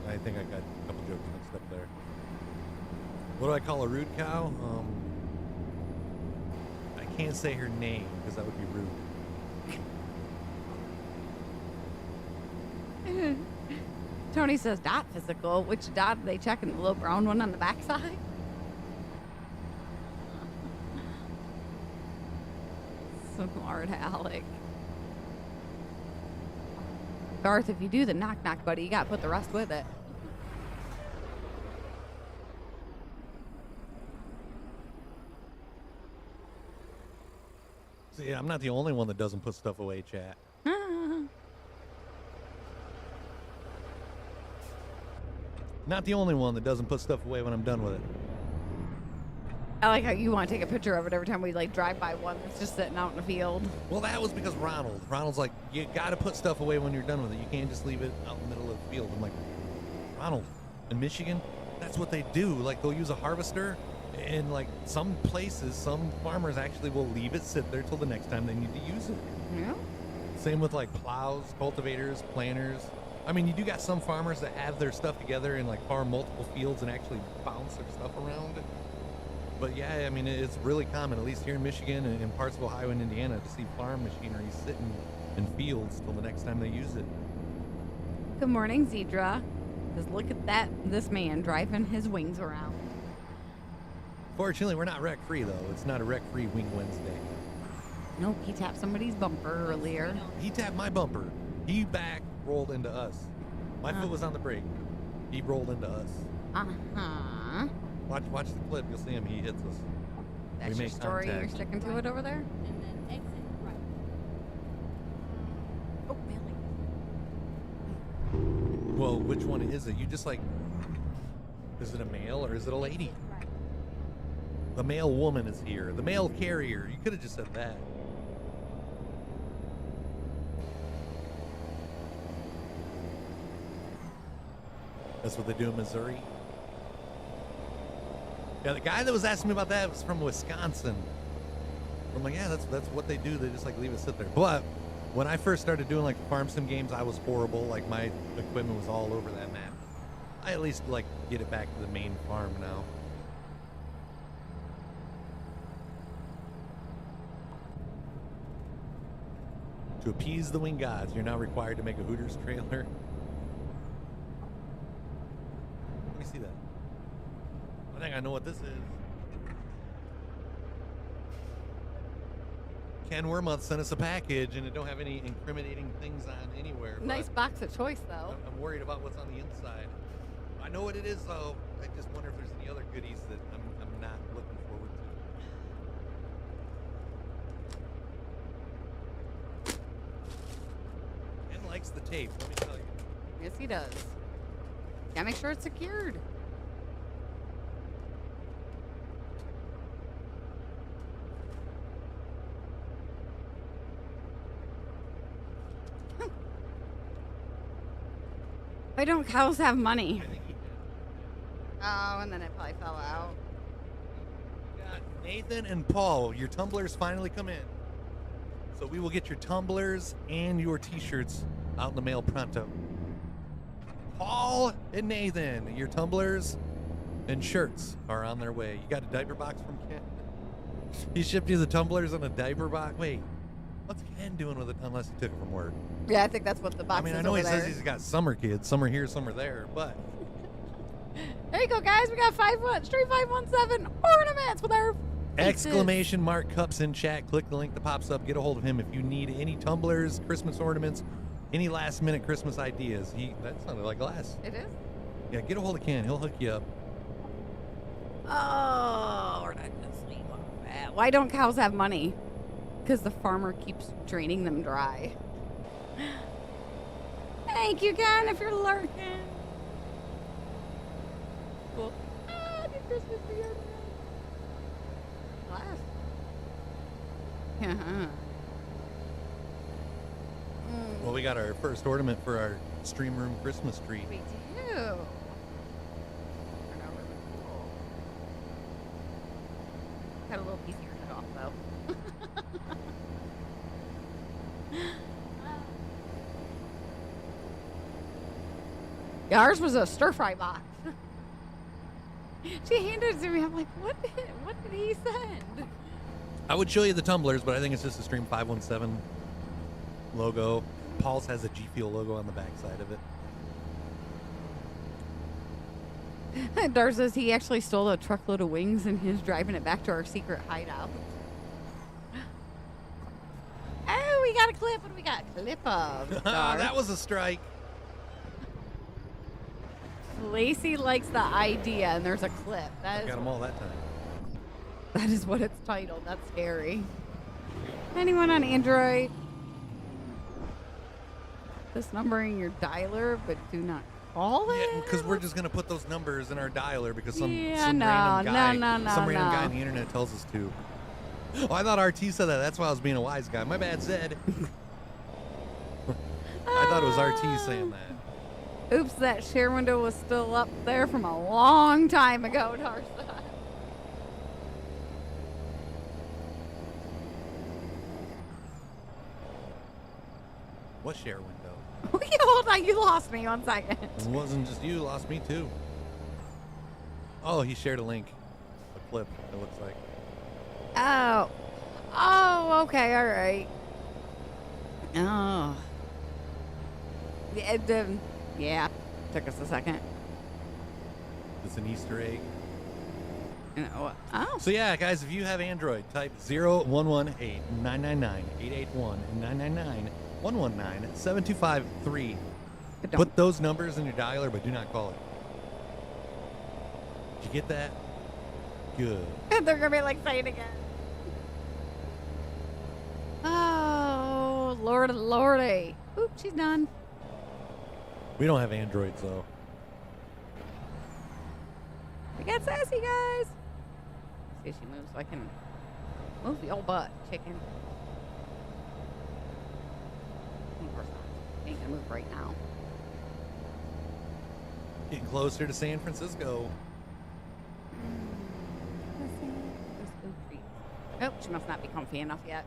I think I got a couple jokes mixed up there. What do I call a rude cow? I can't say her name because that would be rude. Tony says dot physical. Which dot are they checking? The little brown one on the backside? Smart Alec. Garth, if you do the knock knock, buddy, you gotta put the rest with it. See, I'm not the only one that doesn't put stuff away, chat. Not the only one that doesn't put stuff away when I'm done with it. I like how you want to take a picture of it every time we like drive by one that's just sitting out in the field. Well, that was because Ronald's like, you gotta put stuff away when you're done with it. You can't just leave it out in the middle of the field. I'm like, Ronald, in Michigan, that's what they do. Like, they'll use a harvester, and like some places, some farmers actually will leave it sit there till the next time they need to use it. Yeah. Same with like plows, cultivators, planters. I mean, you do got some farmers that have their stuff together and like farm multiple fields and actually bounce their stuff around. But yeah, I mean, it's really common, at least here in Michigan and in parts of Ohio and Indiana, to see farm machinery sitting in fields till the next time they use it. Good morning, Zedra. Just look at this man driving his wings around. Fortunately, we're not wreck-free, though. It's not a wreck-free Wing Wednesday. Nope, he tapped somebody's bumper earlier. He tapped my bumper. He rolled into us. My foot was on the brake. He rolled into us. Uh-huh. Watch the clip. You'll see him. He hits us. That's We your make story. contact. You're sticking to it over there? And then exit right. Oh, Millie. Well, which one is it? You just like... Is it a male or is it a lady? Right. The male woman is here. The male carrier. You could have just said that. That's what they do in Missouri. Yeah, the guy that was asking me about that was from Wisconsin. I'm like, yeah, that's what they do. They just like leave it sit there. But when I first started doing like farm sim games, I was horrible. Like my equipment was all over that map. I at least like get it back to the main farm now. To appease the wing gods, you're now required to make a Hooters trailer. Let me see that. I think I know what this is. Ken Wormuth sent us a package, and it don't have any incriminating things on anywhere. but Nice box of choice, though. I'm worried about what's on the inside. I know what it is, though. I just wonder if there's any other goodies that I'm not looking forward to. Ken likes the tape, let me tell you. Yes, he does. Gotta make sure it's secured. Why don't cows have money? I think he did. Oh, and then it probably fell out. We got Nathan and Paul, your tumblers finally come in. So we will get your tumblers and your t-shirts out in the mail pronto. Paul and Nathan, your tumblers and shirts are on their way. You got a diaper box from Ken? He shipped you the tumblers in a diaper box? Wait, what's Ken doing with it unless he took it from work? Yeah, I think that's what the box I mean, is I know over he there. says he's got summer kids. Some are here, some are there, but... There you go, guys. We got Street 517 ornaments with our faces. Exclamation mark cups in chat. Click the link that pops up. Get a hold of him if you need any tumblers, Christmas ornaments, any last minute Christmas ideas. That sounded like glass. It is? Yeah, get a hold of Ken. He'll hook you up. Oh, we're not going to sleep on that. Why don't cows have money? Because the farmer keeps draining them dry. Thank you, Ken, if you're lurking. Cool. Happy Christmas to you. Glass. Yeah. Well, we got our first ornament for our stream room Christmas tree. We do. Got a little piece here to off though. Yeah, ours was a stir fry box. She handed it to me. I'm like, what did he send? I would show you the tumblers, but I think it's just a Stream 517 logo. Paul's has a G Fuel logo on the back side of it. Dar says he actually stole a truckload of wings and he's driving it back to our secret hideout. Oh, we got a clip. What do we got? Clip of. Dar. That was a strike. Lacey likes the idea, and there's a clip. I got them all that time. That is what it's titled. That's scary. Anyone on Android? This number in your dialer, but do not call it. Yeah, because we're just gonna put those numbers in our dialer because some no, random guy, no, some random guy no. on the internet tells us to. Oh, I thought RT said that. That's why I was being a wise guy. My bad, Zed. I thought it was RT saying that. Oops, that share window was still up there from a long time ago, Darsa. What share window? Hold on, you lost me 1 second. It wasn't just you. Lost me too. Oh, he shared a link, a clip. It looks like. Oh, okay, all right. Oh. Yeah, took us a second. It's an Easter egg. Oh. So yeah, guys, if you have Android, type 0118-999-881 and 999-119-7253. Put those numbers in your dialer, but do not call it. Did you get that? Good. They're gonna be like, say it again. Oh, lordy. Oop, she's done. We don't have Androids though. We got sassy, guys. See if she moves so I can move the old butt, chicken. Of course not. She ain't gonna move right now. Getting closer to San Francisco. Oh, she must not be comfy enough yet.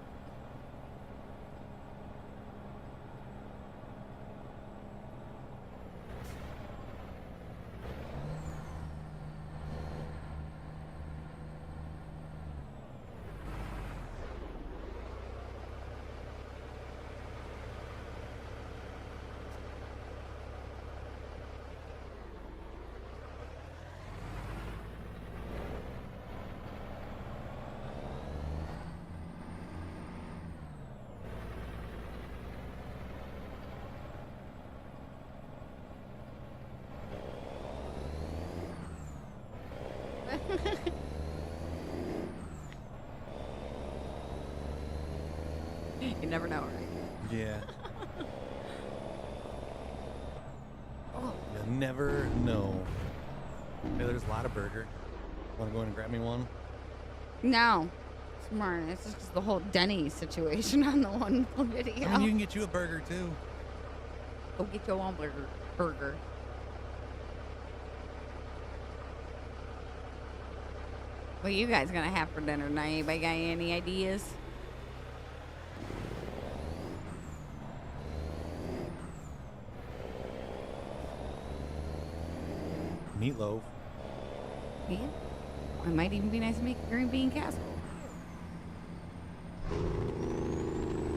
You never know, right? Yeah. Oh. You never know. Hey, there's a lot of burger. Want to go in and grab me one? No. Smart. It's just the whole Denny situation on the one video. I mean, you can get you a burger too. Go get your own burger. What are you guys gonna have for dinner tonight? Anybody got any ideas? Meatloaf. Yeah. It might even be nice to make a green bean casserole. I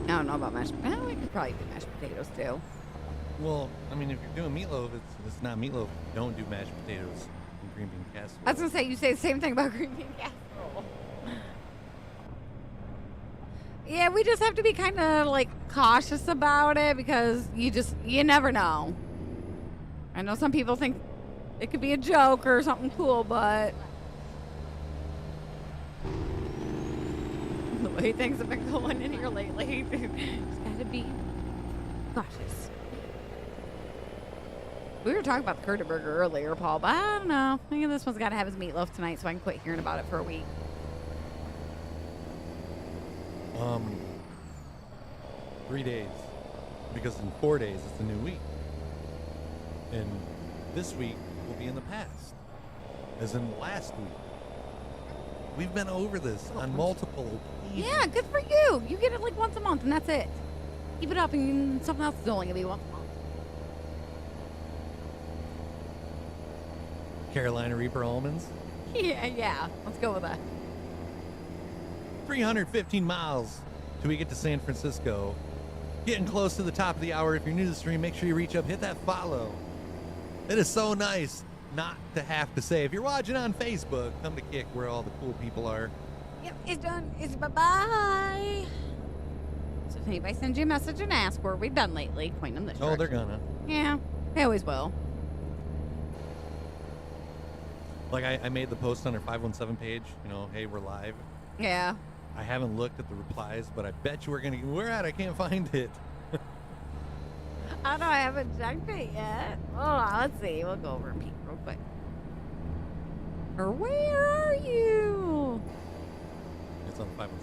don't know about mashed potatoes. We could probably do mashed potatoes too. Well, I mean, if you're doing meatloaf, it's not meatloaf. Don't do mashed potatoes and green bean casserole. I was gonna say, you say the same thing about green bean casserole. Yeah, we just have to be kind of like cautious about it because you never know. I know some people think it could be a joke or something cool, but the way things have been going in here lately, just gotta be cautious. We were talking about the Curta burger earlier, Paul, but I don't know. I think this one's got to have his meatloaf tonight so I can quit hearing about it for a week. 3 days. Because in 4 days, it's a new week. And this week will be in the past. As in last week. We've been over this on multiple occasions. Yeah, good for you. You get it like once a month and that's it. Keep it up and something else is only going to be once a month. Carolina Reaper almonds. Yeah. Let's go with that. 315 miles till we get to San Francisco. Getting close to the top of the hour. If you're new to the stream, make sure you reach up, hit that follow. It is so nice not to have to say. If you're watching on Facebook, come to Kick where all the cool people are. Yep, it's done. It's bye-bye. So if anybody sends you a message and asks where we've done lately, point them this Oh, they're direction. gonna. Yeah, they always will. Like I made the post on our 517 page, hey, we're live. Yeah. I haven't looked at the replies, but I bet you where at? I can't find it. I know, I haven't checked it yet. Oh, let's see. We'll go over and peek real quick. Or where are you? It's on the 517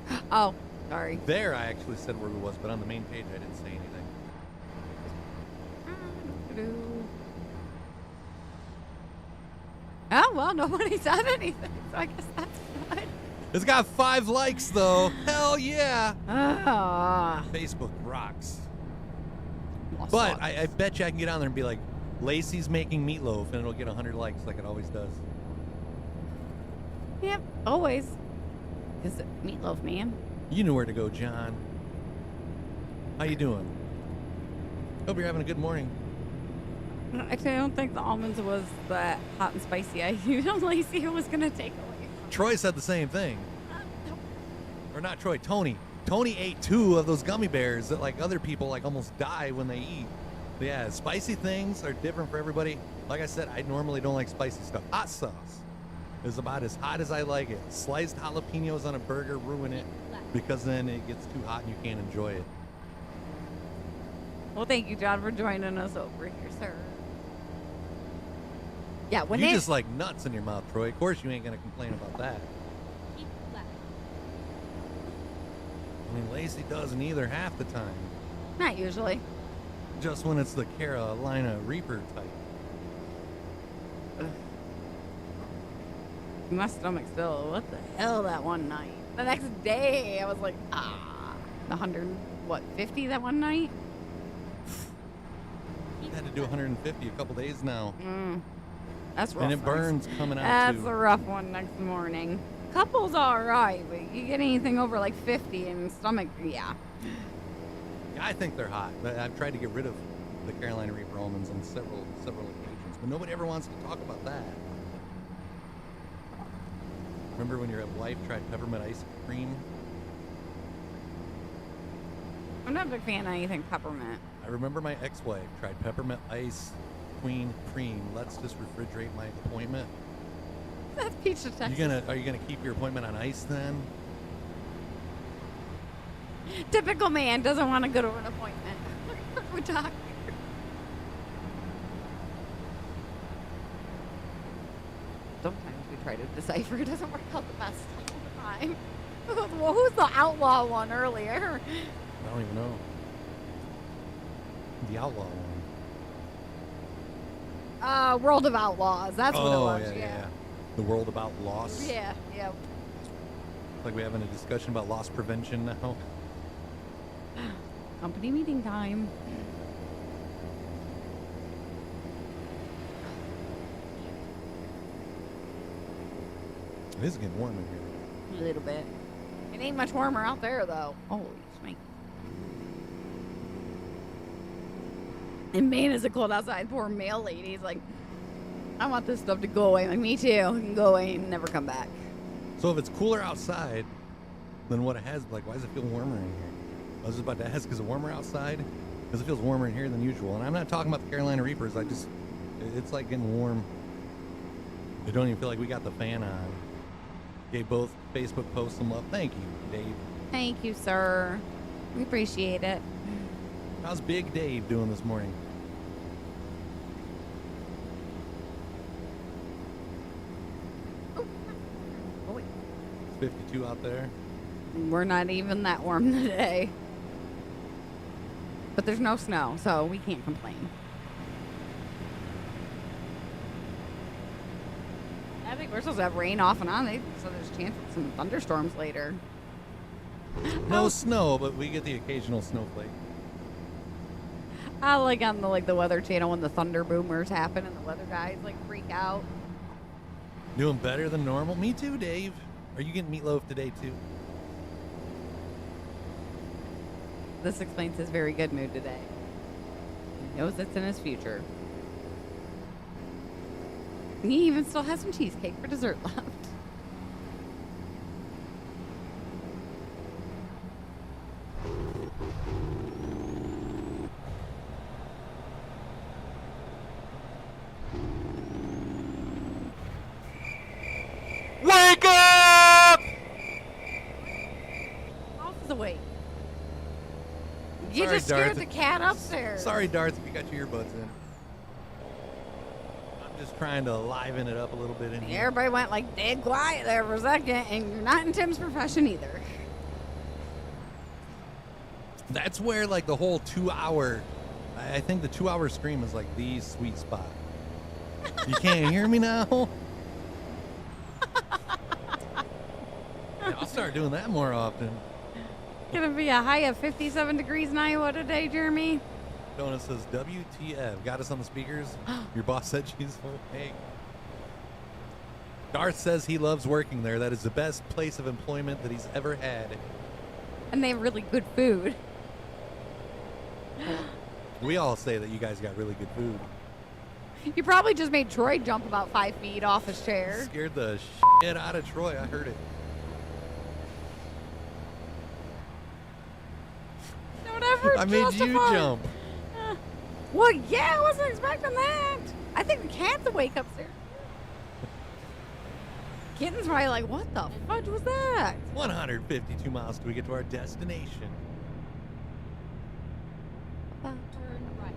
page. Oh, sorry. There I actually said where it was, but on the main page I didn't say anything. Oh, well, nobody said anything, so I guess that's fun. It's got 5 likes, though. Hell yeah. Ah. Facebook rocks. Lost But socks. I bet you I can get on there and be like, Lacey's making meatloaf, and it'll get 100 likes like it always does. Yep, always. Because meatloaf, man. You know where to go, John. How you doing? Hope you're having a good morning. Actually, I don't think the almonds was that hot and spicy. I even Lacey was going to take away. Troy said the same thing. Or not Troy, Tony. Tony ate 2 of those gummy bears that like other people like almost die when they eat. But yeah, spicy things are different for everybody. Like I said, I normally don't like spicy stuff. Hot sauce is about as hot as I like it. Sliced jalapenos on a burger ruin it because then it gets too hot and you can't enjoy it. Well, thank you, John, for joining us over here, sir. Yeah, when You it, just like nuts in your mouth, Troy. Of course you ain't gonna complain about that. Keep left. I mean, Lacey doesn't either half the time. not usually. Just when it's the Carolina Reaper type. My stomach still, what the hell that one night? The next day, I was like, the 50 that one night? I had to do 150 a couple days now. That's rough. And it burns coming out That's too. a rough one next morning. Couple's all right, but you get anything over like 50 and stomach, yeah. I think they're hot. I've tried to get rid of the Carolina Reaper almonds on several occasions, but nobody ever wants to talk about that. Remember when your wife tried peppermint ice cream? I'm not a big fan of anything peppermint. I remember my ex-wife tried peppermint ice queen cream. Let's just refrigerate my appointment. That's Peach of Texas. Are you gonna keep your appointment on ice then? Typical man doesn't want to go to an appointment with a doctor. Sometimes we try to decipher. It doesn't work out the best all the time. Well, who's the outlaw one earlier? I don't even know. The outlaw one. World of Outlaws. That's what it was. Yeah. The world about loss. Yeah. Like we're having a discussion about loss prevention now. Company meeting time. It is getting warm in here. A little bit. It ain't much warmer out there, though. Holy smokes. And man, is it cold outside. Poor mail lady's like, I want this stuff to go away. I'm like, me too. It can go away and never come back. So if it's cooler outside than what it has, like, why does it feel warmer in here? I was just about to ask, is it warmer outside? Because it feels warmer in here than usual. And I'm not talking about the Carolina Reapers. It's like getting warm. I don't even feel like we got the fan on. Gave both Facebook posts some love. Thank you, Dave. Thank you, sir. We appreciate it. How's Big Dave doing this morning? Oh, wait. It's 52 out there. We're not even that warm today. But there's no snow, so we can't complain. I think we're supposed to have rain off and on, so there's a chance of some thunderstorms later. No snow, but we get the occasional snowflake. I like on the Weather Channel when the thunder boomers happen and the weather guys like freak out. Doing better than normal. Me too, Dave. Are you getting meatloaf today too? This explains his very good mood today. He knows it's in his future. And he even still has some cheesecake for dessert left. Wake up! House is awake. You Sorry, just scared Darth. the cat upstairs. Sorry, Darth, if you got your earbuds in. I'm just trying to liven it up a little bit in here. Everybody went like dead quiet there for a second, and you're not in Tim's profession either. That's where like the whole 2 hour, I think the 2 hour stream is like the sweet spot. You can't hear me now? Yeah, I'll start doing that more often. Gonna be a high of 57 degrees in Iowa today, Jeremy. Donut says, WTF. Got us on the speakers? Your boss said she's full. Hey. Darth says he loves working there. That is the best place of employment that he's ever had. And they have really good food. We all say that you guys got really good food. You probably just made Troy jump about 5 feet off his chair. Scared the shit out of Troy. I heard it. Whatever. I made you jump. Well, yeah, I wasn't expecting that. I think the cat's awake upstairs. Kitten's probably like, what the fudge was that? 152 miles till we get to our destination. Turn right.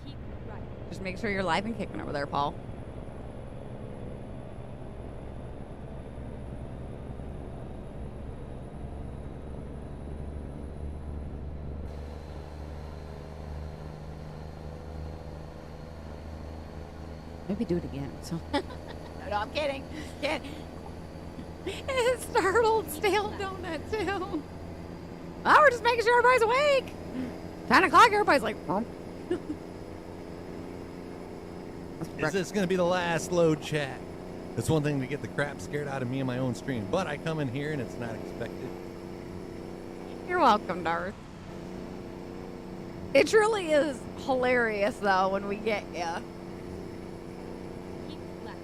Keep right. Just make sure you're live and kicking over there, Paul. Maybe do it again. So. no, I'm kidding. It's startled stale donut too. Oh, we're just making sure everybody's awake. 10 o'clock, everybody's like, oh. Is this going to be the last load chat? It's one thing to get the crap scared out of me in my own stream, but I come in here and it's not expected. You're welcome, Darth. It truly is hilarious, though, when we get you. Keep left.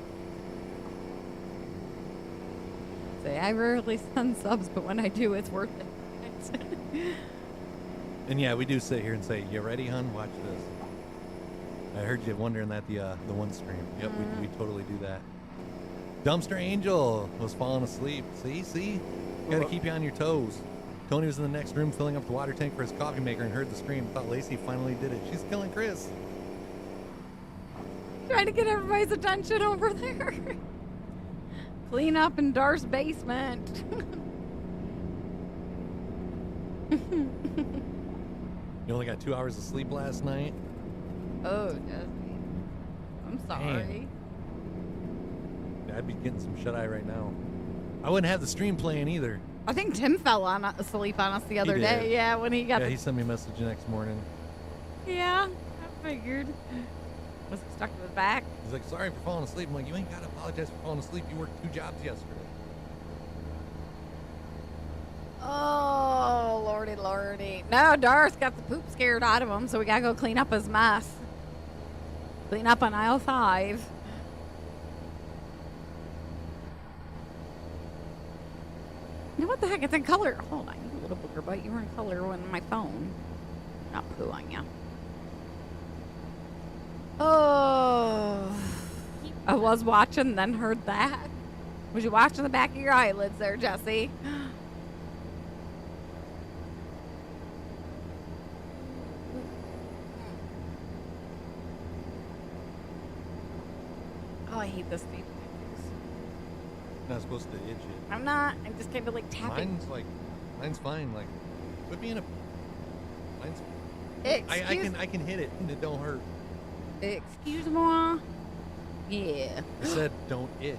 Say, I rarely send subs, but when I do, it's worth it. And yeah, we do sit here and say, "You ready, hun? Watch this." I heard you wondering that the one stream. Yep, we totally do that. Dumpster Angel was falling asleep. See, got to keep you on your toes. Tony was in the next room filling up the water tank for his coffee maker and heard the scream. Thought Lacey finally did it. She's killing Chris. Trying to get everybody's attention over there. Clean up in Darth's basement. You only got 2 hours of sleep last night. Oh, Jesse. I'm sorry. I'd be getting some shut-eye right now. I wouldn't have the stream playing either. I think Tim fell asleep on us the other did. day. Yeah, when he got Yeah, he sent me a message the next morning. Yeah, I figured. Was it stuck to his back? He's like, "Sorry for falling asleep." I'm like, "You ain't got to apologize for falling asleep. You worked 2 jobs yesterday." Oh, lordy. No, Darth got the poop scared out of him, so we gotta go clean up his mess. Clean up on aisle 5. Now, what the heck? It's in color. Hold on, you little booger butt. You were in color on my phone. Not poo on you. Oh. I was watching, then heard that. Was you watching the back of your eyelids there, Jesse? Oh, I hate this thing. Not supposed to itch it. I'm not. I'm just kind of like tapping. Mine's fine. Like, quit being a. Mine's. I can hit it and it don't hurt. Excuse moi. Yeah. I said don't itch.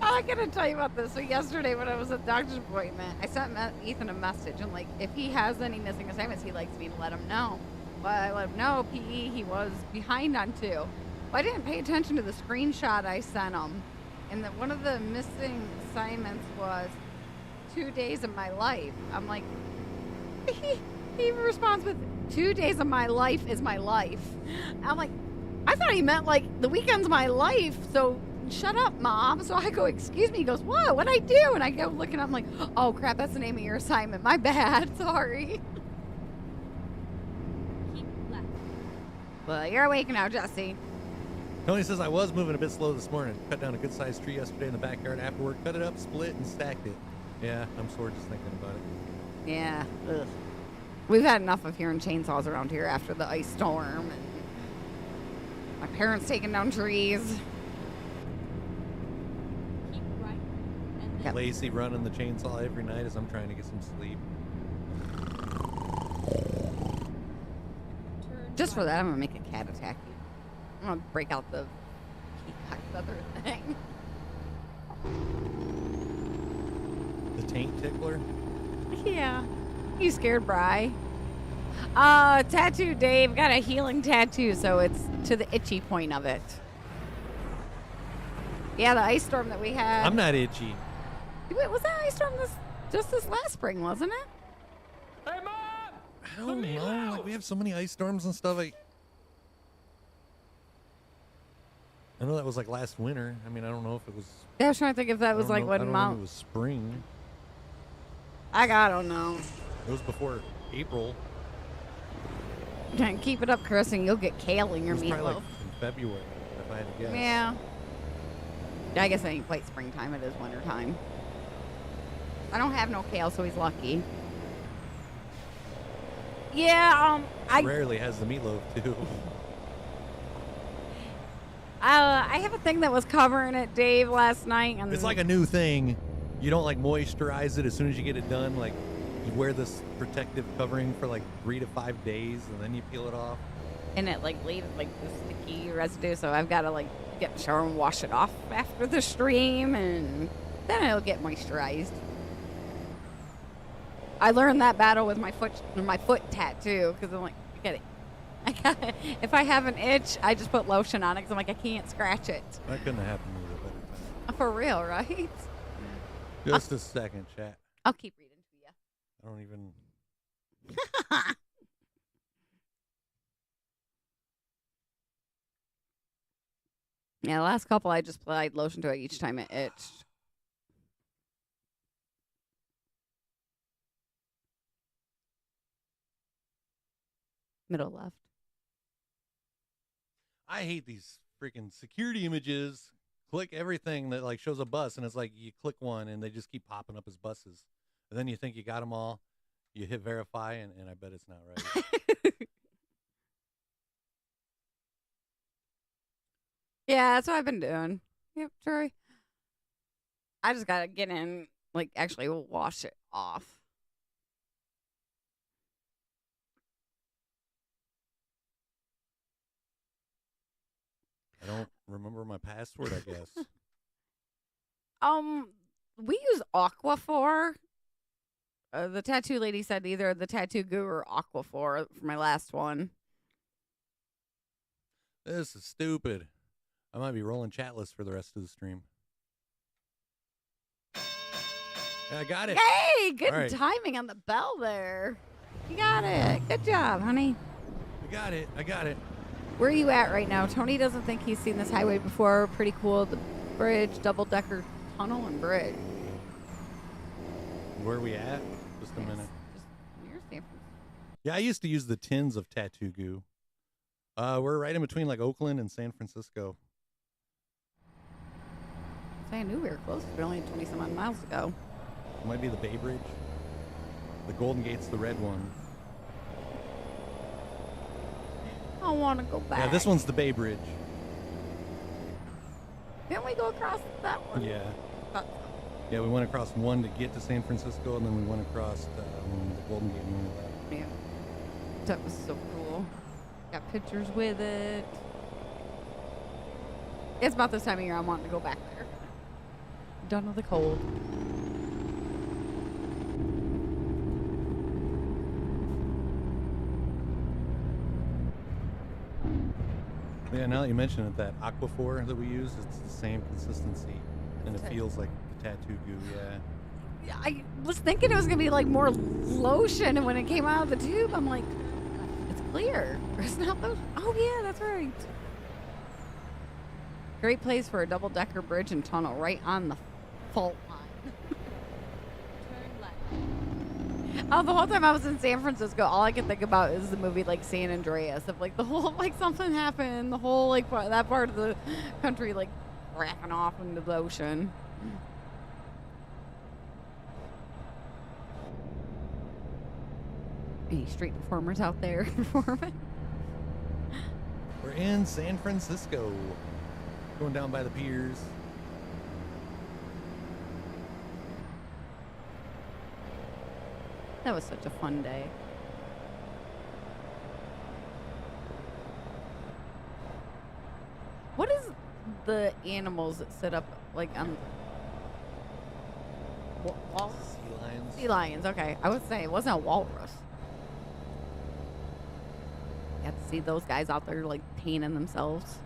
I gotta tell you about this. So yesterday when I was at the doctor's appointment, I sent Ethan a message and like if he has any missing assignments, he likes me to let him know. But I let him know PE he was behind on 2. But I didn't pay attention to the screenshot I sent him, and that one of the missing assignments was 2 days of my life. I'm like, he responds with 2 days of my life is my life. I'm like, I thought he meant like the weekend's my life, so shut up, Mom. So I go, excuse me. He goes, what? What'd I do? And I go looking up, I'm like, oh crap, that's the name of your assignment. My bad. Sorry. Keep left. Well, you're awake now, Jesse. Tony says I was moving a bit slow this morning. Cut down a good sized tree yesterday in the backyard after work. Cut it up, split, and stacked it. Yeah, I'm sore just thinking about it. Yeah. Ugh. We've had enough of hearing chainsaws around here after the ice storm and my parents taking down trees. Keep right. And then Yep. Lacey running the chainsaw every night as I'm trying to get some sleep. turn Just for right. that, I'm gonna make a cat attack you. I'm gonna break out the peacock feather thing. The taint tickler? Yeah. You scared Bri? Tattoo Dave got a healing tattoo, so it's to the itchy point of it. Yeah, the ice storm that we had. I'm not itchy. Wait, was that ice storm just this last spring, wasn't it? Hey, Mom! I don't know. Like, we have so many ice storms and stuff. I know that was like last winter. I mean, I don't know if it was. Yeah, I was trying to think if that I was don't like know- what I don't know if month. it was spring. I don't know. It was before April. Keep it up, Chris, and you'll get kale in It your was probably meatloaf. like in February, if I had to guess. Yeah. I guess it ain't quite springtime. It is winter time. I don't have no kale, so he's lucky. Yeah, I Rarely has the meatloaf too. I have a thing that was covering it, Dave, last night, and It's like a new thing. You don't like moisturize it as soon as you get it done. Like you wear this protective covering for like 3 to 5 days, and then you peel it off. and it like leaves like the sticky residue, so I've got to like get in the shower and wash it off after the stream, and then it'll get moisturized. I learned that battle with my foot tattoo because I'm like, I got it. If I have an itch, I just put lotion on it because I'm like, I can't scratch it. That couldn't have happened to me at a better time. For real, right? Just a second, chat. I'll keep reading to you. I don't even. Yeah, the last couple I just applied lotion to it each time it itched. Middle left. I hate these freaking security images. Click everything that like shows a bus, and it's like you click one, and they just keep popping up as buses. And then you think you got them all. You hit verify, and I bet it's not right. Yeah, that's what I've been doing. Yep, Troy. I just gotta get in, like, actually wash it off. I don't remember my password, I guess. We use Aquaphor. The tattoo lady said either the Tattoo Goo or Aquaphor for my last one. This is stupid. I might be rolling chatless for the rest of the stream. Yeah, I got it. Hey, good All right. timing on the bell there. You got it. Good job, honey. I got it. I got it. Where are you at right now? Tony doesn't think he's seen this highway before. Pretty cool. The bridge, double-decker tunnel and bridge. Where are we at? Just a minute. Just near San Francisco. Yeah, I used to use the tins of Tattoo Goo. We're right in between like Oakland and San Francisco. I knew we were close. We're only 20-some odd miles ago. It might be the Bay Bridge. The Golden Gate's the red one. I want to go back. Yeah, this one's the Bay Bridge. Didn't we go across that one? Yeah. Thought Yeah, we went across one to get to San Francisco, and then we went across the Golden Gate when we left. so. Yeah. That was so cool. Got pictures with it. It's about this time of year I'm wanting to go back there. Done with the cold. Yeah, now that you mention it, that Aquaphor that we use, it's the same consistency. And it feels like tattoo goo, yeah. Yeah, I was thinking it was gonna be like more lotion, and when it came out of the tube, I'm like, it's clear. It's not lotion. Oh yeah, that's right. Great place for a double-decker bridge and tunnel right on the fault line. Turn left. Oh, the whole time I was in San Francisco, all I could think about is the movie like San Andreas, of like the whole like something happened, the whole like that part of the country like racking off into the ocean. Any street performers out there performing? We're in San Francisco. Going down by the piers. That was such a fun day. What is the animals that sit up like on walls? Sea lions. Sea lions. Okay, I would say it wasn't a walrus. You have to see those guys out there like painting themselves.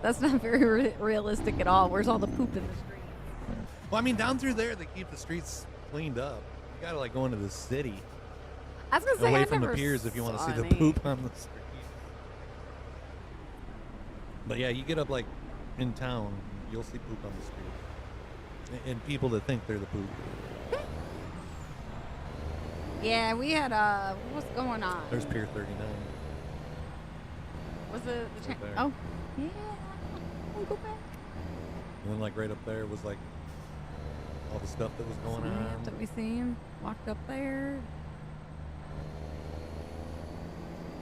That's not very realistic at all. Where's all the poop in the street? Well, I mean, down through there, they keep the streets cleaned up. You gotta like go into the city. I was gonna say Away I from the never piers if you want to saw see the any. poop on the street. But yeah, you get up like in town, you'll see poop on the street. And people that think they're the poop. Yeah, we had what's going on? There's Pier 39. Was it the Right there. oh yeah. We'll go back. And then like right up there was like all the stuff that was going on. That we seen. Walked up there.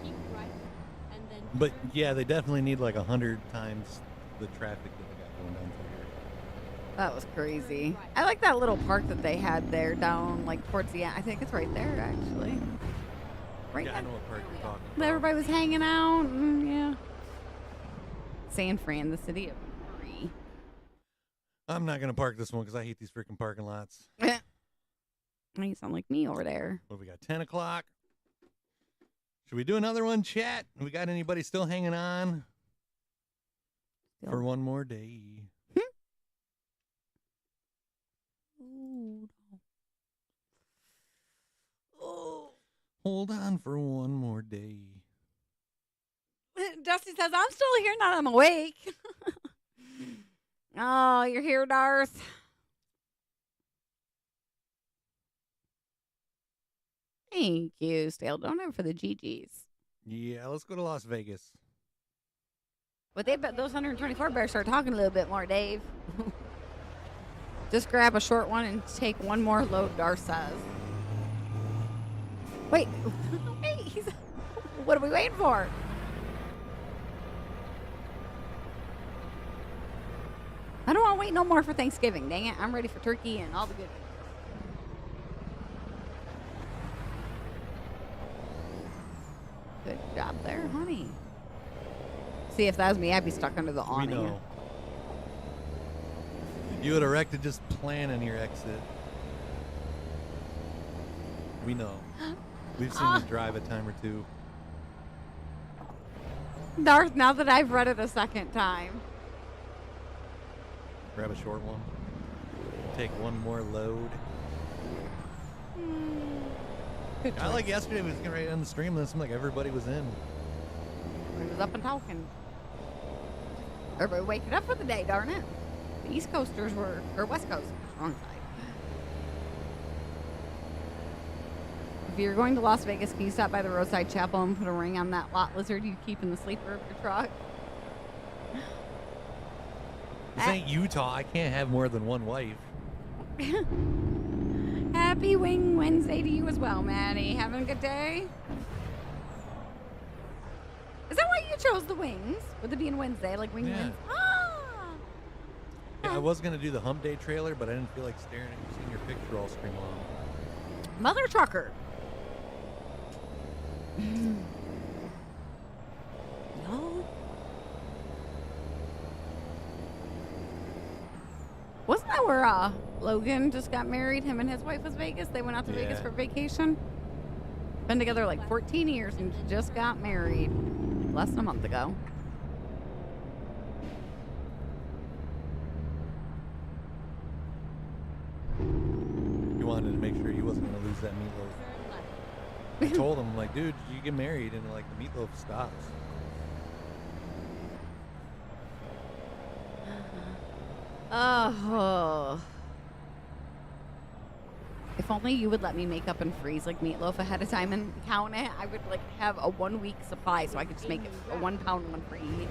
Keep right, and then. But turn yeah, they definitely need like 100 times the traffic that they got going down through here. That was crazy. I like that little park that they had there down like towards the end. I think it's right there actually. Right Yeah, I there. know what park you're talking about. Everybody was hanging out. Yeah. San Fran, the city of free. I'm not gonna park this one because I hate these freaking parking lots. You sound like me over there. What we got? 10 o'clock. Should we do another one, chat? We got anybody still hanging on for one more day? Hold on for one more day. Dusty says, I'm still here now that I'm awake. Oh, you're here, Darth. Thank you, Stale Donut, for the GGs. Yeah, let's go to Las Vegas. But they bet those 124 bears start talking a little bit more, Dave. Just grab a short one and take one more load, Darth says. Wait. Wait, what are we waiting for? I don't want to wait no more for Thanksgiving. Dang it. I'm ready for turkey and all the goodies. Good job there, honey. See, if that was me, I'd be stuck under the We awning. know. You would have wrecked it just planning your exit. We know. We've seen you drive a time or two. Darth, now that I've read it a second time. Grab a short one. Take one more load. Good I like yesterday we was getting ready to end the stream and it seemed like everybody was in. He was up and talking. Everybody waking up for the day, darn it. The East Coasters were, or West Coasters, wrong side. If you're going to Las Vegas, can you stop by the roadside chapel and put a ring on that lot lizard you keep in the sleeper of your truck? This ain't Utah. I can't have more than one wife. Happy Wing Wednesday to you as well, Maddie. Having a good day? Is that why you chose the wings? With it being Wednesday, like Wing Yeah. Wednesday? Ah! Yeah, I was gonna do the Hump Day trailer, but I didn't feel like staring at you, seeing your picture all stream long. Mother trucker. No. where Logan just got married. Him and his wife was Vegas. They went out to Vegas for vacation. Been together like 14 years and just got married less than a month ago. You wanted to make sure he wasn't going to lose that meatloaf. I told him, I'm like, dude, you get married and like the meatloaf stops. Oh. If only you would let me make up and freeze like meatloaf ahead of time and count it, I would like have a 1 week supply so I could just make it a 1 pound one for each.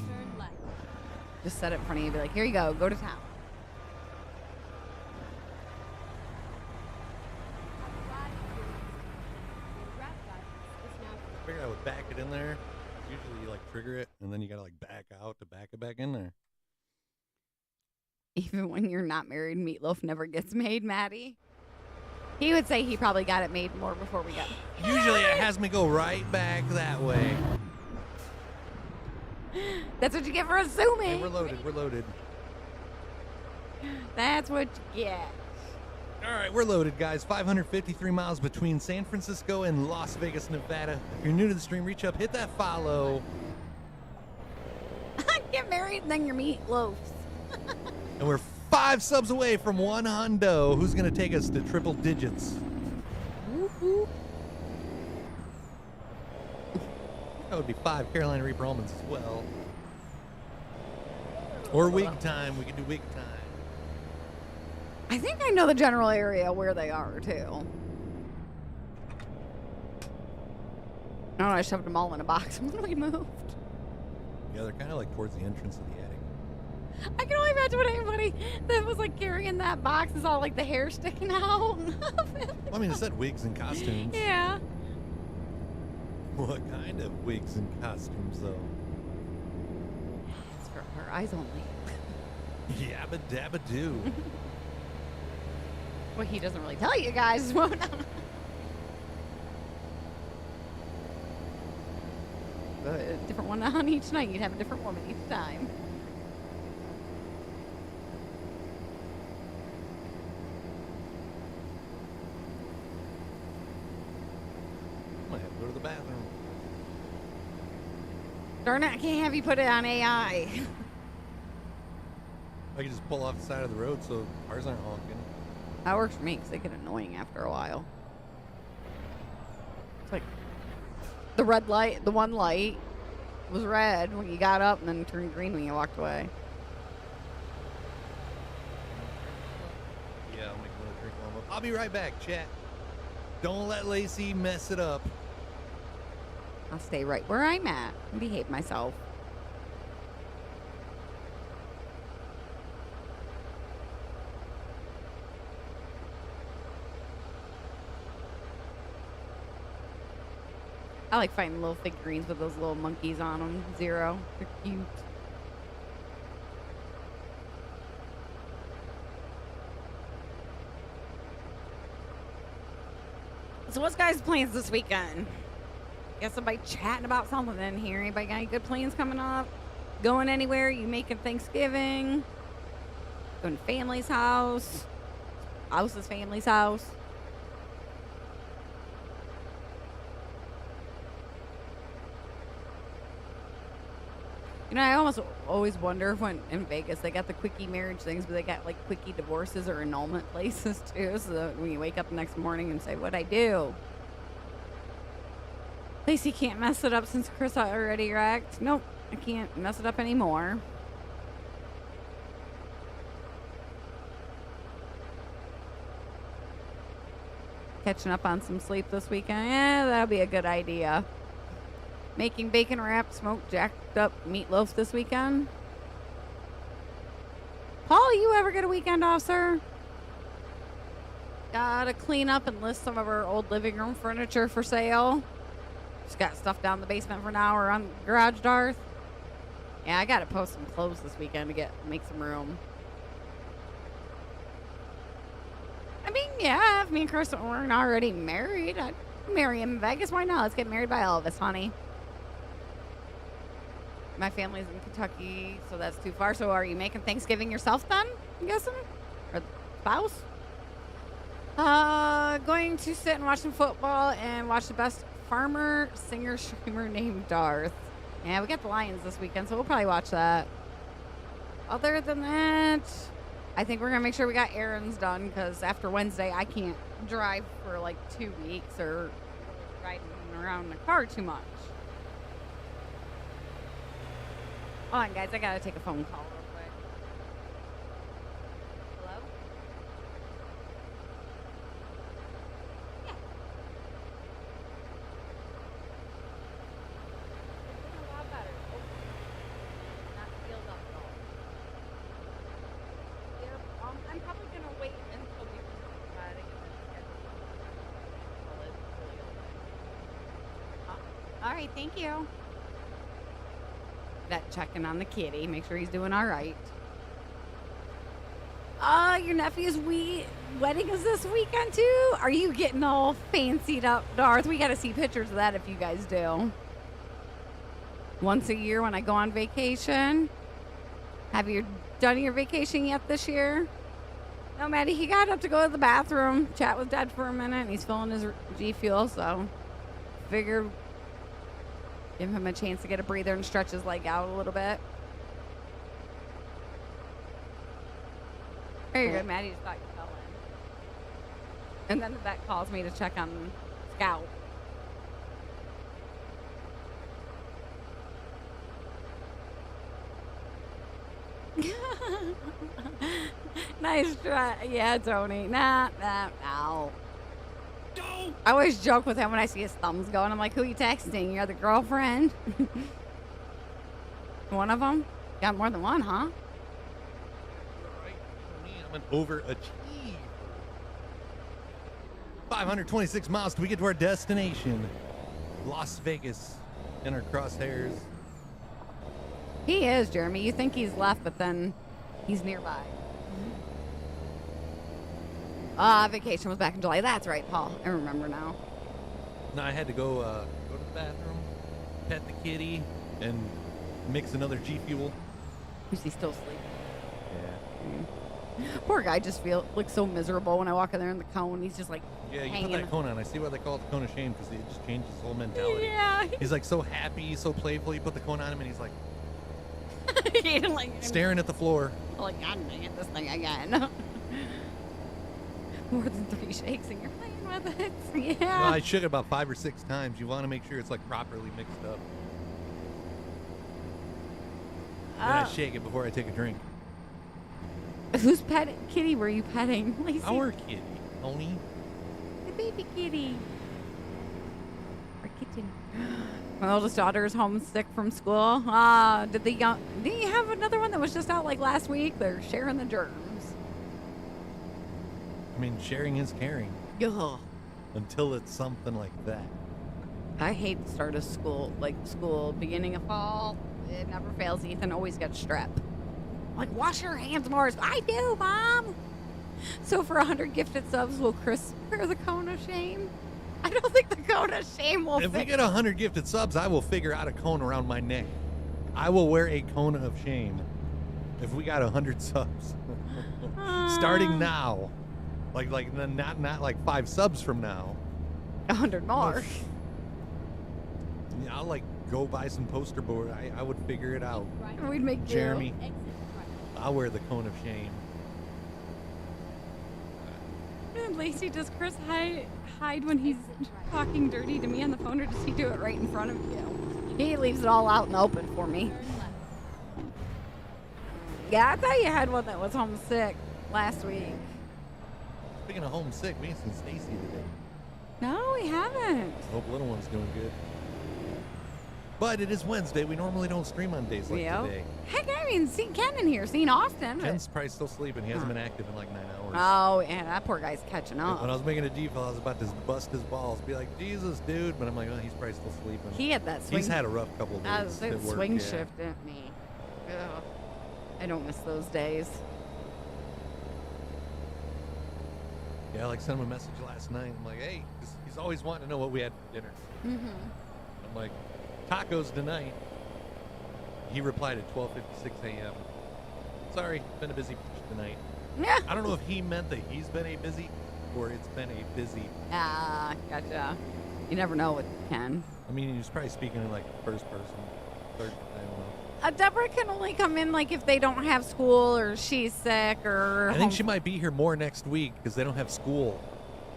Turn left. Just set it in front of you and be like, here you go to town. I figured I would back it in there. Usually you like trigger it and then you gotta like back out to back it back in there. Even when you're not married, meatloaf never gets made, Maddie. He would say he probably got it made more before we got it. Usually it has me go right back that way. That's what you get for assuming. Hey, we're loaded. That's what you get. All right, we're loaded, guys. 553 miles between San Francisco and Las Vegas, Nevada. If you're new to the stream, reach up, hit that follow. Get married and then your meatloafs. And we're 5 subs away from 1 hundo. Who's going to take us to triple digits? Woo-hoo. That would be 5 Carolina Reaper almonds as well. Or wig time. We can do wig time. I think I know the general area where they are, too. Oh, I shoved them all in a box when we moved. Yeah, they're kind of like towards the entrance of the attic. I can only imagine what anybody that was like carrying that box is all like the hair sticking out. Well, I mean, it said wigs and costumes. Yeah. What kind of wigs and costumes, though? It's for our eyes only. Yabba dabba doo. Well, he doesn't really tell you guys. What? A different one on each night. You'd have a different woman each time. I might have to go to the bathroom. Darn it, I can't have you put it on AI. I could just pull off the side of the road so cars aren't honking. That works for me because they get annoying after a while. It's like the red light, the one light was red when you got up and then turned green when you walked away. Yeah, I'll make another drink warm up. I'll be right back, chat. Don't let Lacey mess it up. I'll stay right where I'm at and behave myself. I like finding little figurines with those little monkeys on them. Zero. They're cute. So what's guys' plans this weekend? Guess somebody chatting about something in here. Anybody got any good plans coming up? Going anywhere? You making Thanksgiving? Going to family's house? House's family's house? You know, I almost always wonder when in Vegas they got the quickie marriage things, but they got like quickie divorces or annulment places too. So that when you wake up the next morning and say, "What'd I do?" Lacey can't mess it up since Chris already wrecked. Nope, I can't mess it up anymore. Catching up on some sleep this weekend. Yeah, that'll be a good idea. Making bacon wrapped, smoked, jacked up meatloaf this weekend. Paul, you ever get a weekend off, sir? Gotta clean up and list some of our old living room furniture for sale. Just got stuff down the basement for now or on garage doors. Yeah, I gotta post some clothes this weekend to make some room. I mean, yeah, if me and Chris weren't already married, I'd marry him in Vegas. Why not? Let's get married by all of us, honey. My family's in Kentucky, so that's too far. So are you making Thanksgiving yourself then, I'm guessing? Or spouse? Going to sit and watch some football and watch the best farmer singer streamer named Darth. Yeah, we got the Lions this weekend, so we'll probably watch that. Other than that, I think we're going to make sure we got errands done because after Wednesday, I can't drive for like 2 weeks or riding around in the car too much. Hold on, guys. I got to take a phone call real quick. Hello? Yeah. It's been a lot better. Oh. Not healed up at all. Yep. I'm probably going to wait until we can talk about it and then schedule until it's fully open. All right. Thank you. That checking on the kitty, make sure he's doing all right. Your nephew's wedding is this weekend too? Are you getting all fancied up, Darth? We got to see pictures of that if you guys do. Once a year when I go on vacation. Have you done your vacation yet this year? No, Maddie, he got up to go to the bathroom, chat with Dad for a minute, and he's filling his G Fuel, so figured give him a chance to get a breather and stretch his leg out a little bit. Very good, Maddie. Just thought you fell in. And then the vet calls me to check on Scout. Nice try. Yeah, Tony. Nah. I always joke with him when I see his thumbs going. I'm like, who are you texting? Your other girlfriend? One of them? Got more than one, huh? I'm an overachiever. 526 miles till we get to our destination. Las Vegas in our crosshairs. He is, Jeremy. You think he's left, but then he's nearby. Vacation was back in July. That's right, Paul. I remember now. No, I had to go to the bathroom, pet the kitty, and mix another G Fuel. Is he still sleeping? Yeah. Poor guy just looks so miserable when I walk in there in the cone. He's just like Yeah, you hanging. put that cone on. I see why they call it the cone of shame because it just changes his whole mentality. Yeah. He's like so happy, so playful. You put the cone on him and he's like like, staring at the floor. like, God dang it, this thing again. More than 3 shakes and you're playing with it. Yeah. Well, I shook it about 5 or 6 times. You want to make sure it's like properly mixed up. Then I shake it before I take a drink. Whose kitty were you petting? Lacey? Our kitty, Tony. The baby kitty. Our kitten. My oldest daughter is homesick from school. Did you have another one that was just out like last week? They're sharing the germs. I mean, sharing is caring. Ugh. Until it's something like that. I hate the start of school, beginning of fall. It never fails. Ethan always gets strep. Like, wash your hands more. I do, Mom. So for 100 gifted subs, will Chris wear the cone of shame? I don't think the cone of shame will If fit. we get 100 gifted subs, I will figure out a cone around my neck. I will wear a cone of shame if we got 100 subs. Starting now. Like not like 5 subs from now. 100 more. Yeah, I'll like go buy some poster board. I would figure it out. We'd make do. Jeremy, I'll wear the cone of shame. And Lacey, does Chris hide when he's talking dirty to me on the phone, or does he do it right in front of you? He leaves it all out in the open for me. Yeah, I thought you had one that was homesick last week. Speaking of homesick, we ain't seen Stacy today. No, we haven't. Hope little one's doing good. But it is Wednesday. We normally don't stream on days like today. Heck, I haven't seen Ken in here. Seen often. Ken's probably still sleeping. He hasn't been active in like 9 hours. Oh, and that poor guy's catching When up. I was making a default, I was about to bust his balls. Be like, Jesus, dude. But I'm like, oh, he's probably still sleeping. He had that swing. He's had a rough couple of days. That at work, swing yeah. shift at me. Ugh. I don't miss those days. Yeah, I like sent him a message last night. I'm like, hey, 'cause he's always wanting to know what we had for dinner. Mm-hmm. I'm like, tacos tonight. He replied at 12:56 a.m. Sorry, been a busy tonight. Yeah. I don't know if he meant that he's been a busy or it's been a busy. Ah, gotcha. You never know with Ken. I mean, he's probably speaking in like first person, third. I don't know. Deborah can only come in like if they don't have school or she's sick or. I think she might be here more next week because they don't have school.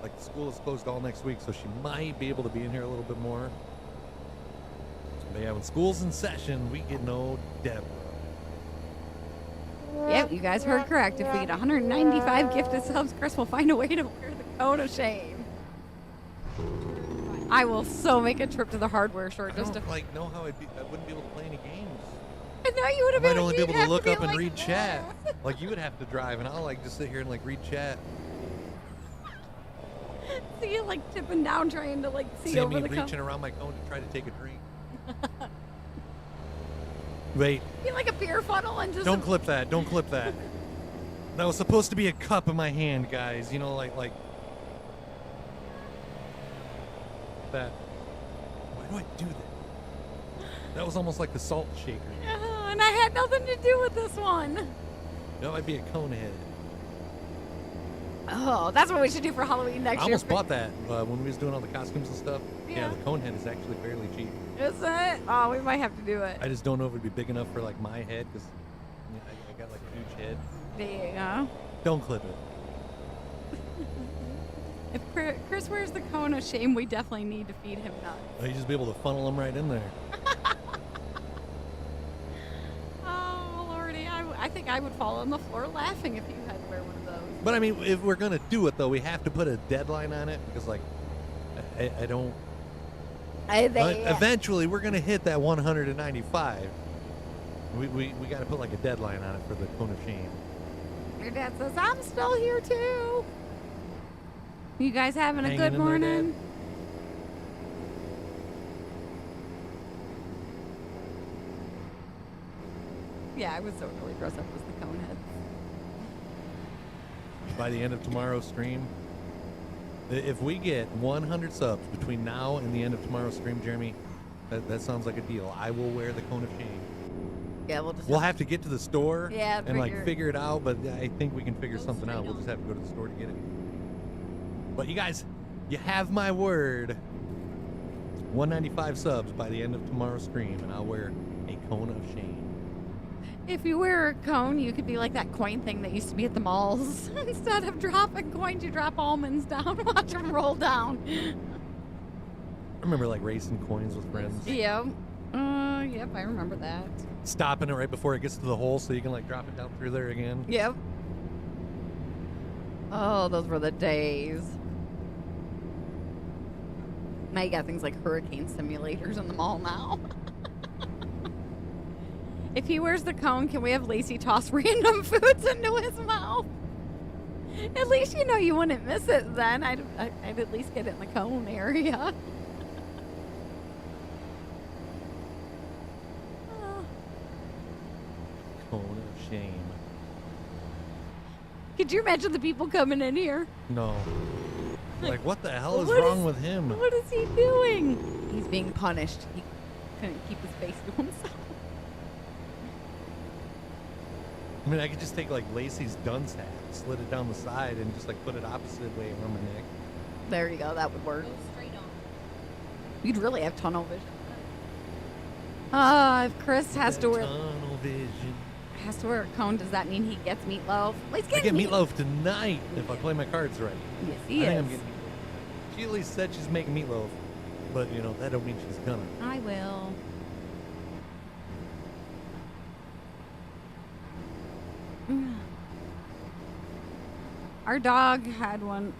Like school is closed all next week, so she might be able to be in here a little bit more. But yeah, when school's in session, we get no Deborah. Yep, you guys heard correct. If we get 195 gifted subs, Chris will find a way to wear the cone of shame. I will so make a trip to the hardware store I just don't to. like know how I wouldn't be able to play any games. I know you would I have might been. only be you'd able to have look be up and like, read chat. Like you would have to drive, and I'll like just sit here and like read chat. See you like tipping down trying to like see See over me the reaching cone. around my cone to try to take a drink. Wait, Be like a beer funnel and just. don't clip that. Don't clip that. That was supposed to be a cup in my hand, guys. You know, like that. Why do I do that? That was almost like the salt shaker. And I had nothing to do with this one. That might be a cone head. Oh, that's what we should do for Halloween next I year. almost bought that when we was doing all the costumes and stuff. Yeah, Yeah. the cone head is actually fairly cheap. Is it? Oh, we might have to do it. I just don't know if it'd be big enough for like my head because I got like a huge head. There you go. Don't clip it. If Chris wears the cone of shame, we definitely need to feed him nuts. You just be able to funnel them right in there. Oh, Lordy. I think I would fall on the floor laughing if you had to wear one of those. But I mean, if we're gonna do it though, we have to put a deadline on it because like I don't. Eventually, we're gonna hit that 195. We got to put like a deadline on it for the cone of shame. Your dad says, I'm still here too. You guys having a Hanging good in there, morning? Dad? Yeah, I would so totally dress up as the cone head. By the end of tomorrow's stream, if we get 100 subs between now and the end of tomorrow's stream, Jeremy, that sounds like a deal. I will wear the cone of shame. Yeah, We'll have to get to the store Yeah, and like figure it out, but I think we can figure something out. We'll just have to go to the store to get it. But you guys, you have my word. 195 subs by the end of tomorrow's stream, and I'll wear a cone of shame. If you wear a cone, you could be like that coin thing that used to be at the malls. Instead of dropping coins, you drop almonds down. Watch them roll down. I remember like racing coins with friends. Yep. Yep, I remember that. Stopping it right before it gets to the hole so you can like drop it down through there again. Yep. Oh, those were the days. Now you got things like hurricane simulators in the mall now. If he wears the cone, can we have Lacey toss random foods into his mouth? At least you know you wouldn't miss it then. I'd at least get it in the cone area. Cone of shame. Could you imagine the people coming in here? No. Like, what the hell is What wrong is- with him? What is he doing? He's being punished. He couldn't keep his face to himself. I mean, I could just take like Lacey's dunce hat, slit it down the side, and just like put it opposite way around my neck. There you go. That would work. Go straight on. You'd really have tunnel vision. If Chris has to wear Tunnel vision. a cone, does that mean he gets meatloaf? Let's I get get meatloaf tonight if I play my cards right. Yes, I he think is. I'm getting meatloaf. She at least said she's making meatloaf, but you know that don't mean she's gonna. I will. Our dog had one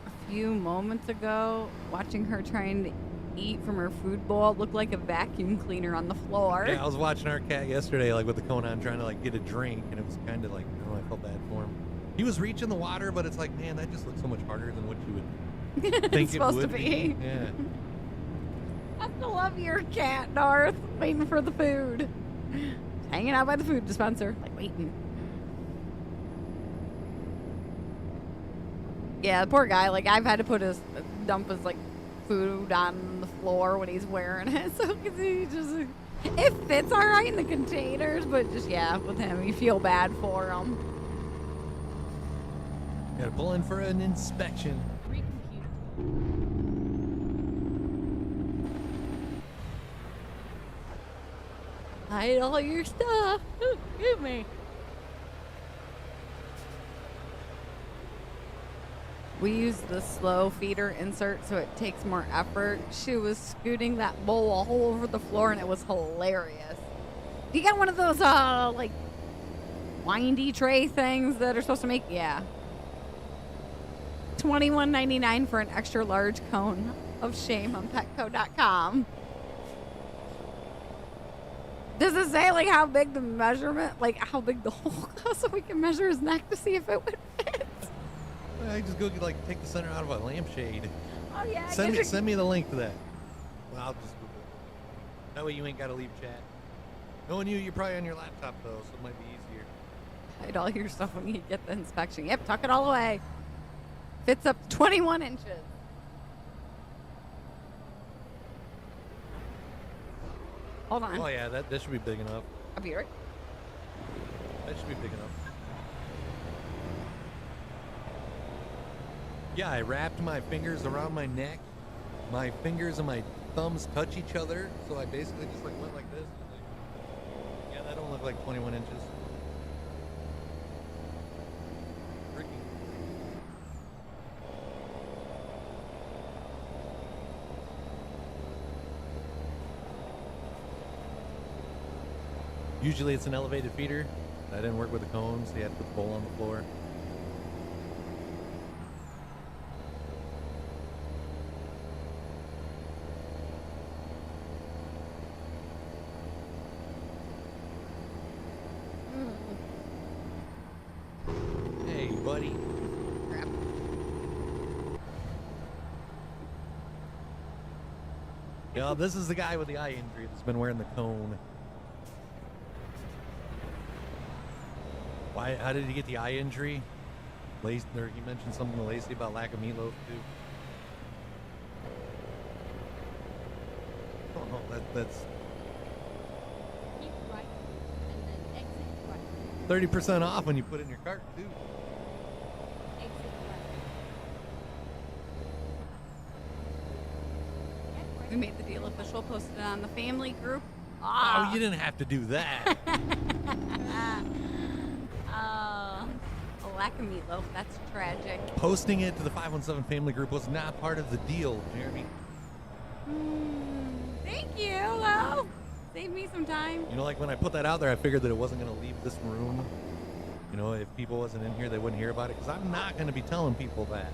a few moments ago. Watching her trying to eat from her food bowl, it looked like a vacuum cleaner on the floor. Yeah, I was watching our cat yesterday, like with the cone on, trying to like get a drink, and it was kind of like, I don't know, I felt bad for him. He was reaching the water, but it's like, man, that just looks so much harder than what you would think It's supposed it to would be. Yeah. I still love your cat, Darth, waiting for the food. Hanging out by the food dispenser, like waiting. Yeah, the poor guy. Like I've had to dump his like food on the floor when he's wearing it. So he just, it fits all right in the containers, but just, yeah, with him, you feel bad for him. Gotta pull in for an inspection. Recompute. Hide all your stuff. Give me. We use the slow feeder insert, so it takes more effort. She was scooting that bowl all over the floor, and it was hilarious. You got one of those, like, windy tray things that are supposed to make, yeah. $21.99 for an extra large cone of shame on Petco.com. Does it say, like, how big the measurement, like, how big the hole was, so we can measure his neck to see if it would fit? I just go like take the center out of a lampshade. Oh, yeah. Send me the link to that. Well, I'll just Google it. That way you ain't got to leave chat. Knowing you're probably on your laptop though, so it might be easier. Hide all your stuff when you get the inspection. Yep, tuck it all away. Fits up to 21 inches. Hold on. Oh yeah, that should be big enough. I'll be right. That should be big enough. Yeah, I wrapped my fingers around my neck. My fingers and my thumbs touch each other, so I basically just like went like this. Yeah, that don't look like 21 inches. Freaky. Usually it's an elevated feeder. I didn't work with the cones, so you had to put the bowl on the floor. Hey, buddy. Crap. Yeah, this is the guy with the eye injury that's been wearing the cone. Why? How did he get the eye injury? Lace, or he mentioned something to Lacey about lack of meatloaf too. Oh, that's Keep right, and then exit right. 30% off when you put it in your cart too. Exit right. Head right. We made the deal official, posted it on the family group. Oh, you didn't have to do that. A lack of meatloaf. That's tragic. Posting it to the 517 family group was not part of the deal, Jeremy. Thank you. Well, save me some time. You know, like when I put that out there, I figured that it wasn't going to leave this room. You know, if people wasn't in here, they wouldn't hear about it, because I'm not going to be telling people that.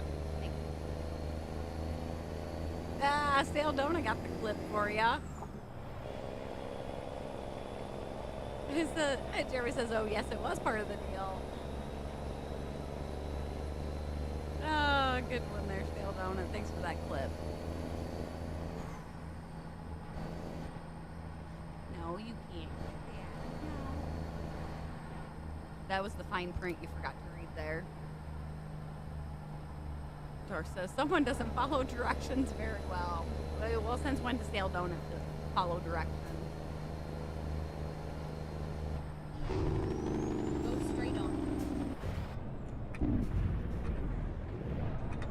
Stale donut got the clip for ya. Jeremy says, oh, yes, it was part of the deal. Oh, good one there, Stale Donut. Thanks for that clip. No, you can't. No. That was the fine print you forgot to read there. Dor says, someone doesn't follow directions very well. Well, since when does Stale Donut follow directions? Go straight on.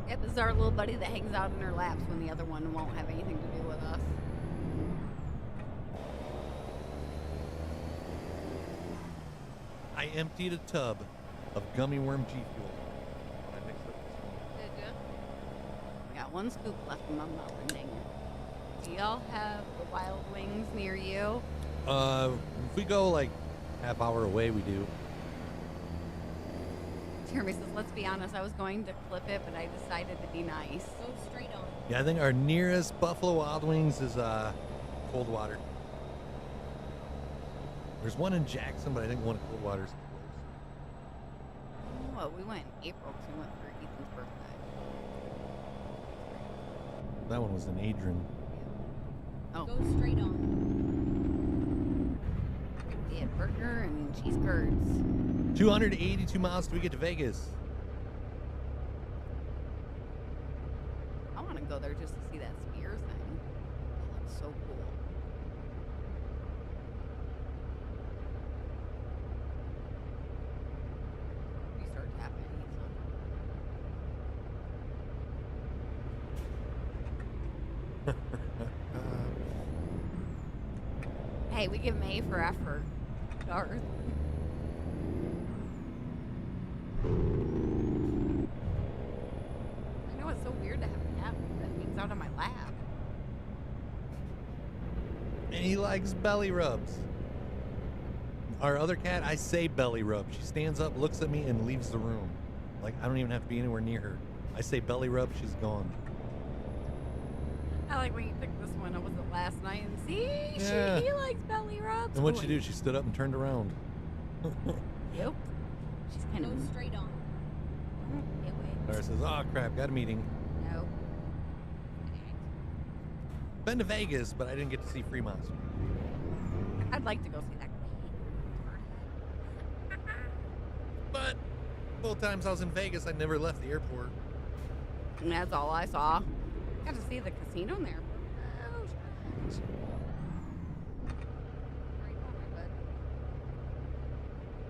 Yep, this is our little buddy that hangs out in her laps when the other one won't have anything to do with us. I emptied a tub of gummy worm G Fuel. I mixed up this one. Did you? Got one scoop left in my mouth, and dang it. Do y'all have the Wild Wings near you? If we go like half hour away, we do. Jeremy says, let's be honest, I was going to clip it, but I decided to be nice. Go straight on. Yeah, I think our nearest Buffalo Wild Wings is Coldwater. There's one in Jackson, but I think one in Coldwater is close. Well, we went in April because we went for Ethan's birthday. That one was in Adrian. Oh, Go straight on. we had burger and cheese curds. 282 miles till we get to Vegas. I want to go there just to see that spear thing. Hey, we give him A for effort. Darth. I know it's so weird to have a cat that hangs out on my lap. And he likes belly rubs. Our other cat, I say belly rub. She stands up, looks at me, and leaves the room. Like, I don't even have to be anywhere near her. I say belly rub, she's gone. I like when you picked this one. I was it last night and see, Yeah. he likes belly rubs. And what'd she do? She stood up and turned around. Yep. She's kind Go of straight on. It went. Laura says, oh crap, got a meeting. No. Been to Vegas, but I didn't get to see Fremont. I'd like to go see that. But both times I was in Vegas, I never left the airport. And that's all I saw. Got to see the casino in there. Oh, shit. Right on, bud.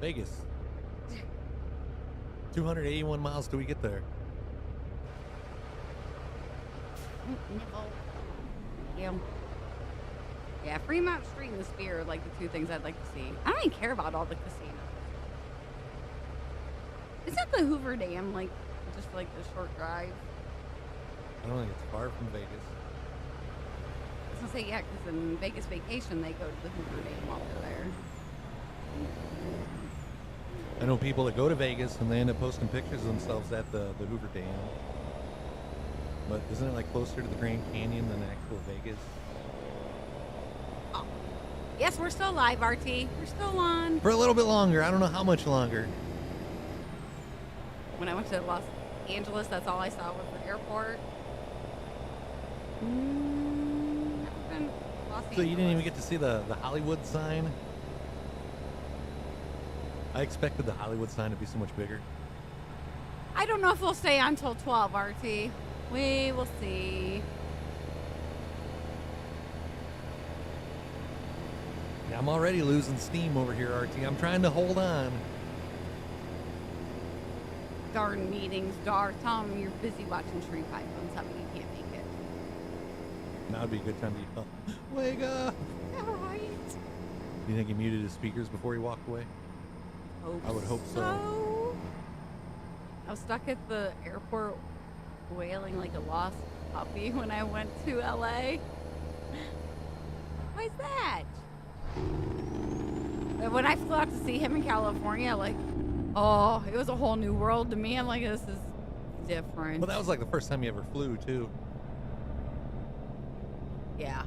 Vegas. 281 miles till we get there. Nibble. Yeah. Yeah, Fremont Street and the Sphere are like the two things I'd like to see. I don't even care about all the casinos. Isn't the Hoover Dam like just like a short drive? I don't think it's far from Vegas. I was gonna say yeah, because in Vegas Vacation they go to the Hoover Dam while they're there. I know people that go to Vegas and they end up posting pictures of themselves at the Hoover Dam. But isn't it like closer to the Grand Canyon than actual Vegas? Oh. Yes, we're still live, RT. We're still on. For a little bit longer. I don't know how much longer. When I went to Los Angeles, that's all I saw was the airport. Never been to Los So you didn't even Angeles. get to see the Hollywood sign? I expected the Hollywood sign to be so much bigger. I don't know if we'll stay on till 12, RT. We will see. Yeah, I'm already losing steam over here, RT. I'm trying to hold on. Darn meetings, Dar. Tell them you're busy watching Tree Pipe and something you can't make it. Now would be a good time to yell, wake up! All right. Do you think he muted his speakers before he walked away? I would hope so. I was stuck at the airport wailing like a lost puppy when I went to LA. Why's that? But when I flew out to see him in California, like, oh, it was a whole new world to me. I'm like, this is different. Well, that was like the first time you ever flew, too. Yeah.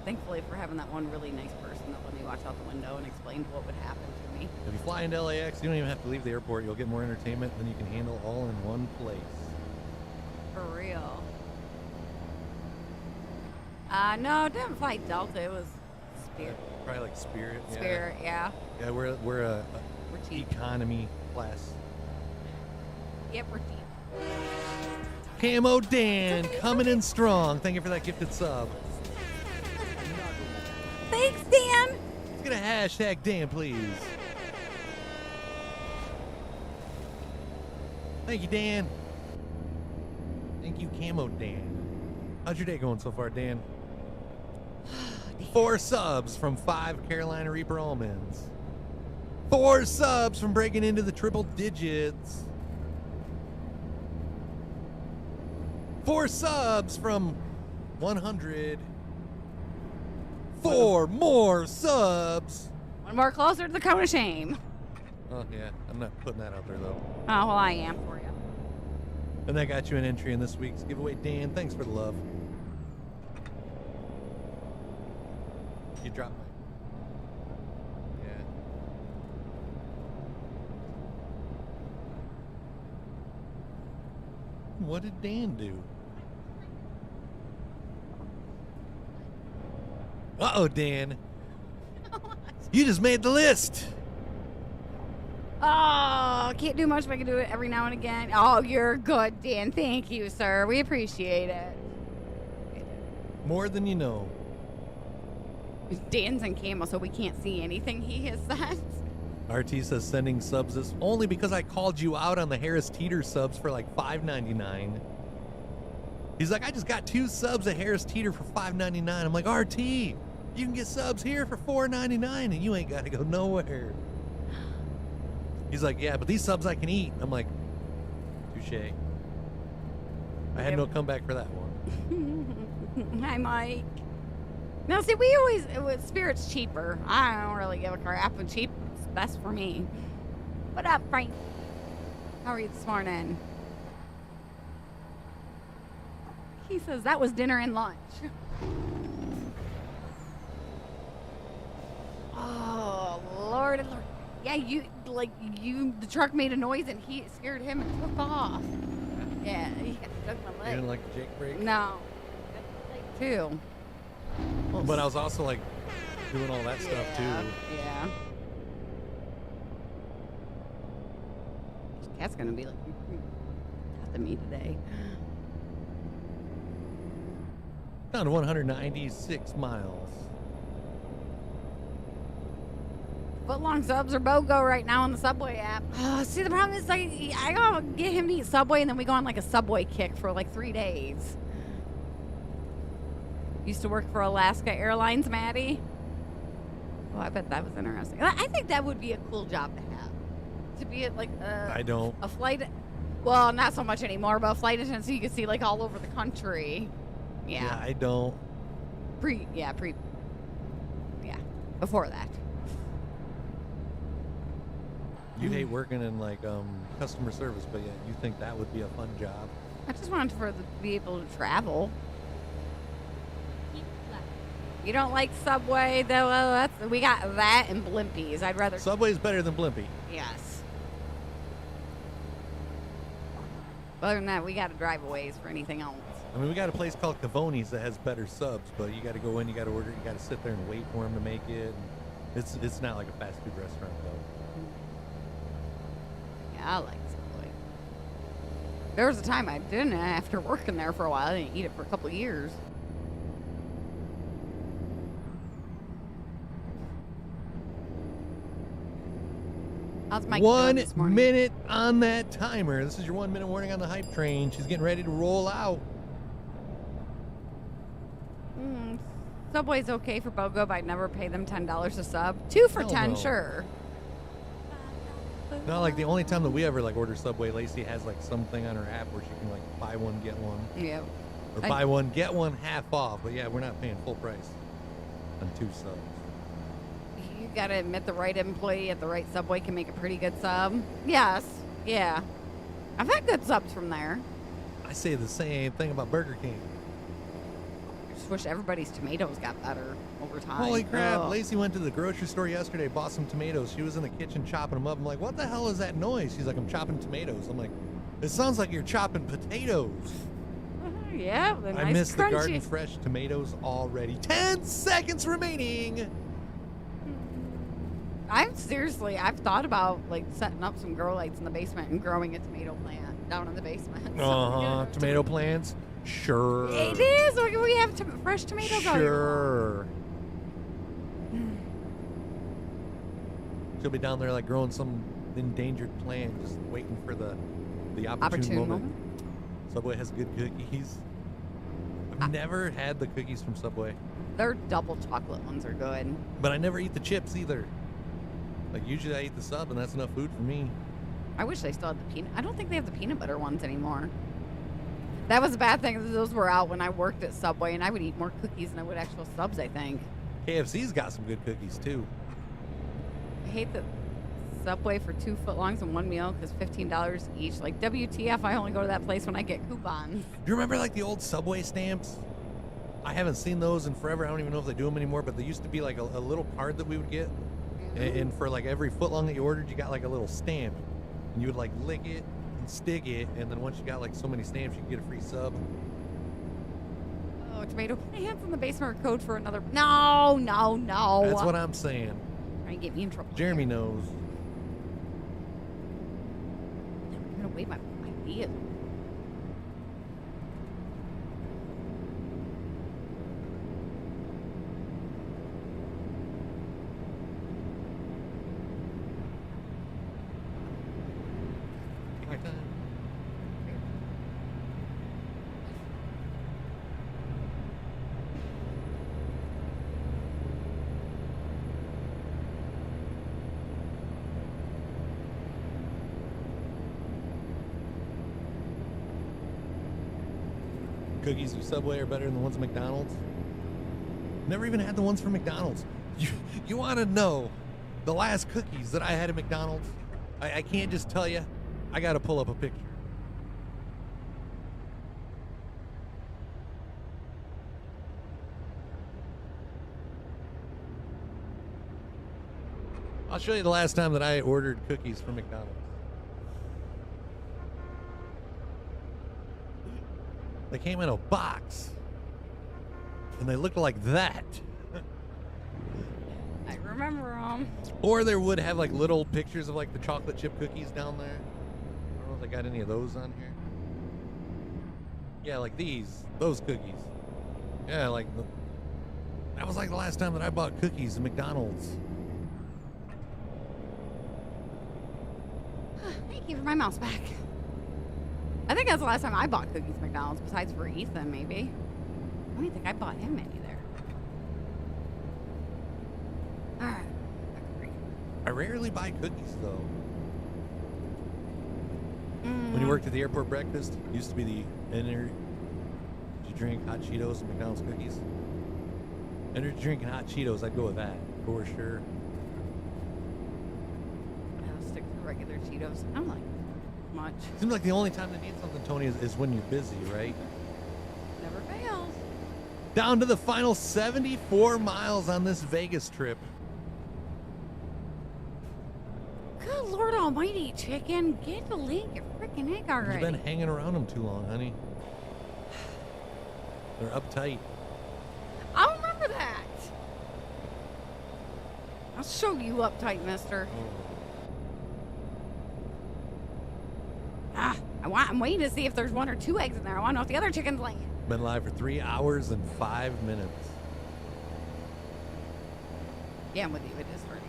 Thankfully for having that one really nice person that let me watch out the window and explained what would happen to me. If you fly into LAX, you don't even have to leave the airport. You'll get more entertainment than you can handle all in one place. For real. No, it didn't fly Delta. It was Spirit. Probably like Spirit. Yeah. Spirit, yeah. Yeah, we're a We're cheap. economy class. Yep, we're cheap. Camo Dan coming in strong. Thank you for that gifted sub. Thanks, Dan. Let's get a hashtag Dan, please. Thank you, Dan. Thank you, Camo Dan. How's your day going so far, Dan? 4 subs from 5 Carolina Reaper almonds. 4 subs from breaking into the triple digits. 4 subs from 100. 4 more subs. One more closer to the cone of shame. Oh, yeah. I'm not putting that out there, though. Oh, well, I am for you. And that got you an entry in this week's giveaway. Dan, thanks for the love. You dropped my... Yeah. What did Dan do? Uh-oh, Dan. You just made the list. Oh, can't do much, but I can do it every now and again. Oh, you're good, Dan. Thank you, sir. We appreciate it. More than you know. Dan's in camo, so we can't see anything he has said. RT says sending subs this only because I called you out on the Harris Teeter subs for like $5.99. He's like, I just got 2 subs at Harris Teeter for $5.99. I'm like, RT, You can get subs here for $4.99 and you ain't got to go nowhere. He's like, yeah, but these subs I can eat. I'm like, touche. I had no comeback for that one. Hi, Mike. Now, see, Spirit's cheaper. I don't really give a crap. And cheap is best for me. What up, Frank? How are you this morning? He says that was dinner and lunch. Oh, Lord. Yeah, the truck made a noise and it scared him and took off. Yeah, he got stuck in my You leg. didn't like the Jake break? No. That's my leg, too. Well, But I was also like doing all that stuff too. Yeah. This cat's gonna be like after me today. Down to 196 miles. Footlong subs or BOGO right now on the Subway app. See, the problem is like I gotta get him to eat Subway and then we go on like a Subway kick for like 3 days. Used to work for Alaska Airlines, Maddie. Oh, I bet that was interesting. I think that would be a cool job to have. To be at like I don't. a flight. Well, not so much anymore, but a flight attendant so you can see like all over the country. Yeah, I don't. Yeah, before that. You hate working in like customer service, but yeah, you think that would be a fun job. I just wanted to be able to travel. Keep left. You don't like Subway, though? Well, we got that and Blimpies. I'd rather. Subway's better than Blimpie. Yes. Other than that, we got to drive a ways for anything else. I mean, we got a place called Cavoni's that has better subs, but you got to go in, you got to order, you got to sit there and wait for them to make it. It's not like a fast food restaurant though. Yeah, I like Subway. There was a time I didn't after working there for a while. I didn't eat it for a couple of years. How's Mike doing 1 this morning? minute on that timer. This is your 1 minute warning on the hype train. She's getting ready to roll out. Subway's okay for BOGO, but I'd never pay them $10 a sub. 2 for Hell 10, no. sure. Not like the only time that we ever like order Subway, Lacey has like something on her app where she can like buy one, get one. Yeah. Or buy one, get one half off. But yeah, we're not paying full price on 2 subs. You gotta admit the right employee at the right Subway can make a pretty good sub. Yes. Yeah. I've had good subs from there. I say the same thing about Burger King. I just wish everybody's tomatoes got better over time. Holy crap. Ugh. Lacey went to the grocery store yesterday, bought some tomatoes. She was in the kitchen chopping them up. I'm like, what the hell is that noise? She's like, I'm chopping tomatoes. I'm like, it sounds like you're chopping potatoes. Yeah, the nice I missed the crunchy. garden fresh tomatoes already. 10 seconds remaining. I've thought about like setting up some grow lights in the basement and growing a tomato plant down in the basement. Tomato plants? Sure. It is. We have fresh tomatoes out here. Sure. She'll be down there like growing some endangered plant, just waiting for the opportune moment. Subway has good cookies. I've never had the cookies from Subway, Their double chocolate ones are good. but I never eat the chips either. Like usually I eat the sub and that's enough food for me. I wish they still had the peanut. I don't think they have the peanut butter ones anymore. That was a bad thing. Those were out when I worked at Subway, and I would eat more cookies than I would actual subs, I think. KFC's got some good cookies too. I hate the Subway for 2 footlongs and 1 meal because $15 each. Like, WTF, I only go to that place when I get coupons. Do you remember like the old Subway stamps? I haven't seen those in forever. I don't even know if they do them anymore, but they used to be like a little card that we would get. And for like every footlong that you ordered, you got like a little stamp. And you would like lick it and stick it. And then once you got like so many stamps, you could get a free sub. Oh, tomato plants in the basement are code for another. No. That's what I'm saying. Trying to get me in trouble. Jeremy knows. I'm going to wait my ideas. Take your time. cookies from Subway are better than the ones at McDonald's. Never even had the ones from McDonald's. You want to know the last cookies that I had at McDonald's? I can't just tell you. I got to pull up a picture. I'll show you the last time that I ordered cookies from McDonald's. They came in a box. And they looked like that. I remember them. Or there would have like little pictures of like the chocolate chip cookies down there. I don't know if they got any of those on here. Yeah, like those cookies. Yeah, that was like the last time that I bought cookies at McDonald's. Thank you for my mouse back. I think that's the last time I bought cookies at McDonald's, besides for Ethan, maybe. I don't even think I bought him any there. Alright. I rarely buy cookies though. When you worked at the airport breakfast, it used to be the energy drink, hot Cheetos, and McDonald's cookies. Energy drink and hot Cheetos, I'd go with that for sure. I'll stick to regular Cheetos. I don't like much. Seems like the only time they need something, Tony, is when you're busy, right? Never fails. Down to the final 74 miles on this Vegas trip. Good Lord Almighty, chicken. Get the link, your freaking egg already. You've been hanging around them too long, honey. They're uptight. I'll remember that. I'll show you uptight, mister. I'm waiting to see if there's 1 or 2 eggs in there. I want to know if the other chicken's laying. Been live for 3 hours and 5 minutes. Yeah, I'm with you. It is hurting.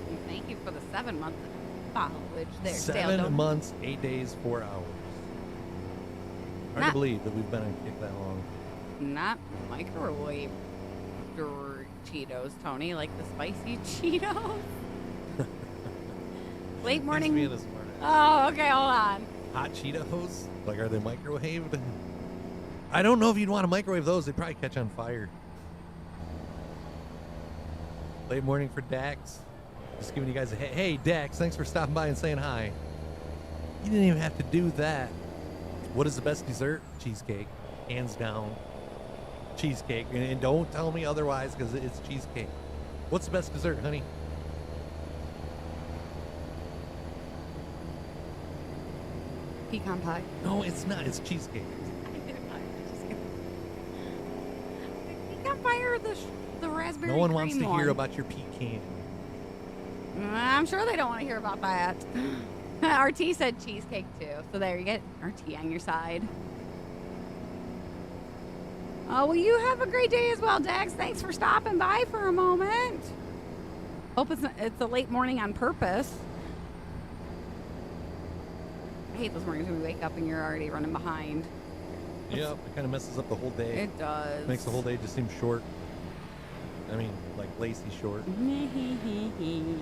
And thank you for the 7-month college there. 7 months, 8 days, 4 hours. Hard to believe that we've been on kick that long. Not microwave Cheetos, Tony, like the spicy Cheetos. Late morning. Thanks for being a smartass. Oh, okay, hold on. Hot Cheetos? Like, are they microwaved? I don't know if you'd want to microwave those. They'd probably catch on fire. Late morning for Dax. Just giving you guys a hey, Dax, thanks for stopping by and saying hi. You didn't even have to do that. What is the best dessert? Cheesecake. Hands down. Cheesecake. And don't tell me otherwise because it's cheesecake. What's the best dessert, honey? Pecan pie. No, it's not. It's cheesecake. Pecan pie or the raspberry No one cream wants to one? hear about your pecan. I'm sure they don't want to hear about that. RT said cheesecake too. So there, you get RT on your side. Oh, well, you have a great day as well, Dex. Thanks for stopping by for a moment. Hope it's a late morning on purpose. I hate those mornings when we wake up and you're already running behind. Yep, it kind of messes up the whole day. It does. Makes the whole day just seem short. I mean, like lacy short. You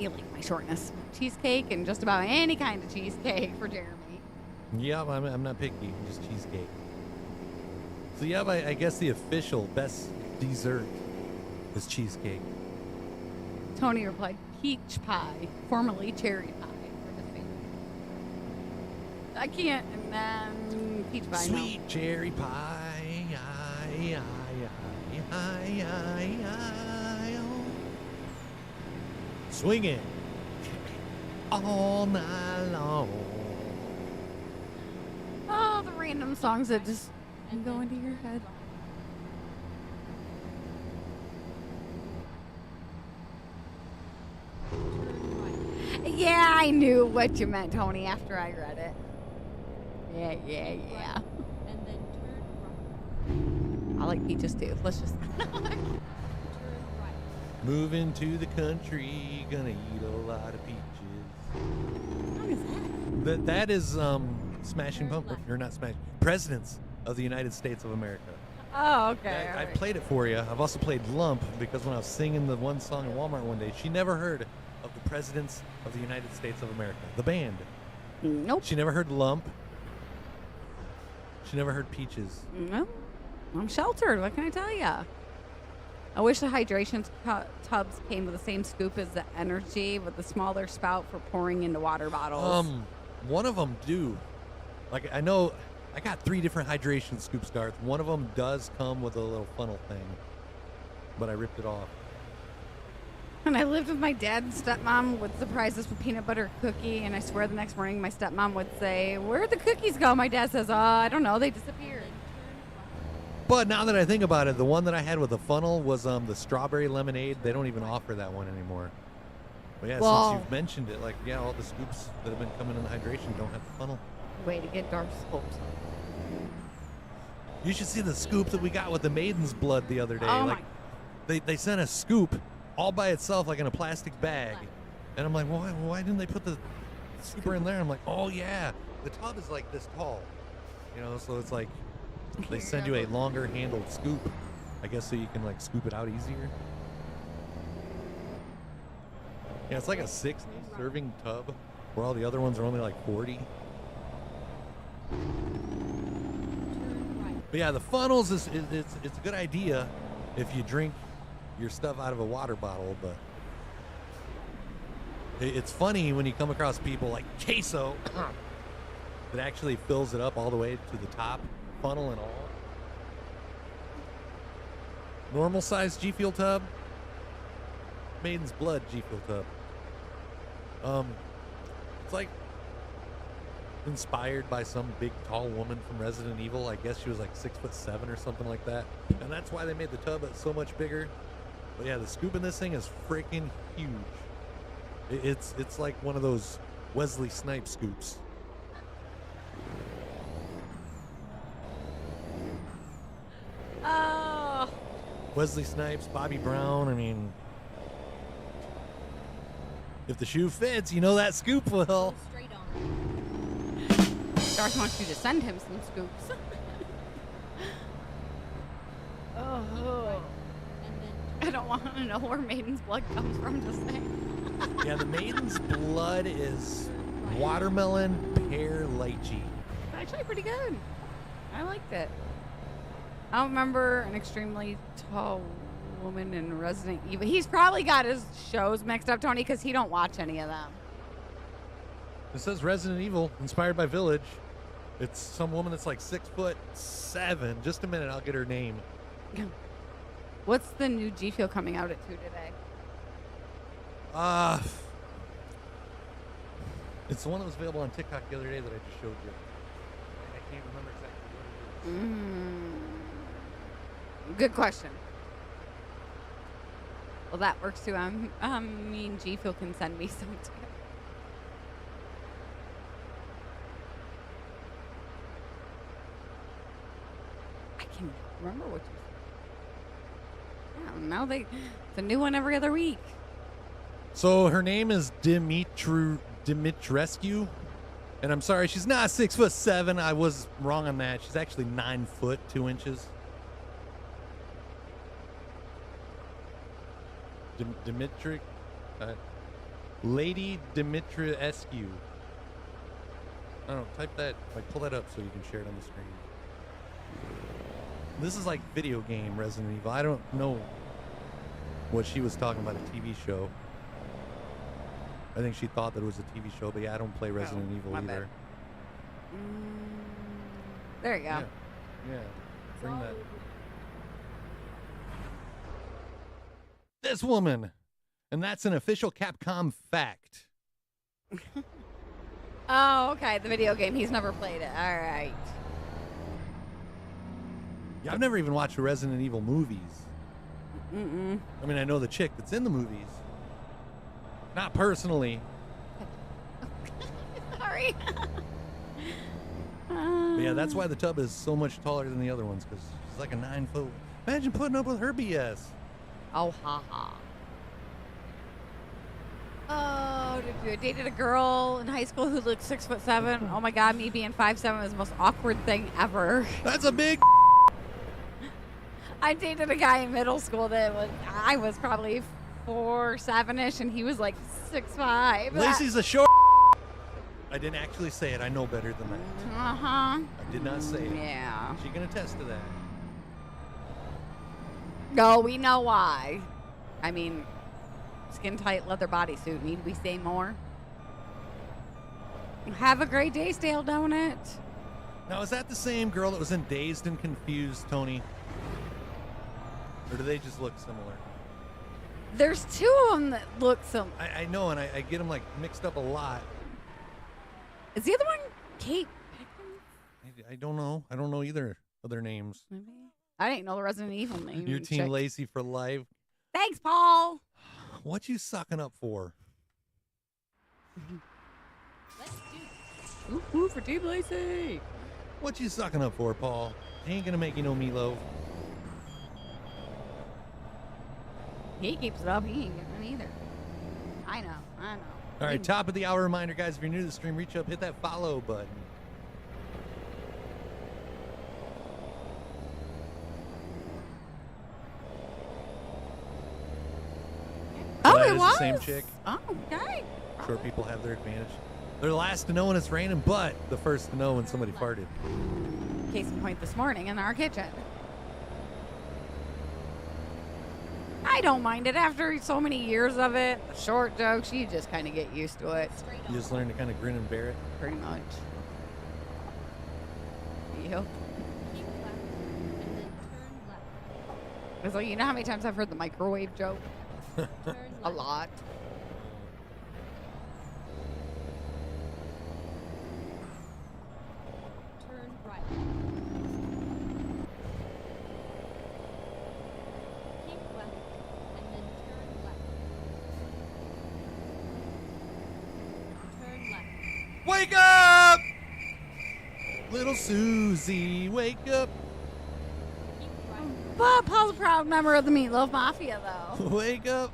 like my shortness. Cheesecake and just about any kind of cheesecake for Jeremy. Yep, I'm not picky. Just cheesecake. So yep, I guess the official best dessert is cheesecake. Tony replied, peach pie, formerly cherry pie. I can't, and then peach pie. Sweet cherry pie. Aye, aye, aye, aye, aye, aye, oh. Swinging all night long. Oh, the random songs that just go into your head. Yeah, I knew what you meant, Tony, after I read it. Yeah. And then turn right. I like peaches too. Let's just. Turn right. Moving to the country, gonna eat a lot of peaches. What song is that? That is Smashing Pumpkins, or not Smashing, Presidents of the United States of America. Oh, okay. I played it for you. I've also played Lump because when I was singing the one song in Walmart one day, she never heard of the Presidents of the United States of America, the band. Nope. She never heard lump. She never heard peaches. No. I'm sheltered. What can I tell ya? I wish the hydration tubs came with the same scoop as the energy with the smaller spout for pouring into water bottles. One of them do. Like, I know I got 3 different hydration scoops, Garth. One of them does come with a little funnel thing, but I ripped it off. When I lived with my dad and stepmom would surprise us with peanut butter cookie, and I swear the next morning my stepmom would say, "Where'd the cookies go?" My dad says, I don't know, they disappeared. But now that I think about it, the one that I had with the funnel was the strawberry lemonade. They don't even offer that one anymore. But yeah, Well- since you've mentioned it, like, yeah, all the scoops that have been coming in the hydration don't have the funnel. Way to get Darth's hopes up. You should see the scoop that we got with the maiden's blood the other day. Oh like, they sent a scoop all by itself, like in a plastic bag. And I'm like, why didn't they put the scooper in there? I'm like, oh yeah, the tub is like this tall, so it's like they send you a longer handled scoop, I guess, so you can like scoop it out easier. Yeah, it's like a 60 serving tub where all the other ones are only like 40. But yeah, the funnels it's a good idea if you drink your stuff out of a water bottle, but it's funny when you come across people like Queso that actually fills it up all the way to the top, funnel and all. Normal size G Fuel tub, Maiden's Blood G Fuel tub. It's like inspired by some big tall woman from Resident Evil. I guess she was like 6'7" or something like that, and that's why they made the tub so much bigger. But yeah, the scoop in this thing is freaking huge. It's like one of those Wesley Snipes scoops. Oh. Wesley Snipes, Bobby Brown. I mean, if the shoe fits, that scoop will. Straight on. Darth wants you to send him some scoops. Oh. And then I don't want to know where Maiden's Blood comes from, just saying. Yeah, the Maiden's Blood is watermelon, pear, lychee. Actually pretty good. I liked it. I don't remember an extremely tall woman in Resident Evil. He's probably got his shows mixed up, Tony, because he don't watch any of them. It says Resident Evil, inspired by Village. It's some woman that's like 6'7". Just a minute, I'll get her name. What's the new G Fuel coming out at 2 today? It's the one that was available on TikTok the other day that I just showed you. I can't remember exactly what it is. Good question. Well, that works too. Me and G Fuel can send me some too. I cannot remember what you said. I don't know. It's a new one every other week. So her name is Dimitrescu, and I'm sorry, she's not 6'7". I was wrong on that. She's actually 9 foot 2 inches. Lady Dimitrescu. I don't know. Type that. Like, pull that up so you can share it on the screen. This is like video game Resident Evil. I don't know what she was talking about, a TV show. I think she thought that it was a TV show, but yeah, I don't play Resident Evil either. Bad. There you go. Yeah. Bring that. This woman. And that's an official Capcom fact. Oh, okay. The video game. He's never played it. All right. Yeah, I've never even watched the Resident Evil movies. Mm-mm. I mean, I know the chick that's in the movies. Not personally. Sorry. But yeah, that's why the tub is so much taller than the other ones, because she's like a 9 foot. Imagine putting up with her BS. Oh, haha. Oh, I dated a girl in high school who looked 6'7". Oh my God, me being 5'7" was the most awkward thing ever. That's a big. I dated a guy in middle school I was probably 4'7" ish, and he was like 6'5". Lacey's a short. I didn't actually say it. I know better than that. Uh-huh. I did not say it. Yeah. She can attest to that. No, we know why. I mean, skin tight leather bodysuit. Need we say more? Have a great day, stale donut. Now, is that the same girl that was in Dazed and Confused, Tony? Or do they just look similar? There's two of them that look similar. I know, and I get them like mixed up a lot. Is the other one Kate Pickens? I don't know. I don't know either of their names. Maybe. I didn't know the Resident Evil name. Your team chick. Lacey for life. Thanks, Paul. What you sucking up for? Let's do this. Ooh, for Team Lacey. What you sucking up for, Paul? Ain't gonna make you no meatloaf. He keeps it up. He ain't getting it either. I know. All right, top of the hour reminder, guys. If you're new to the stream, reach up, hit that follow button. Oh, That it is was the same chick. Oh, okay. Sure, people have their advantage. They're the last to know when it's raining, but the first to know when somebody farted. Case in point this morning in our kitchen. I don't mind it after so many years of it. The short jokes, you just kind of get used to it. Straight You just learn to kind of grin and bear it. Pretty much. Yep. Keep left and then turn left. It's like, you know how many times I've heard the microwave joke? Turn left. A lot. Turn right. Keep left and then turn left. Turn left. Wake up! Little Susie, wake up. Keep right. But Paul's a proud member of the Meatloaf Mafia, though. Wake up,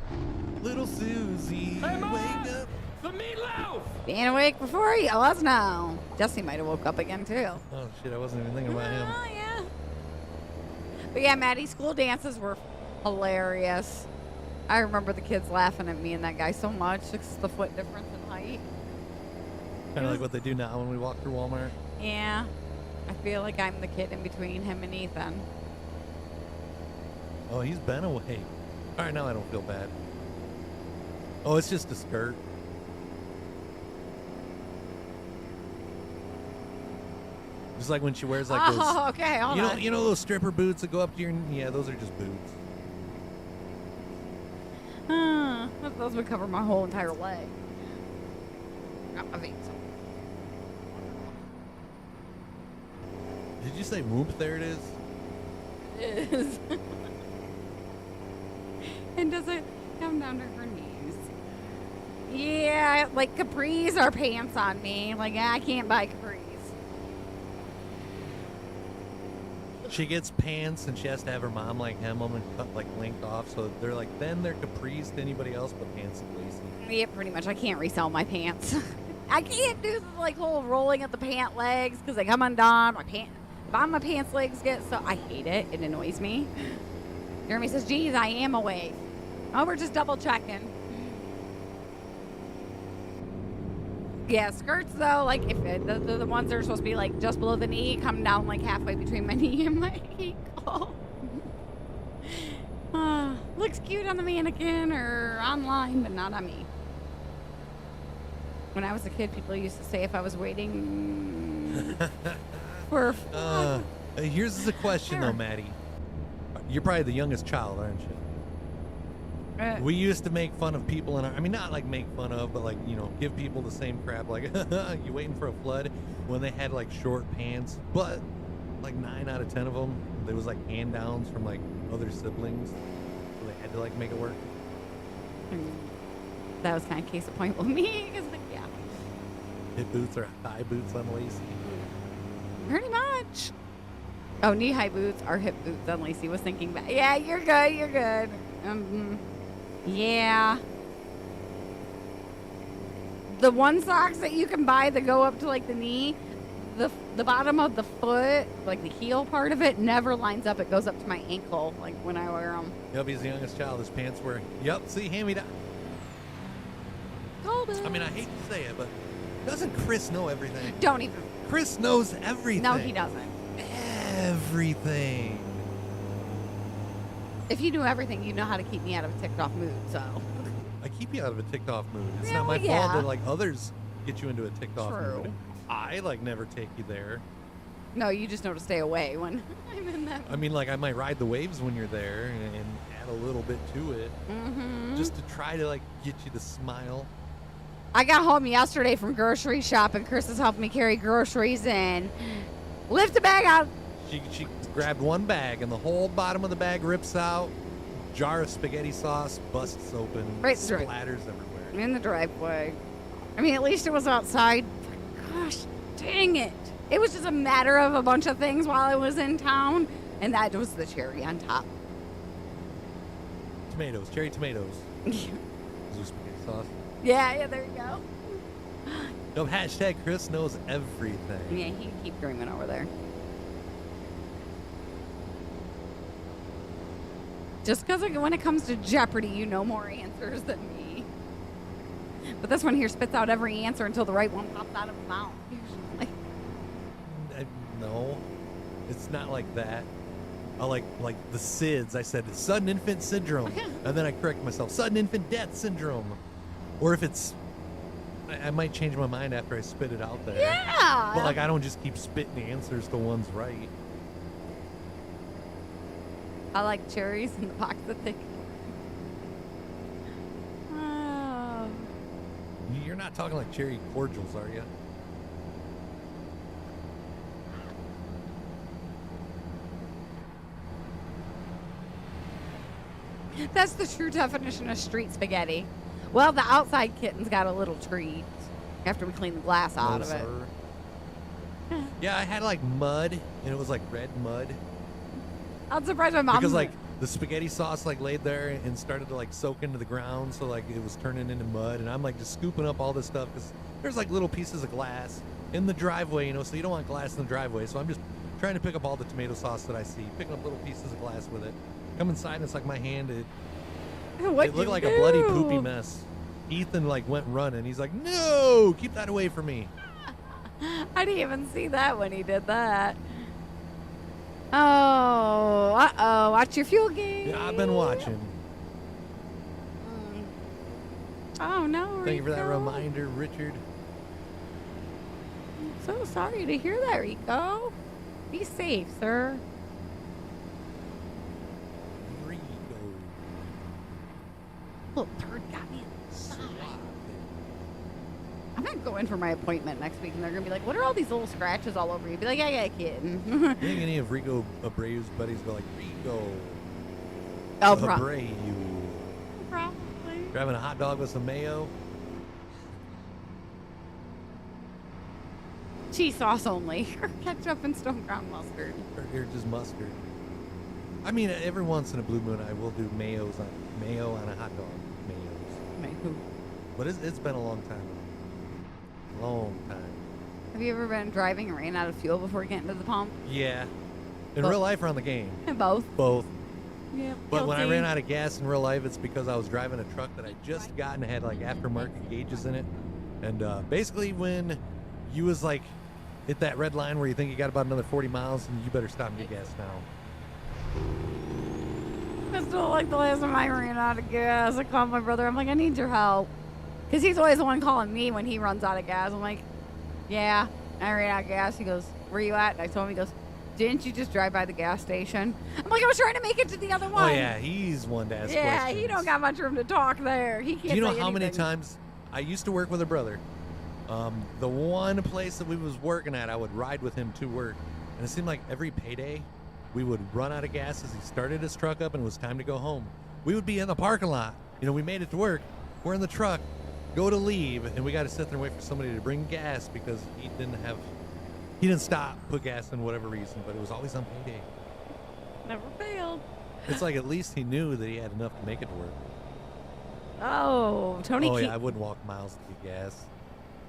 little Susie, wake up. The meatloaf! Being awake before you was now. Jesse might have woke up again, too. Oh, shit, I wasn't even thinking about him. Oh, yeah. But yeah, Maddie's school dances were hilarious. I remember the kids laughing at me and that guy so much. It's the foot difference in height. Kind of like what they do now when we walk through Walmart. Yeah. I feel like I'm the kid in between him and Ethan. Oh, he's been awake. All right, now I don't feel bad. Oh, it's just a skirt. Just like when she wears like those. Oh, okay. Hold on. You know those stripper boots that go up to your. Yeah, those are just boots. Those would cover my whole entire leg. Not my feet. Did you say whoop? There it is. It is. And does it come down to her knees? Yeah, like capris are pants on me. Like, I can't buy capris. She gets pants and she has to have her mom like hem them and cut like length off, so they're like then they're capris to anybody else but pants to Lacey. Yeah, pretty much. I can't resell my pants. I can't do the like whole rolling of the pant legs because they come undone. My pants legs get so I hate it. It annoys me. Jeremy says, "Geez, I am awake." Oh, we're just double checking. Yeah, skirts though, like if the ones that are supposed to be like just below the knee, come down like halfway between my knee and my ankle. Looks cute on the mannequin or online, but not on me. When I was a kid, people used to say if I was waiting for fun. Here's the question though, Maddie. You're probably the youngest child, aren't you? We used to make fun of people in our, I mean, not like make fun of, but like, you know, give people the same crap, like, you waiting for a flood, when they had like short pants, but like 9 out of 10 of them, there was like hand downs from like other siblings, so they had to like make it work. That was kind of case in point with me, because yeah. Hip boots or thigh boots on Lacey. Pretty much. Oh, knee-high boots are hip boots on Lacey. Was thinking back. Yeah, you're good. You're good. Yeah. The one socks that you can buy that go up to like the knee, the bottom of the foot, like the heel part of it, never lines up. It goes up to my ankle, like when I wear them. Yep, he's the youngest child. His pants were, yep, see, hand me down. Cold. I mean, I hate to say it, but Doesn't Chris know everything? Don't even. Chris knows everything. No, he doesn't. Everything. If you knew everything, you'd know how to keep me out of a ticked off mood, so. I keep you out of a ticked off mood. It's Yeah, not my well, yeah. fault that like others get you into a ticked off True. mood. I like never take you there. No, you just know to stay away when I'm in that. I mean, like I might ride the waves when you're there and add a little bit to it, just to try to like get you to smile. I got home yesterday from grocery shopping. Chris is helping me carry groceries in. Lift the bag out. She grabbed one bag and the whole bottom of the bag rips out. Jar of spaghetti sauce busts open, Right through. splatters everywhere. In the driveway. I mean, at least it was outside. Gosh, dang it. It was just a matter of a bunch of things while I was in town, and that was the cherry on top. Tomatoes, cherry tomatoes. Is there spaghetti sauce? Yeah, there you go. No, hashtag Chris knows everything. Yeah, he can keep dreaming over there. Just because when it comes to Jeopardy, you know more answers than me. But this one here spits out every answer until the right one pops out of his mouth. Usually. No, it's not like that. I like the SIDS. I said sudden infant syndrome, and then I correct myself. Sudden infant death syndrome. Or if it's, I might change my mind after I spit it out there. Yeah. But like I don't just keep spitting answers to one's right. I like cherries in the box that they. Oh. You're not talking like cherry cordials, are you? That's the true definition of street spaghetti. Well, the outside kitten's got a little treat after we clean the glass out of it. Sir. Yeah, I had like mud, and it was like red mud. I'm surprised my mom. Because like the spaghetti sauce like laid there and started to like soak into the ground, so like it was turning into mud, and I'm like just scooping up all this stuff because there's like little pieces of glass in the driveway, you know, so you don't want glass in the driveway. So I'm just trying to pick up all the tomato sauce that I see, picking up little pieces of glass with it. Come inside, and it's like my hand. It looked like a bloody poopy mess. Ethan like went running. He's like, "No, keep that away from me." I didn't even see that when he did that. Oh, uh-oh. Watch your fuel gauge. Yeah, I've been watching. Oh, no, Thank you for that Rico. reminder, Richard. I'm so sorry to hear that, Rico. Be safe, sir. Rico. Little turd got me inside. I'm going to go in for my appointment next week, and they're going to be like, what are all these little scratches all over you? Be like, I got a kitten. You think any of Rico Abreu's buddies go like, Rico Oh, Abreu, probably. grabbing a hot dog with some mayo? Cheese sauce only. Or ketchup and stone ground mustard. Or just mustard? I mean, every once in a blue moon, I will do mayo on a hot dog. Mayos. But it's been a long time. Long time. Have you ever been driving and ran out of fuel before getting to the pump? Yeah. In Both. real life or on the game? Both. Both. Yeah. But when I ran out of gas in real life, it's because I was driving a truck that I just got and had like aftermarket gauges in it. And basically when you was like hit that red line where you think you got about another 40 miles and you better stop and get gas now. I still like the last time I ran out of gas. I called my brother. I'm like, I need your help. Because he's always the one calling me when he runs out of gas. I'm like, yeah, I ran out of gas. He goes, where you at? And I told him, he goes, didn't you just drive by the gas station? I'm like, I was trying to make it to the other one. Oh, yeah, he's one to ask yeah, questions. he don't got much room to talk there. He can't Do you know say how many anything. times I used to work with a brother? The one place that we was working at, I would ride with him to work. And it seemed like every payday, we would run out of gas as he started his truck up and it was time to go home. We would be in the parking lot. You know, we made it to work. We're in the truck, go to leave, and we got to sit there and wait for somebody to bring gas because he didn't stop, put gas in whatever reason, but it was always on payday. Never failed. It's like at least he knew that he had enough to make it to work. Oh, Tony. Oh, yeah, I wouldn't walk miles to get gas.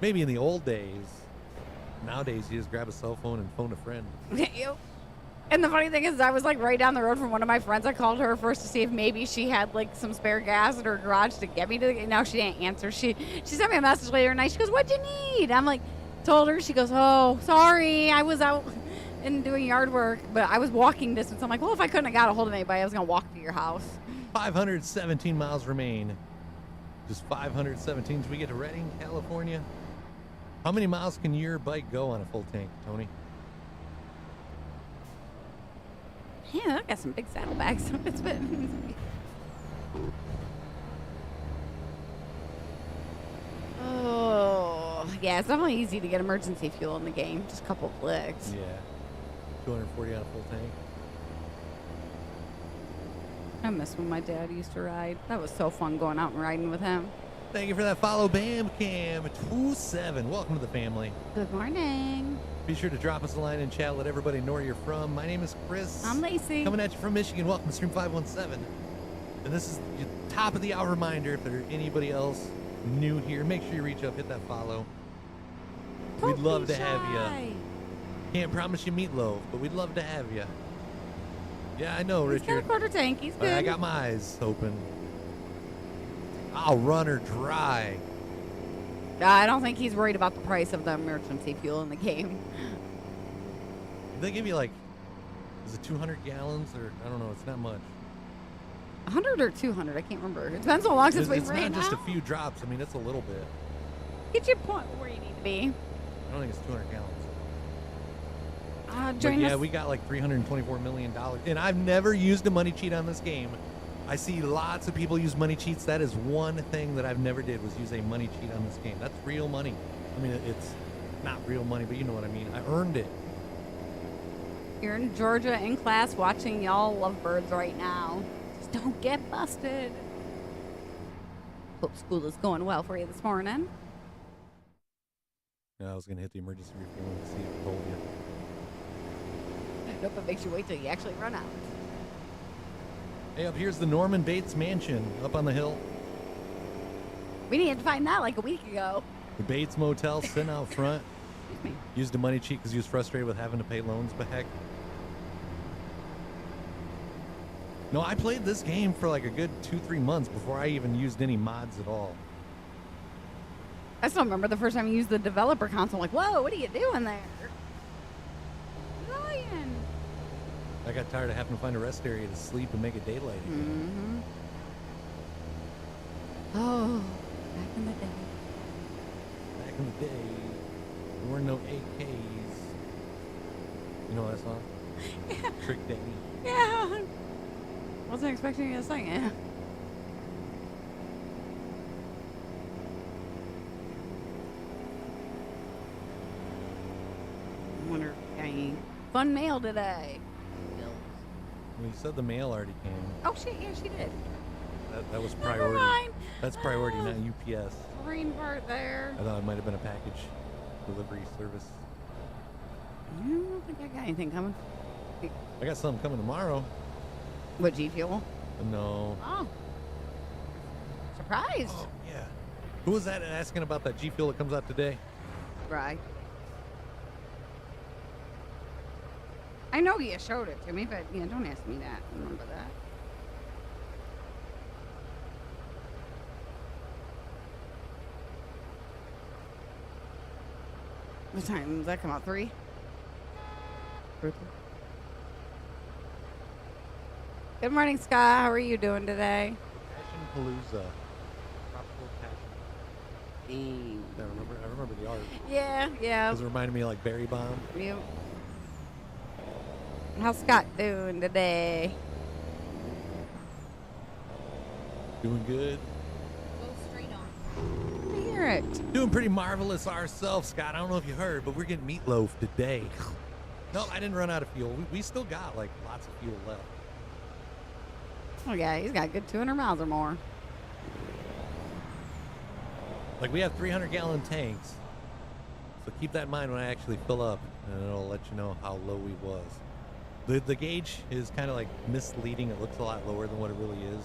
Maybe in the old days. Nowadays, you just grab a cell phone and phone a friend. Yep. And the funny thing is, I was like right down the road from one of my friends. I called her first to see if maybe she had like some spare gas in her garage to get me to. Now she didn't answer. She sent me a message later tonight. She goes, "What'd you need?" I'm like, told her. She goes, "Oh, sorry, I was out and doing yard work, but I was walking distance." I'm like, "Well, if I couldn't have got a hold of anybody, I was gonna walk to your house." 517 miles remain. Just 517 till we get to Redding, California. How many miles can your bike go on a full tank, Tony? Yeah, I got some big saddlebags. It's been. Oh, yeah, it's definitely easy to get emergency fuel in the game. Just a couple of clicks. Yeah. 240 on a full tank. I miss when my dad used to ride. That was so fun going out and riding with him. Thank you for that follow, BamCam27. Welcome to the family. Good morning. Be sure to drop us a line in chat. Let everybody know where you're from. My name is Chris. I'm Lacey. Coming at you from Michigan. Welcome to Stream 517. And this is your top of the hour reminder. If there's anybody else new here, make sure you reach up, hit that follow. We'd love to have you. Can't promise you meatloaf, but we'd love to have you. Yeah, I know, He's got a Richard. quarter tank. He's good. I got my eyes open. I'll run her dry. I don't think he's worried about the price of the emergency fuel in the game. They give you like, is it 200 gallons or I don't know? It's not much. 100 or 200? I can't remember. It depends how long since we've It's ran not just a out. few drops. I mean, it's a little bit. Get your point where you need to be. I don't think it's 200 gallons. But Join yeah, us. we got like $324 million. And I've never used a money cheat on this game. I see lots of people use money cheats. That is one thing that I've never did was use a money cheat on this game. That's real money. I mean, it's not real money, but you know what I mean. I earned it. You're in Georgia in class watching y'all lovebirds right now. Just don't get busted. Hope school is going well for you this morning. Yeah, I was going to hit the emergency refueling to see if it told you. Nope, it makes you wait till you actually run out. Hey, up here's the Norman Bates Mansion up on the hill. We needed to find that like a week ago. The Bates Motel sitting out front. Excuse me. Used a money cheat because he was frustrated with having to pay loans back. No, I played this game for like a good 2-3 months before I even used any mods at all. I still remember the first time you used the developer console. I'm like, whoa, what are you doing there? Lion. I got tired of having to find a rest area to sleep and make it daylight again. Oh, back in the day. Back in the day, there weren't no AKs. You know that song? Yeah. Trick Daddy. Yeah. Wasn't expecting you to sing it. I wonder if we got any fun mail today. Well, you said the mail already came. Oh shit, yeah, she did. That was Never priority. mind. That's priority, Oh. not UPS. Green part there. I thought it might have been a package delivery service. I don't think I got anything coming. I got something coming tomorrow. What, G Fuel? No. Oh. Surprised. Oh, yeah. Who was that asking about that G Fuel that comes out today? Right. I know you showed it to me, but yeah, don't ask me that. Remember that. What time does that come out? 3? Good morning, Scott. How are you doing today? Passion Palooza. Tropical Passion. Dang. I remember the art. Yeah, yeah. Because it reminded me of like Berry Bomb. Yep. How's Scott doing today? Doing good. Go straight on. I hear it. Doing pretty marvelous ourselves, Scott. I don't know if you heard, but we're getting meatloaf today. No, I didn't run out of fuel. We still got like lots of fuel left. Oh yeah, he's got a good 200 miles or more. Like we have 300-gallon tanks. So keep that in mind when I actually fill up, and it'll let you know how low we was. The gauge is kind of like misleading. It looks a lot lower than what it really is.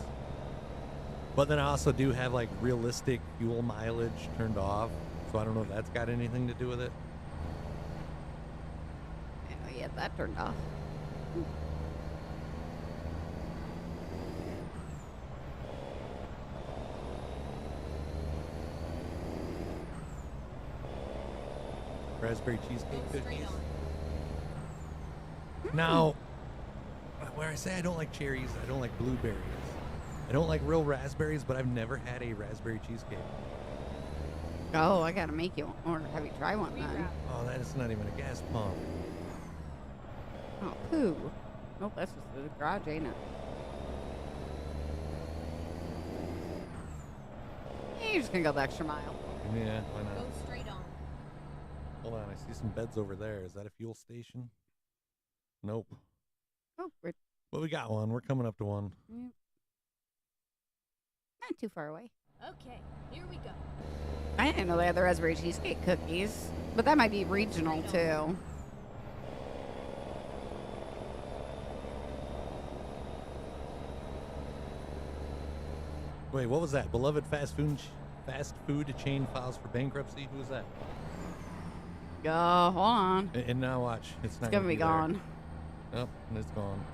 But then I also do have like realistic fuel mileage turned off. So I don't know if that's got anything to do with it. I know you had that turned off. Raspberry cheesecake Go straight cookies. on. Now, where I say I don't like cherries, I don't like blueberries. I don't like real raspberries, but I've never had a raspberry cheesecake. Oh, I gotta make you one, or have you try one then. Reroute. Oh, that is not even a gas pump. Oh, poo. Nope, that's just the garage, ain't it? You're just gonna go the extra mile. Yeah, why Go not? straight on. Hold on, I see some beds over there. Is that a fuel station? Nope. Oh, we're But we got one. We're coming up to one. not too far away. Okay, here we go. I didn't know they had the raspberry cheesecake cookies, but that might be regional too. Wait, what was that? Beloved fast food chain files for bankruptcy? Who was that? Go, hold on. And now watch. It's not It's gonna be there. gone. Oh, and it's gone.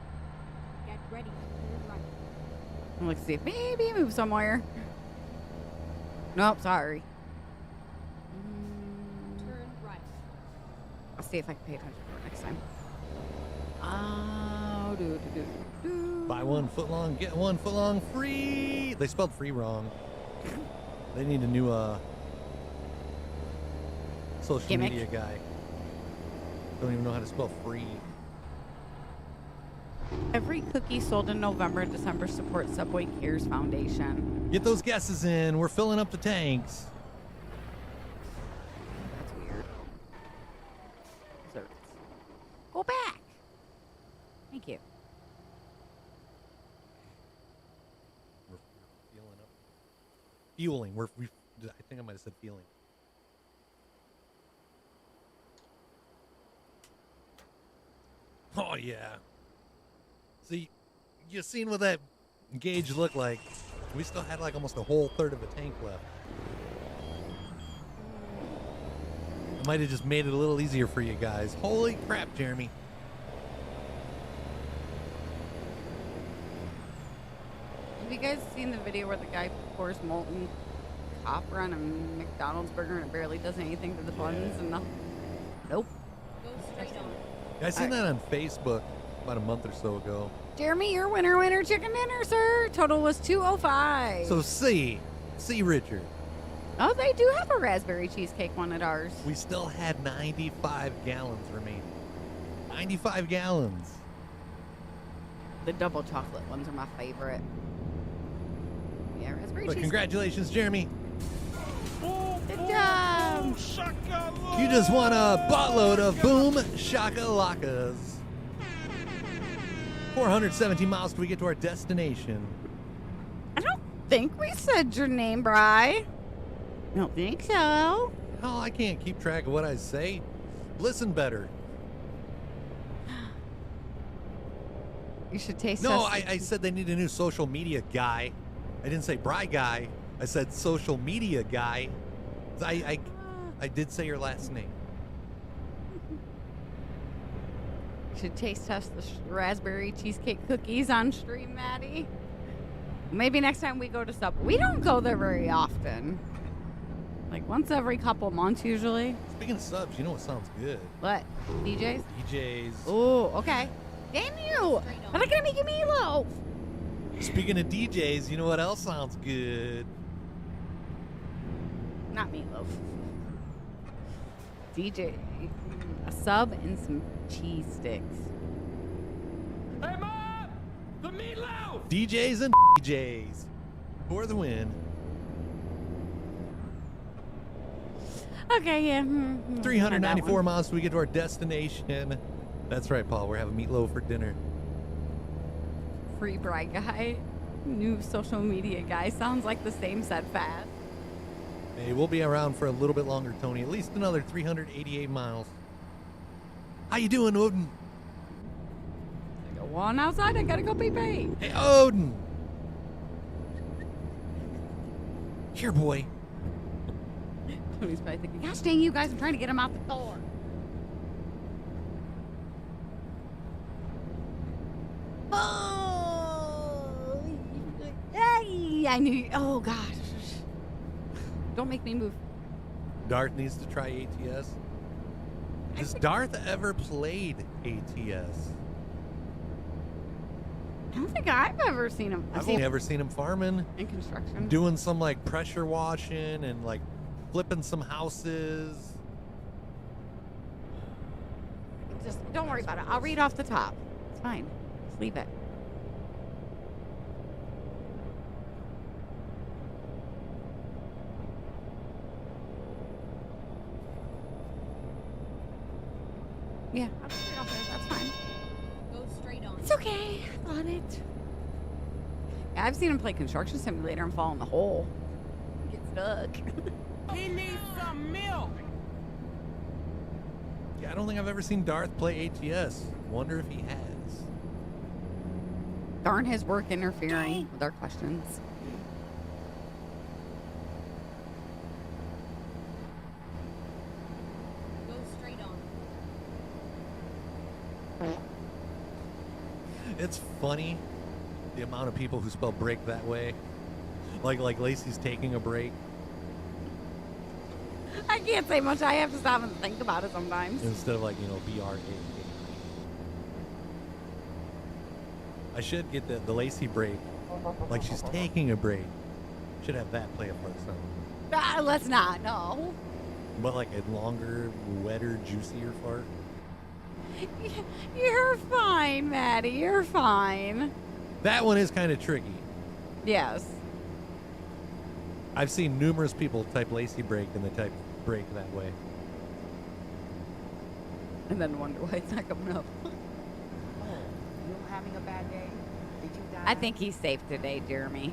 Get ready. Turn right. Let's see if maybe it moves somewhere. Nope, sorry. Turn right. I'll see if I can pay attention for it next time. Oh, do. Buy 1 foot long, get 1 foot long free. They spelled free wrong. They need a new social Gimmick. media guy. Don't even know how to spell free. Every cookie sold in November and December supports Subway Cares Foundation. Get those guesses in. We're filling up the tanks. That's weird. Desserts. Go back. Thank you. We're fueling up. Fueling. I think I might have said feeling. Oh yeah. See, you seen what that gauge looked like. We still had like almost a whole third of a tank left. I might have just made it a little easier for you guys. Holy crap, Jeremy. Have you guys seen the video where the guy pours molten copper on a McDonald's burger and it barely does anything to the buns and nothing? Nope. Go straight on. I seen that on Facebook about a month or so ago. Jeremy, your winner chicken dinner, sir. Total was $205. So C Richard. Oh, they do have a raspberry cheesecake one at ours. We still had 95 gallons remaining. 95 gallons. The double chocolate ones are my favorite. Yeah, raspberry But cheesecake. congratulations, Jeremy. Good job. You just won a buttload of Boom Shakalakas. 417 miles till we get to our destination. I don't think we said your name, Bri. Don't think so. Hell, I can't keep track of what I say. Listen better. You should taste No, test. I said they need a new social media guy. I didn't say Bri guy. I said social media guy. I did say your last name. You should taste test the raspberry cheesecake cookies on stream, Maddie. Maybe next time we go to Subway. We don't go there very often. Like once every couple months, usually. Speaking of subs, you know what sounds good? What? DJs? DJs. Oh, okay. Damn you! I'm not gonna make you meatloaf. Speaking of DJs, you know what else sounds good? Not meatloaf. DJ, a sub and some cheese sticks. Hey, Mom! The meatloaf! DJs and DJs. For the win. Okay, yeah. 394 miles till we get to our destination. That's right, Paul. We're having meatloaf for dinner. Free bride guy. New social media guy. Sounds like the same said fast. Hey, we'll be around for a little bit longer, Tony. At least another 388 miles. How you doing, Odin? I go on outside. I gotta go pee pee. Hey, Odin! Here, boy. Tony's probably thinking, gosh dang you guys, I'm trying to get him out the door. I knew. Oh gosh. Don't make me move. Darth needs to try ATS. Has Darth ever played ATS? I don't think I've ever seen him. I've only ever seen him farming, in construction. doing some like pressure washing and like flipping some houses. Just don't worry about it. I'll read off the top. It's fine. Just leave it. Yeah, I'll just read off there. That's fine. Go straight on. It's okay. On it. Yeah, I've seen him play Construction Simulator and fall in the hole. Get stuck. He needs some milk. Yeah, I don't think I've ever seen Darth play ATS. Wonder if he has. Darn his work interfering with our questions. Go straight on. It's funny the amount of people who spell break that way. Like Lacey's taking a break. I can't say much. I have to stop and think about it sometimes. Instead of like, BRA. I should get the Lacey break. Like she's taking a break. Should have that play a part something. Let's not. No. But like a longer, wetter, juicier fart. You're fine, Maddie. You're fine. That one is kind of tricky. Yes. I've seen numerous people type Lacey break and they type break that way. And then wonder why it's not coming up. Oh, you having a bad day? Did you die? I think he's safe today, Jeremy.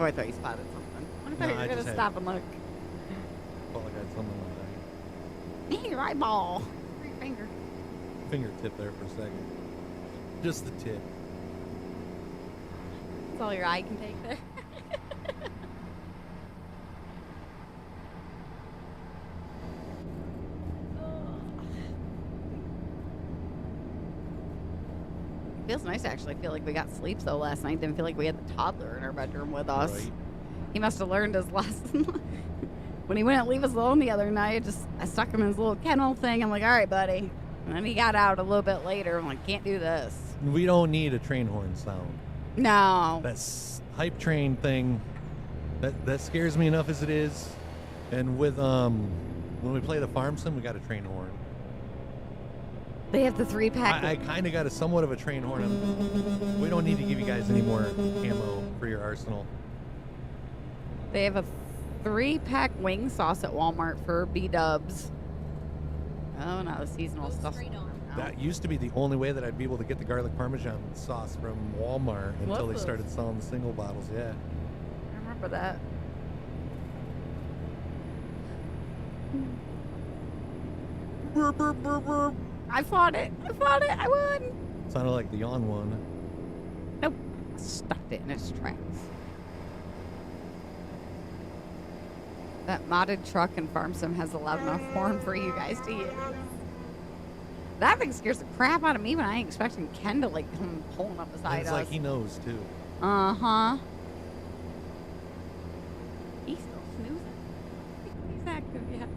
Oh, I thought you spotted something. I thought No, you I were going just to had- stop and look. Felt like I had something on Hey, your eyeball. Your finger. my fingertip there for a second. Just the tip. That's all your eye can take there. Feels nice, actually. I feel like we got sleep though last night. Didn't feel like we had the toddler in our bedroom with us. Right. He must have learned his lesson. When he wouldn't leave us alone the other night, I stuck him in his little kennel thing. I'm like, all right, buddy. And then he got out a little bit later. I'm like, can't do this. We don't need a train horn sound. No. That hype train thing, that scares me enough as it is. And with when we play the farm sim, we got a train horn. They have the 3-pack. I kind of got a somewhat of a train horn. We don't need to give you guys any more ammo for your arsenal. They have a 3-pack wing sauce at Walmart for BDubs. Oh no, the seasonal Go stuff. straight on. That used to be the only way that I'd be able to get the garlic parmesan sauce from Walmart until they Whoa. started selling the single bottles. Yeah. I remember that. Burp, burp, burp, burp. I fought it. I won. Sounded like the yawn one. Nope. Stuffed it in its tracks. That modded truck in Farm Sim has a loud enough horn for you guys to use. That thing scares the crap out of me when I ain't expecting Ken to like come pulling up And beside it's us. like he knows too. Uh-huh. He's still snoozing. He's active yet.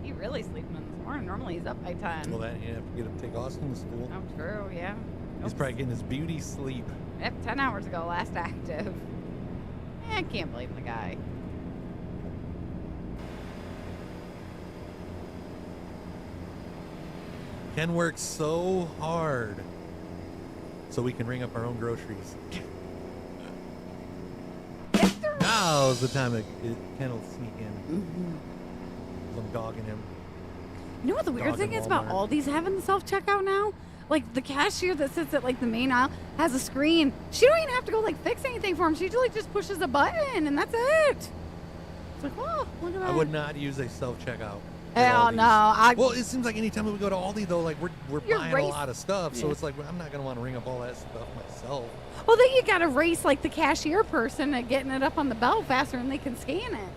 He really sleeping in this morning. Normally he's up by 10. Well, that you have to get him to take Austin to school. Oh, true, yeah. He's probably getting his beauty sleep. Yep, 10 hours ago, last active. I can't blame the guy. Ken works so hard so we can ring up our own groceries. Now's the time Ken will sneak in. I'm dogging him. You know what the weird Dog thing in is about Walmart. Aldi's having the self-checkout now? Like, the cashier that sits at, like, the main aisle has a screen. She don't even have to go, like, fix anything for him. She just, like, just pushes a button, and that's it. It's like, oh, look at that. I would not use a self-checkout. at Hell Aldi's. no. Well, it seems like anytime we go to Aldi, though, like we're You're buying a lot of stuff, so Yeah. it's like I'm not gonna want to ring up all that stuff myself. Well, then you got to race, like, the cashier person at getting it up on the belt faster, and they can scan it.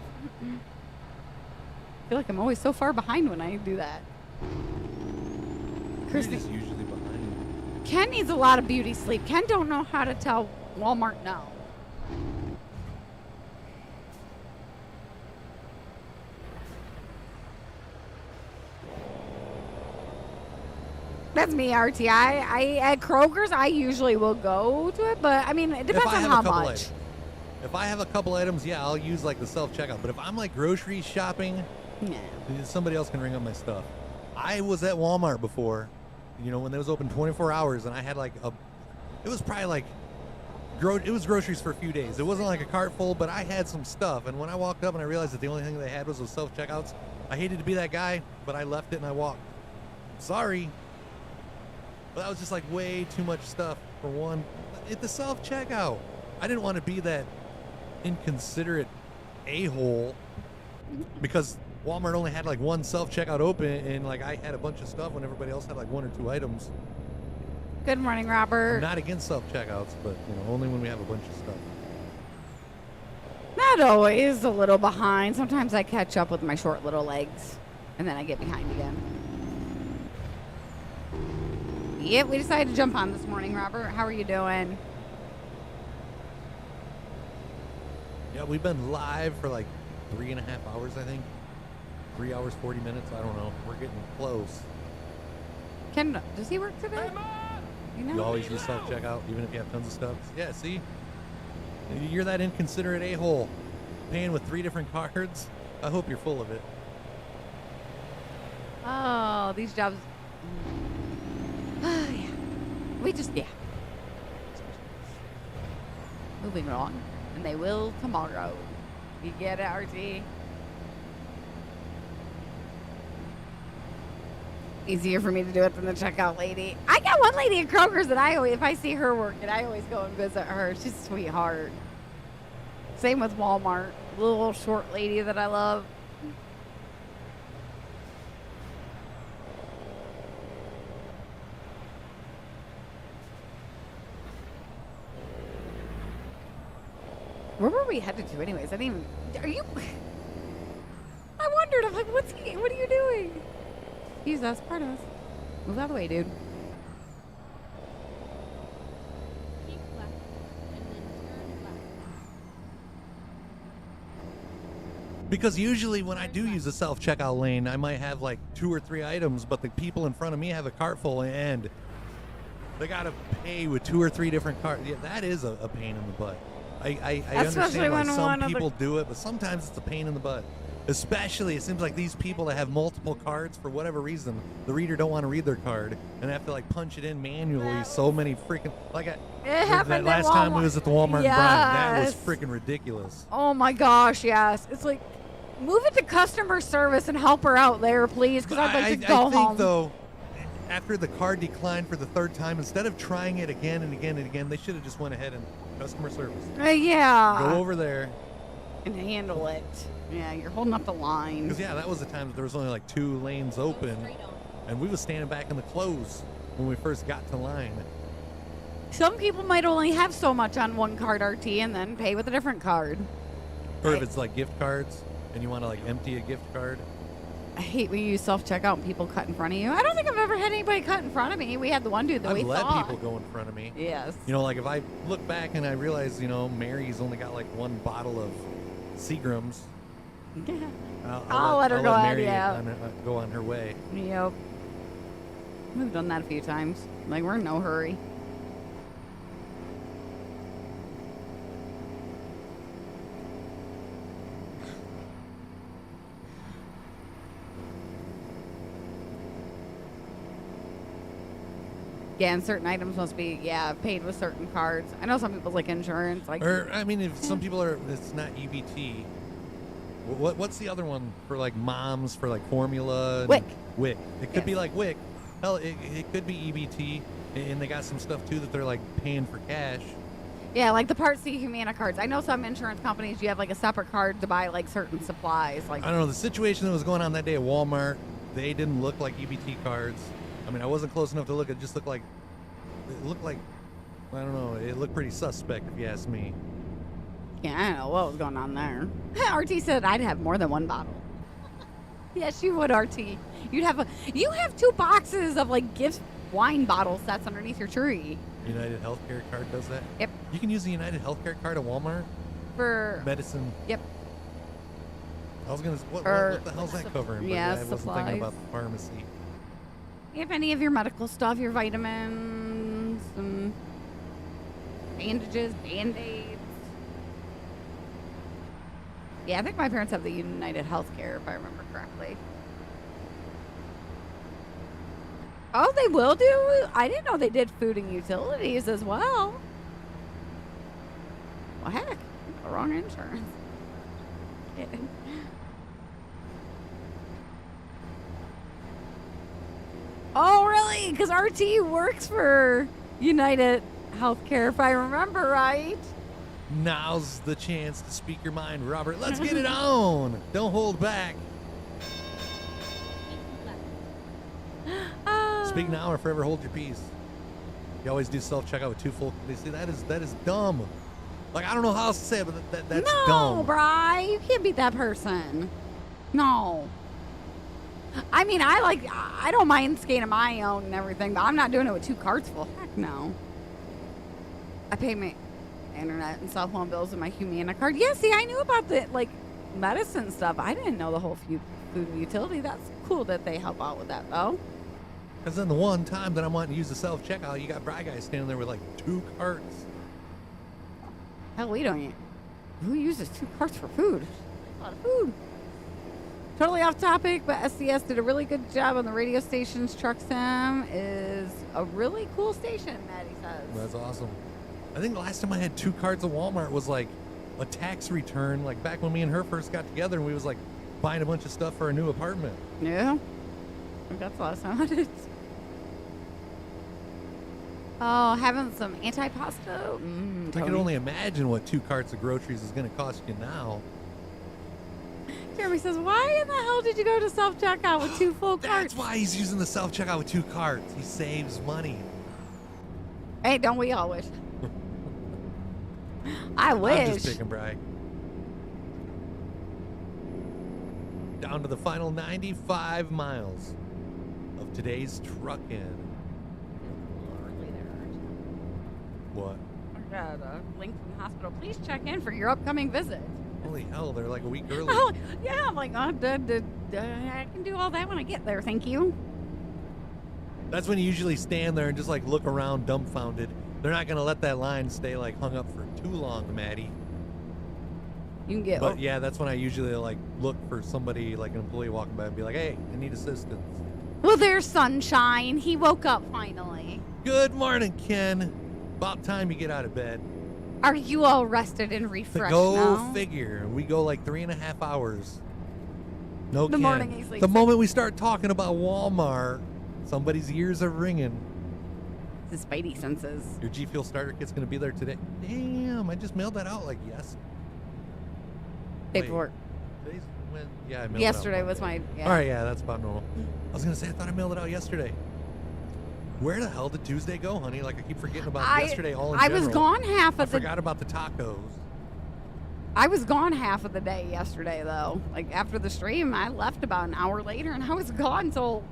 feel like I'm always so far behind when I do that. You're Christy, just usually behind. Ken needs a lot of beauty sleep. Ken don't know how to tell Walmart no. That's me, RTI. At Kroger's, I usually will go to it, but I mean, it depends If I on have how a couple much. items. If I have a couple items, yeah, I'll use like the self-checkout. But if I'm like grocery shopping, Yeah. somebody else can ring up my stuff. I was at Walmart before, when they was open 24 hours, and I had like it was probably like, it was groceries for a few days. It wasn't like a cart full, but I had some stuff. And when I walked up and I realized that the only thing they had was those self-checkouts, I hated to be that guy, but I left it and I walked. Sorry. But that was just like way too much stuff for one. At the self-checkout, I didn't want to be that inconsiderate a-hole because Walmart only had like one self-checkout open, and like I had a bunch of stuff when everybody else had like one or two items. Good morning, Robert. I'm not against self-checkouts, but only when we have a bunch of stuff. Not always, a little behind. Sometimes I catch up with my short little legs, and then I get behind again. Yep, we decided to jump on this morning, Robert. How are you doing? Yeah, we've been live for like 3.5 hours, I think. 3 hours, 40 minutes. I don't know. We're getting close. Ken, does he work today? You know? You always use self-checkout, even if you have tons of stuff. Yeah, see? You're that inconsiderate a-hole. Paying with 3 different cards. I hope you're full of it. Oh, these jobs. Oh, yeah. Yeah. Moving on. And they will tomorrow. You get it, RT? Easier for me to do it than the checkout lady. I got one lady at Kroger's that if I see her working, I always go and visit her. She's a sweetheart. Same with Walmart. Little short lady that I love. Where were we headed to anyways? I didn't even... Are you... I wondered. I'm like, what are you doing? He's us, part of us. Move out of the way, dude. Keep left and then turn left. Because usually when I do use a self-checkout lane, I might have like 2 or 3 items, but the people in front of me have a cart full, and they got to pay with 2 or 3 different carts. Yeah, that is a pain in the butt. I understand why some people do it, but sometimes it's a pain in the butt. Especially, it seems like these people that have multiple cards, for whatever reason, the reader don't want to read their card, and they have to like punch it in manually. So many freaking It happened that last time we was at the Walmart in Bryan, that was freaking ridiculous. Oh my gosh, yes. It's like, move it to customer service and help her out there, please, because I'd like to go home. I think though, after the card declined for the 3rd time, instead of trying it again and again and again, they should have just went ahead and customer service. Yeah. Go over there and handle it. Yeah, you're holding up the line. Because that was the time that there was only like 2 lanes open, and we was standing back in the close when we first got to line. Some people might only have so much on one card, RT, and then pay with a different card. Or if it's like gift cards and you want to like empty a gift card. I hate when you use self-checkout and people cut in front of you. I don't think I've ever had anybody cut in front of me. We had the one dude that we I've thought. let people go in front of me. Yes. Like if I look back and I realize, Mary's only got like 1 bottle of Seagrams. Yeah. I'll let her go ahead, Mary yeah. go on her way. Yep. We've done that a few times. Like, we're in no hurry. Yeah, and certain items must be, paid with certain cards. I know some people like insurance. If some people are, it's not EBT. What's the other one for like moms, for like formula? WIC. WIC. It could be like WIC. Hell, it could be EBT, and they got some stuff too that they're like paying for cash. Yeah, like the Part C Humana cards. I know some insurance companies, you have like a separate card to buy like certain supplies. Like, I don't know, the situation that was going on that day at Walmart, they didn't look like EBT cards. I mean, I wasn't close enough to look. It looked like, I don't know, it looked pretty suspect if you ask me. yeah, I don't know what was going on there. RT said I'd have more than 1 bottle. Yes, you would, RT. You have 2 boxes of like gift wine bottle sets underneath your tree. United Healthcare card does that? Yep. You can use the United Healthcare card at Walmart? For Medicine. Yep. I was going to, what the hell's that covering? But yeah, I wasn't supplies. thinking about the pharmacy. If any of your medical stuff, your vitamins, and bandages, Band-Aids. Yeah, I think my parents have the United Healthcare, if I remember correctly. Oh, they will do? I didn't know they did food and utilities as well. Well, heck, wrong insurance. Kidding. Oh, really? Because RT works for United Healthcare, if I remember right. Now's the chance to speak your mind, Robert. Let's get it on. Don't hold back. Speak now or forever hold your peace. You always do self-checkout with 2 full. See, that is dumb. Like, I don't know how else to say it, but that's dumb. No, Bri, you can't beat that person. No. I mean, I don't mind scanning my own and everything, but I'm not doing it with 2 carts full. Heck no. I pay my internet and cell phone bills with my Humana card. Yeah, see, I knew about the, like, medicine stuff. I didn't know the whole food and utility. That's cool that they help out with that, though. Because then the one time that I'm wanting to use the self-checkout, you got Bri guys standing there with, like, 2 carts. Hell, we don't eat. Who uses 2 carts for food? A lot of food. Totally off topic, but SDS did a really good job on the radio station's truck sim. Is a really cool station, Maddie says. That's awesome. I think the last time I had 2 carts at Walmart was like a tax return, like back when me and her first got together and we was like buying a bunch of stuff for a new apartment. Yeah. I think that's the last time I did. Oh, having some anti-pasta? I can only imagine what 2 carts of groceries is going to cost you now. Jeremy says, why in the hell did you go to self-checkout with 2 full carts? That's why he's using the self-checkout with 2 carts. He saves money. Hey, don't we all wish? I wish. I'm just picking Bri. Down to the final 95 miles of today's trucking. What? I got a link from the hospital. Please check in for your upcoming visit. Holy hell, they're like a week early. Oh, yeah, I'm like, I can do all that when I get there, thank you. That's when you usually stand there and just like look around dumbfounded. They're not going to let that line stay like hung up for too long, Maddie. You can get... But yeah, that's when I usually like look for somebody, like an employee walking by and be like, hey, I need assistance. Well, there's sunshine. He woke up finally. Good morning, Ken. About time you get out of bed. Are you all rested and refreshed Go now? figure. We go like 3.5 hours. No The Ken. morning he's like- The moment we start talking about Walmart, somebody's ears are ringing. The spidey senses. Your G Fuel starter kit's going to be there today. Damn, I just mailed that out like yes. Paperwork. Today's when? Yeah, I mailed Yesterday it out was Monday. my... Yeah. All right, yeah, that's about normal. I was going to say, I thought I mailed it out yesterday. Where the hell did Tuesday go, honey? Like, I keep forgetting about yesterday all in I general. was gone half I of the... forgot about the tacos. I was gone half of the day yesterday, though. Like, after the stream, I left about an hour later, and I was gone till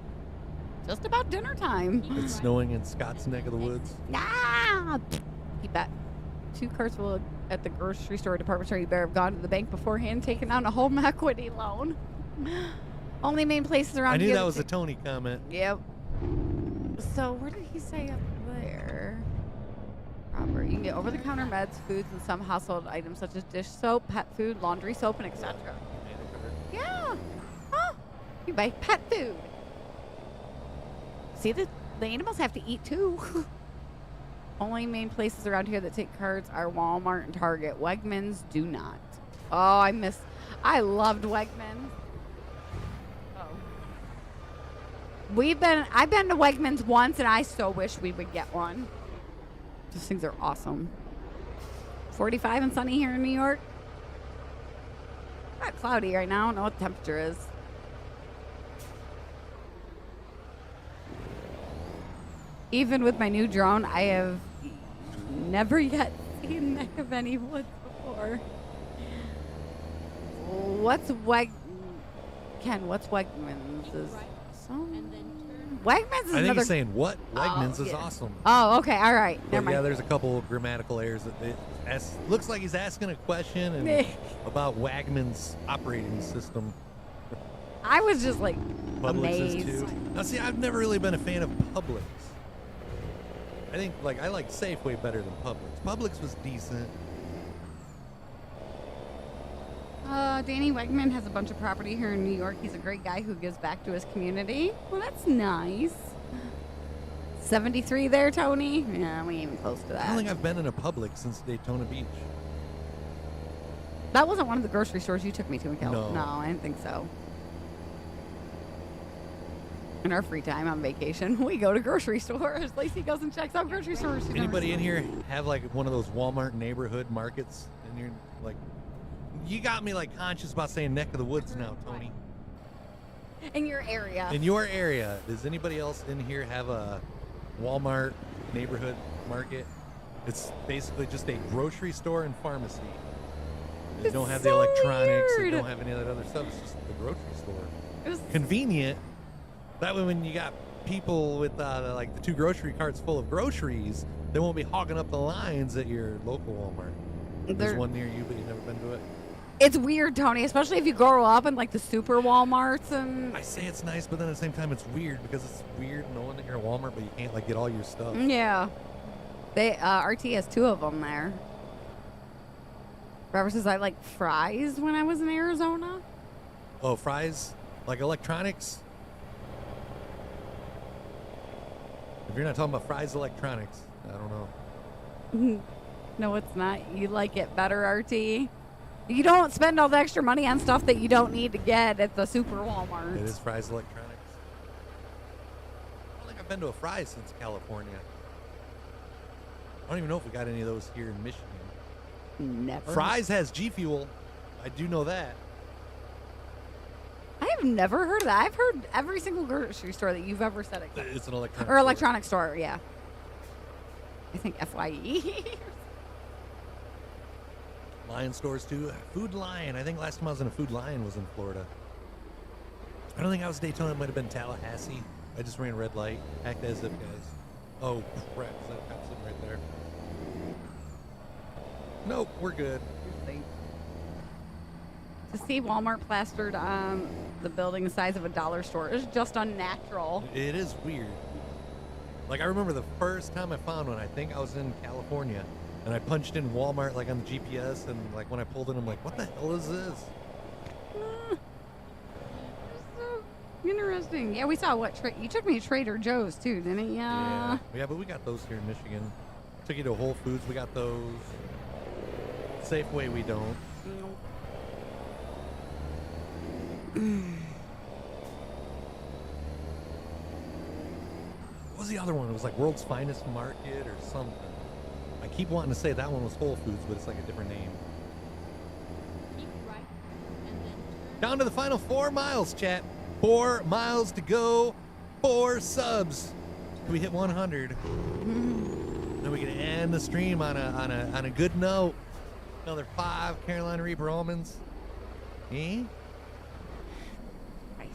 just about dinner time. It's snowing in Scott's neck of the woods. Ah! Keep that. 2 carts full at the grocery store department store. You better have gone to the bank beforehand, taken out a home equity loan. Only main places around I knew here that was a Tony comment. Yep. So, where did he say up there? Robert, you can get over-the-counter meds, foods, and some household items such as dish soap, pet food, laundry soap, and etc. Yeah. Oh, you buy pet food. See, the animals have to eat too. Only main places around here that take cards are Walmart and Target. Wegmans do not. Oh, I loved Wegmans. I've been to Wegmans once, and I so wish we would get one. Those things are awesome. 45 and sunny here in New York. Not cloudy right now. I don't know what the temperature is. Even with my new drone, I have never yet seen the neck of any woods before. What's Ken, what's Wegmans? Is right, awesome. and then turn. Wegmans is I think another. he's saying what? Wegmans is yeah. awesome. Oh, okay, all right. But Never mind. yeah, there's a couple grammatical errors. Looks like he's asking a question and about Wegmans' operating system. I was just like Publix is amazed. too. Now, see, I've never really been a fan of Publix. I think, like, I like Safeway better than Publix. Publix was decent. Danny Wegman has a bunch of property here in New York. He's a great guy who gives back to his community. Well, that's nice. 73 there, Tony? Yeah, we ain't even close to I don't think that. I've been in a Publix since Daytona Beach. That wasn't one of the grocery stores you took me to in California. No. No, I didn't think so. In our free time on vacation, we go to grocery stores. Lacey goes and checks out grocery stores. She's never Anybody seen in them. here have like one of those Walmart neighborhood markets? And you're like, you got me like conscious about saying neck of the woods now, Tony. In your area. In your area, does anybody else in here have a Walmart neighborhood market? It's basically just a grocery store and pharmacy. They It's don't have the so electronics. They weird. don't have any of that other stuff. It's just the grocery store. It was Convenient. That way, when you got people with like the 2 grocery carts full of groceries, they won't be hogging up the lines at your local Walmart. There's They're- one near you, but you've never been to it. It's weird, Tony, especially if you grow up in like the super Walmarts and I say it's nice, but then at the same time, it's weird because it's weird knowing that you're a Walmart, but you can't like get all your stuff. yeah. They RT has 2 of them there. Robert says I like fries when I was in Arizona. Oh, fries, like electronics. If you're not talking about fries electronics, I don't know. No, it's not. You like it better, RT. You don't spend all the extra money on stuff that you don't need to get at the super Walmart. It is fries electronics. I don't think I've been to a fries since California. I don't even know if we got any of those here in Michigan. Never. Fries has G Fuel. I do know that. I have never heard of that. I've heard every single grocery store that you've ever said it. It's an electronic. Or electronic store, yeah. I think FYE. Lion stores too. Food Lion. I think last time I was in a Food Lion was in Florida. I don't think I was Daytona. It might have been Tallahassee. I just ran red light. Act as if, guys. Oh crap! Is that a cop sitting right there? Nope, we're good. To see Walmart plastered on the building the size of a dollar store is just unnatural. It is weird. Like I remember the first time I found one. I think I was in California, and I punched in Walmart like on the GPS, and like when I pulled in, I'm like, "What the hell is this?" So interesting. Yeah, we saw what you took me to Trader Joe's too, didn't ya? Yeah, but we got those here in Michigan. Took you to Whole Foods. We got those. Safeway, we don't. What was the other one? It was like World's Finest Market or something. I keep wanting to say that one was Whole Foods, but it's like a different name. Keep right, and then turn. Down to the final 4 miles, chat. 4 miles to go. 4 subs. Can we hit 100? Then we can end the stream on a good note. Another 5 Carolina Reaper almonds. Eh? I see.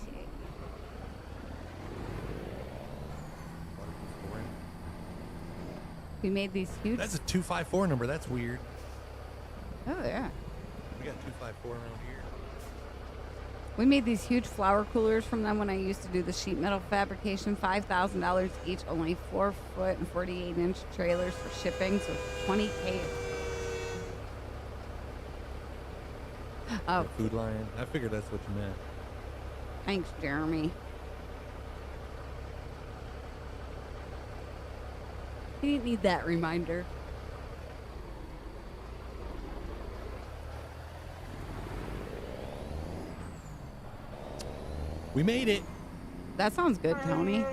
We made these huge. That's a 254 number. That's weird. Oh yeah. We got 254 around here. We made these huge flower coolers from them when I used to do the sheet metal fabrication. $5,000 each, only 4-foot and 48-inch trailers for shipping, so $20K. Oh, The Food Lion. I figured that's what you meant. thanks, Jeremy. He didn't need that reminder. We made it. That sounds good, Tony.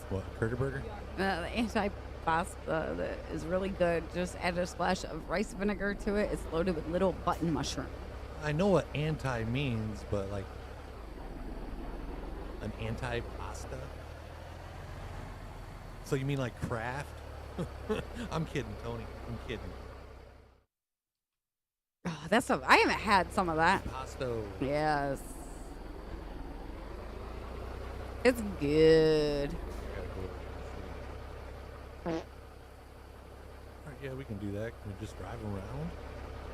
What? Kurgerburger? The anti-pasta that is really good. Just add a splash of rice vinegar to it. It's loaded with little button mushroom. I know what anti means, but like an anti-pasta? So you mean like Kraft? I'm kidding, Tony. I'm kidding. Oh, I haven't had some of that. Pasto. Yes. It's good. All right, yeah, we can do that. Can we just drive around?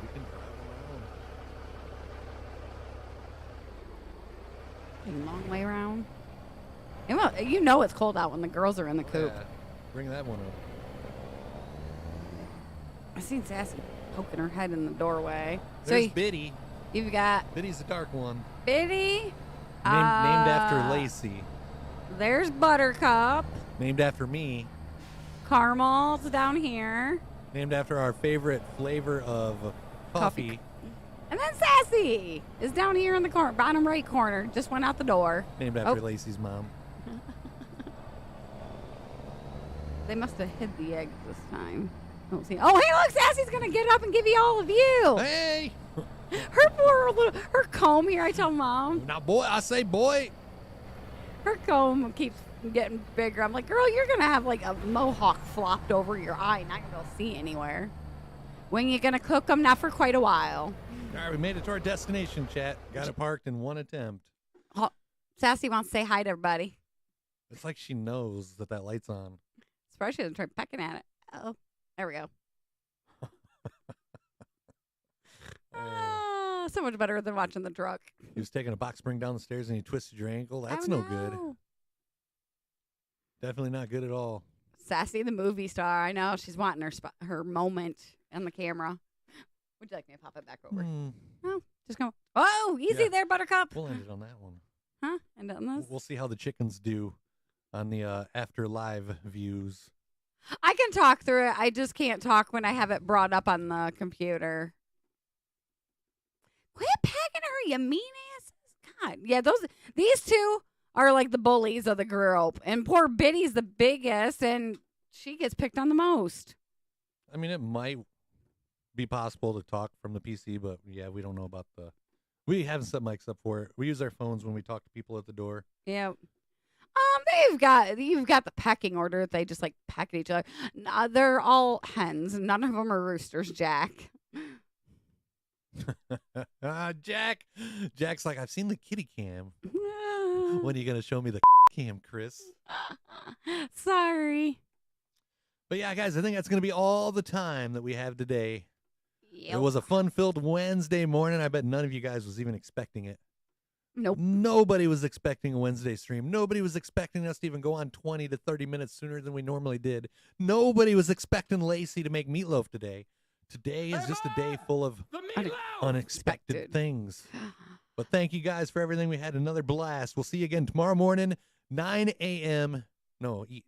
We can drive around. A long way around. You know it's cold out when the girls are in the coop. Yeah, bring that one up. I seen Sassy poking her head in the doorway. There's Biddy. You've got Biddy's the dark one. Biddy. Named after Lacey. There's Buttercup. Named after me. Caramel's down here. Named after our favorite flavor of coffee. And then Sassy is down here in the corner, bottom right corner. Just went out the door. Named after Lacey's mom. They must have hid the eggs this time. Don't see. Oh, hey, look, Sassy's gonna get up and give you all of you. Hey! Her comb here. I tell Mom. Now, boy, I say boy. Her comb keeps getting bigger. I'm like, girl, you're gonna have like a mohawk flopped over your eye, not gonna be able to see anywhere. When you gonna cook them? Not for quite a while. All right, we made it to our destination, chat. Got it parked in one attempt. Oh, Sassy wants to say hi to everybody. It's like she knows that light's on. Surprised she doesn't try pecking at it. Oh, there we go. So much better than watching the truck. He was taking a box spring down the stairs and he twisted your ankle. That's no good. Definitely not good at all. Sassy the movie star. I know. She's wanting her moment on the camera. Would you like me to pop it back over? No, just go. Oh, easy there, Buttercup. We'll end it on that one. Huh? End it on this? We'll see how the chickens do on the after live views. I can talk through it. I just can't talk when I have it brought up on the computer. Quit pegging her, you mean asses. God. Yeah, these two are like the bullies of the group. And poor Biddy's the biggest, and she gets picked on the most. I mean, it might be possible to talk from the PC, but yeah, we don't know about we haven't set mics up for it. We use our phones when we talk to people at the door. Yeah. You've got the pecking order. They just like peck at each other. No, they're all hens. None of them are roosters, Jack. Jack's like, I've seen the kitty cam. When are you going to show me the cam, Chris? Sorry. But yeah, guys, I think that's going to be all the time that we have today. Yep. It was a fun-filled Wednesday morning. I bet none of you guys was even expecting it. Nope. Nobody was expecting a Wednesday stream. Nobody was expecting us to even go on 20 to 30 minutes sooner than we normally did. Nobody was expecting Lacey to make meatloaf today. Today is just a day full of unexpected things. But thank you guys for everything. We had another blast. We'll see you again tomorrow morning, 9 a.m. No, 8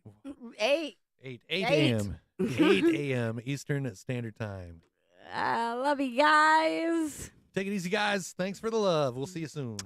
a.m. 8 a.m. Eastern Standard Time. I love you guys. Take it easy, guys. Thanks for the love. We'll see you soon.